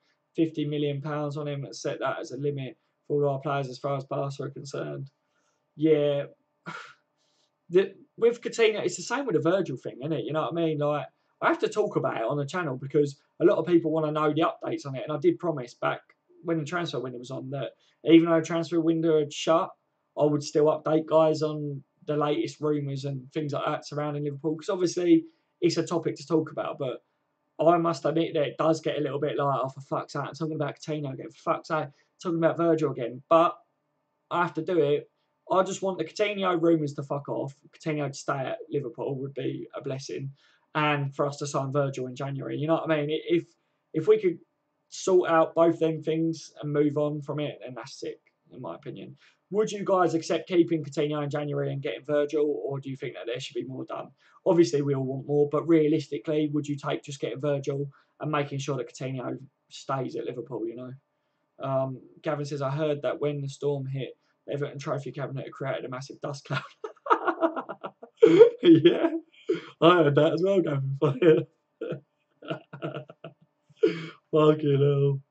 million on him and set that as a limit for all our players as far as Barca are concerned. Yeah. With Coutinho, it's the same with the Virgil thing, isn't it? You know what I mean? Like, I have to talk about it on the channel because a lot of people want to know the updates on it. And I did promise back when the transfer window was on that even though the transfer window had shut, I would still update guys on the latest rumours and things like that surrounding Liverpool. Because obviously it's a topic to talk about, but I must admit that it does get a little bit like, oh, for fuck's sake, I'm talking about Coutinho again. For fuck's sake, talking about Virgil again. But I have to do it. I just want the Coutinho rumours to fuck off. Coutinho to stay at Liverpool would be a blessing. And for us to sign Virgil in January. You know what I mean? If we could sort out both them things and move on from it, then that's sick, in my opinion. Would you guys accept keeping Coutinho in January and getting Virgil, or do you think that there should be more done? Obviously, we all want more, but realistically, would you take just getting Virgil and making sure that Coutinho stays at Liverpool, you know? Gavin says, I heard that when the storm hit, the Everton Trophy cabinet had created a massive dust cloud. Yeah, I heard that as well, Gavin. Fucking hell.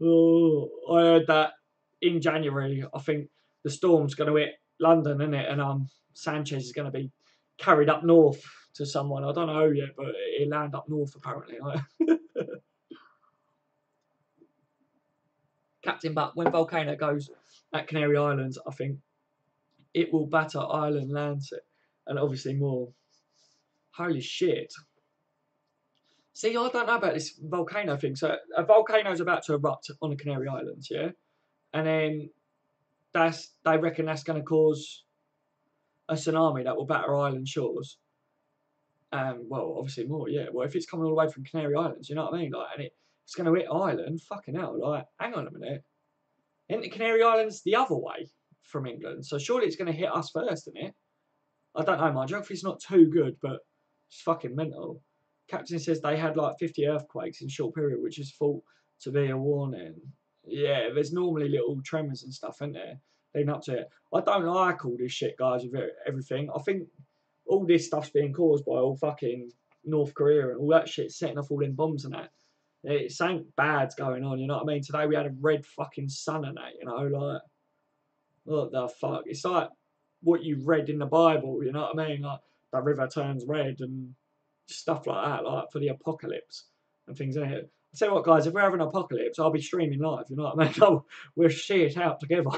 Oh, I heard that in January. I think the storm's going to hit London, isn't it? And Sanchez is going to be carried up north to someone. I don't know who yet, but he'll land up north apparently. Captain, but when Volcano goes at Canary Islands, I think it will batter Ireland Lancet and obviously more. Holy shit. See, I don't know about this volcano thing. So a volcano is about to erupt on the Canary Islands, yeah? And then they reckon that's going to cause a tsunami that will batter island shores. Well, obviously more, yeah. Well, if it's coming all the way from Canary Islands, you know what I mean? Like, and it's going to hit Ireland, fucking hell. Like, hang on a minute. Isn't the Canary Islands the other way from England? So surely it's going to hit us first, isn't it? I don't know, my geography's not too good, but it's fucking mental. Captain says they had like 50 earthquakes in a short period, which is thought to be a warning. Yeah, there's normally little tremors and stuff, isn't there? Leading up to it. I don't like all this shit, guys, with everything. I think all this stuff's being caused by all fucking North Korea and all that shit, setting off all them bombs and that. It's something bad's going on, you know what I mean? Today we had a red fucking sun and that, you know, like, what the fuck? It's like what you read in the Bible, you know what I mean? Like, the river turns red and stuff like that, like for the apocalypse and things in it. I tell you what, guys, if we're having an apocalypse, I'll be streaming live, you know what I mean? We'll share it out together.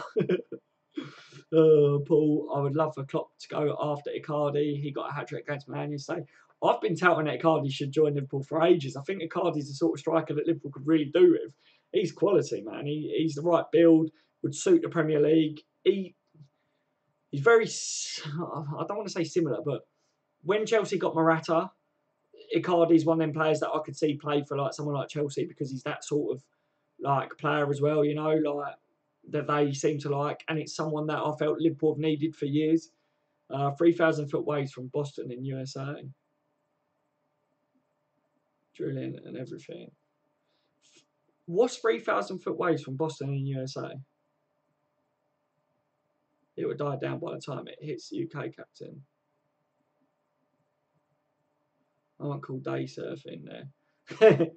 Paul, I would love for Klopp to go after Icardi. He got a hat-trick against Man yesterday. I've been touting that Icardi should join Liverpool for ages. I think Icardi's the sort of striker that Liverpool could really do with. He's quality, man. He's the right build, would suit the Premier League. He's very, I don't want to say similar, but when Chelsea got Morata, Icardi's one of them players that I could see play for like someone like Chelsea because he's that sort of like player as well, you know, like that they seem to like, and it's someone that I felt Liverpool have needed for years. 3,000 foot waves from Boston in USA. Drilling and everything. What's 3,000 foot waves from Boston in USA? It would die down by the time it hits the UK, Captain. I won't call day surfing there.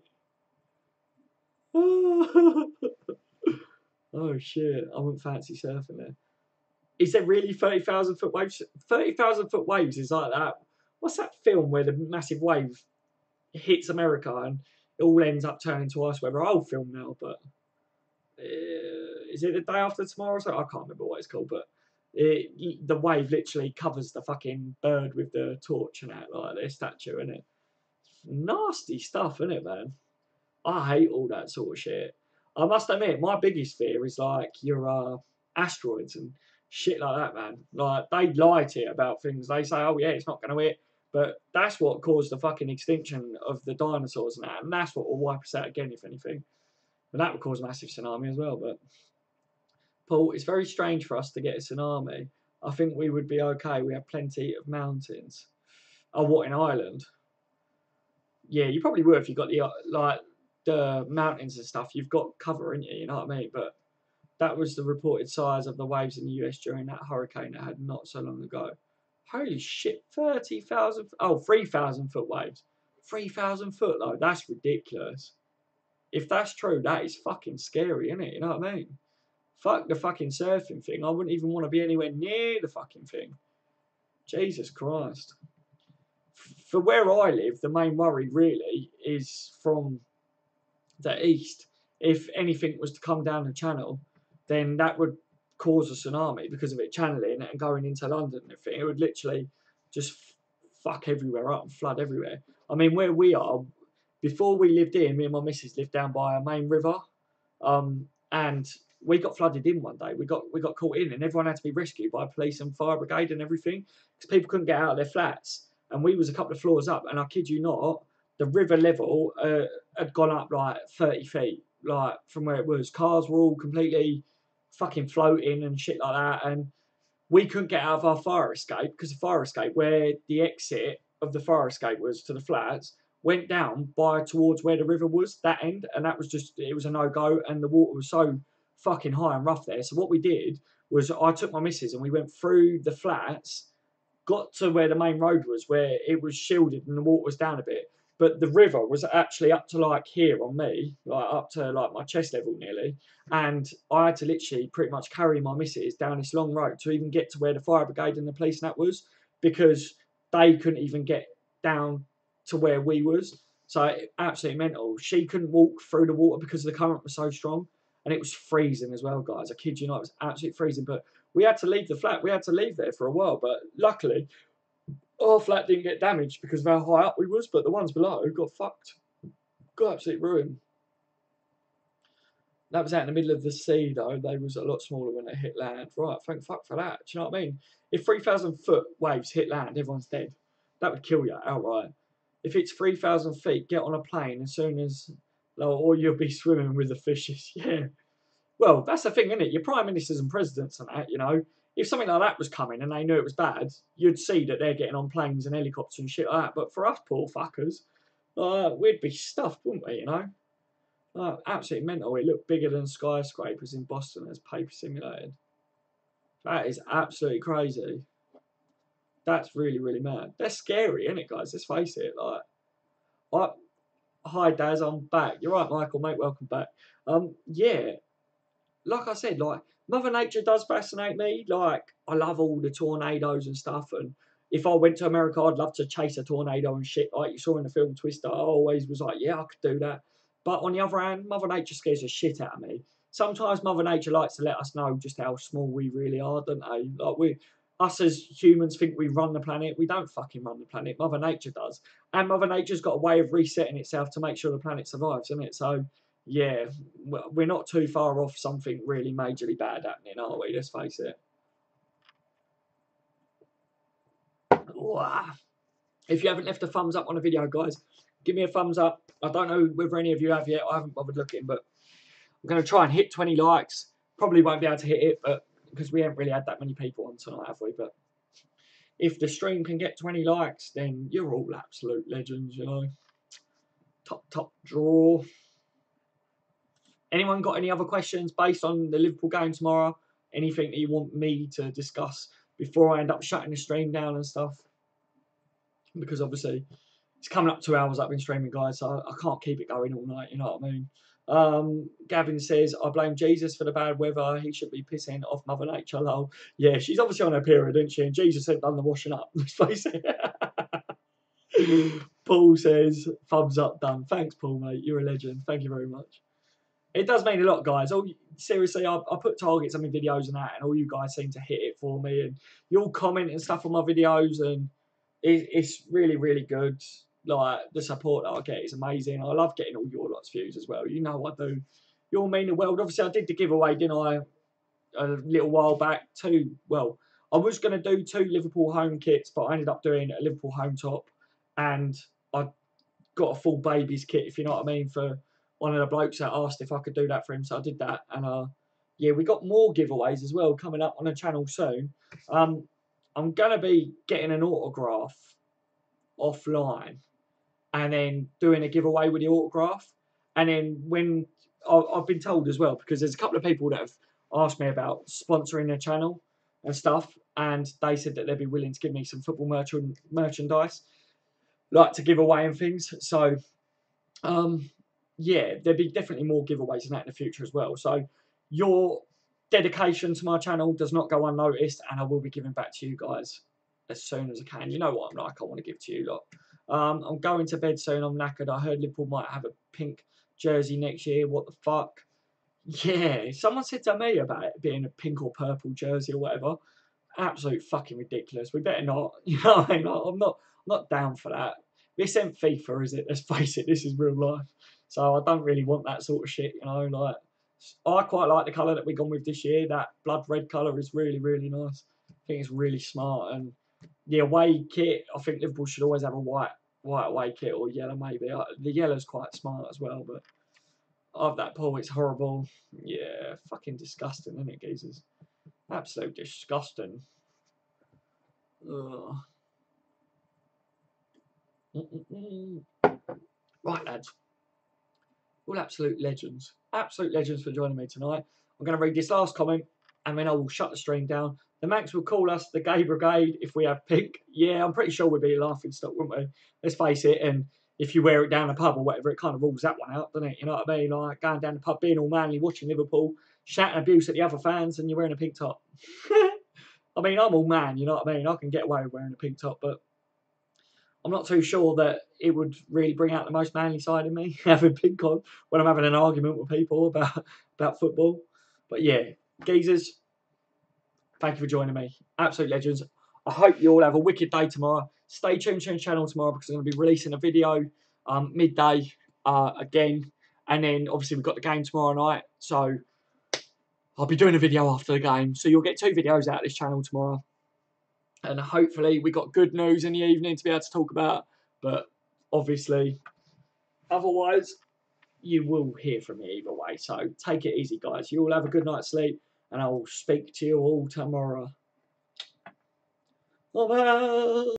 Oh shit! I wouldn't fancy surfing there. Is there really 30,000 foot waves? 30,000 foot waves is like that. What's that film where the massive wave hits America and it all ends up turning to ice weather? Old film now, but is it the day after tomorrow? So I can't remember what it's called, but the wave literally covers the fucking bird with the torch and that, like their statue, isn't it? Nasty stuff, isn't it, man? I hate all that sort of shit. I must admit, my biggest fear is like your asteroids and shit like that, man. Like they lie to you about things. They say, "Oh yeah, it's not going to hit," but that's what caused the fucking extinction of the dinosaurs and that, and that's what will wipe us out again, if anything. And that would cause a massive tsunami as well. But Paul, it's very strange for us to get a tsunami. I think we would be okay. We have plenty of mountains. Oh, what, in Ireland? Yeah, you probably would if you got the like the mountains and stuff. You've got cover, ain't you? You know what I mean? But that was the reported size of the waves in the US during that hurricane that had not so long ago. Holy shit, 30,000, 3,000 foot waves. 3,000 foot though, that's ridiculous. If that's true, that is fucking scary, isn't it? You know what I mean? Fuck the fucking surfing thing. I wouldn't even want to be anywhere near the fucking thing. Jesus Christ. For where I live, the main worry really is from the east. If anything was to come down the channel, then that would cause a tsunami because of it channeling and going into London and everything. It would literally just fuck everywhere up and flood everywhere. I mean, where we are, before we lived here, me and my missus lived down by a main river, and we got flooded in one day. We got caught in, and everyone had to be rescued by police and fire brigade and everything because people couldn't get out of their flats. And we was a couple of floors up, and I kid you not, the river level had gone up like 30 feet, like from where it was. Cars were all completely fucking floating and shit like that, and we couldn't get out of our fire escape because the fire escape, where the exit of the fire escape was to the flats, went down by towards where the river was, that end, and that was just, it was a no-go, and the water was so fucking high and rough there. So what we did was I took my missus and we went through the flats, got to where the main road was, where it was shielded and the water was down a bit. But the river was actually up to like here on me, like up to like my chest level nearly. And I had to literally pretty much carry my missus down this long road to even get to where the fire brigade and the police and that was, because they couldn't even get down to where we was. So absolutely mental. She couldn't walk through the water because the current was so strong. And it was freezing as well, guys. I kid you not, it was absolutely freezing. But we had to leave the flat. We had to leave there for a while. But luckily, our flat didn't get damaged because of how high up we was. But the ones below got fucked. Got absolutely ruined. That was out in the middle of the sea, though. They was a lot smaller when they hit land. Right, thank fuck for that. Do you know what I mean? If 3,000 foot waves hit land, everyone's dead. That would kill you outright. If it's 3,000 feet, get on a plane as soon as, or you'll be swimming with the fishes. Yeah. Well, that's the thing, isn't it? Your prime ministers and presidents and that, you know, if something like that was coming and they knew it was bad, you'd see that they're getting on planes and helicopters and shit like that. But for us poor fuckers, we'd be stuffed, wouldn't we, you know? Absolutely mental. It looked bigger than skyscrapers in Boston as paper simulated. That is absolutely crazy. That's really, really mad. They're scary, isn't it, guys? Let's face it. Hi, Daz, I'm back. You're right, Michael, mate. Welcome back. Yeah, like I said, like Mother Nature does fascinate me. Like I love all the tornadoes and stuff. And if I went to America, I'd love to chase a tornado and shit. Like you saw in the film Twister, I always was like, yeah, I could do that. But on the other hand, Mother Nature scares the shit out of me. Sometimes Mother Nature likes to let us know just how small we really are, don't they? Like us as humans think we run the planet. We don't fucking run the planet. Mother Nature does. And Mother Nature's got a way of resetting itself to make sure the planet survives, isn't it? So yeah, we're not too far off something really majorly bad happening, are we? Let's face it. Wow. If you haven't left a thumbs up on the video, guys, give me a thumbs up. I don't know whether any of you have yet. I haven't bothered looking, but I'm going to try and hit 20 likes. Probably won't be able to hit it, but because we haven't really had that many people on tonight, have we? But if the stream can get 20 likes, then you're all absolute legends, you know. Top draw. Anyone got any other questions based on the Liverpool game tomorrow? Anything that you want me to discuss before I end up shutting the stream down and stuff? Because obviously it's coming up 2 hours I've been streaming, guys, so I can't keep it going all night, you know what I mean? Gavin says, I blame Jesus for the bad weather. He should be pissing off Mother Nature, lol. Yeah, she's obviously on her period, isn't she? And Jesus had done the washing up. Let's face it. Paul says, thumbs up, done. Thanks, Paul, mate. You're a legend. Thank you very much. It does mean a lot, guys. Seriously, I put targets on my videos and that, and all you guys seem to hit it for me. And you all comment and stuff on my videos, and it's really, really good. Like, the support that I get is amazing. I love getting all your lots of views as well. You know I do. You all mean the world. Obviously, I did the giveaway, didn't I, a little while back. I was going to do 2 Liverpool home kits, but I ended up doing a Liverpool home top, and I got a full babies kit, if you know what I mean, for one of the blokes that asked if I could do that for him. So I did that, and yeah, we got more giveaways as well coming up on the channel soon. I'm going to be getting an autograph offline, and then doing a giveaway with the autograph. And then when I've been told as well, because there's a couple of people that have asked me about sponsoring their channel and stuff, and they said that they'd be willing to give me some football merchandise, like to give away and things. So, yeah, there'll be definitely more giveaways than that in the future as well. So your dedication to my channel does not go unnoticed, and I will be giving back to you guys as soon as I can. You know what I'm like. I want to give to you lot. I'm going to bed soon. I'm knackered. I heard Liverpool might have a pink jersey next year. What the fuck? Yeah, someone said to me about it being a pink or purple jersey or whatever. Absolute fucking ridiculous. We better not. You know what I mean? I'm not down for that. This ain't FIFA, is it? Let's face it. This is real life. So I don't really want that sort of shit. You know, like, I quite like the colour that we've gone with this year. That blood red colour is really, really nice. I think it's really smart. And the away kit, I think Liverpool should always have a white away kit, or yellow maybe. The yellow's quite smart as well, but of that, Paul, it's horrible. Yeah, fucking disgusting, isn't it, geezers? Absolute disgusting. Ugh. Right, lads. All absolute legends. Absolute legends for joining me tonight. I'm going to read this last comment, and then I will shut the stream down. The Manx will call us the Gay Brigade if we have pink. Yeah, I'm pretty sure we'd be a laughing stock, wouldn't we? Let's face it. And if you wear it down the pub or whatever, it kind of rules that one out, doesn't it? You know what I mean? Like going down the pub, being all manly, watching Liverpool, shouting abuse at the other fans, and you're wearing a pink top. I mean, I'm all man, you know what I mean? I can get away with wearing a pink top, but I'm not too sure that it would really bring out the most manly side of me, having pink on when I'm having an argument with people about football. But yeah, geezers, thank you for joining me. Absolute legends. I hope you all have a wicked day tomorrow. Stay tuned to the channel tomorrow, because I'm going to be releasing a video midday again. And then obviously we've got the game tomorrow night. So I'll be doing a video after the game. So you'll get 2 videos out of this channel tomorrow. And hopefully we got good news in the evening to be able to talk about. But obviously, otherwise, you will hear from me either way. So take it easy, guys. You all have a good night's sleep, and I will speak to you all tomorrow. Bye-bye.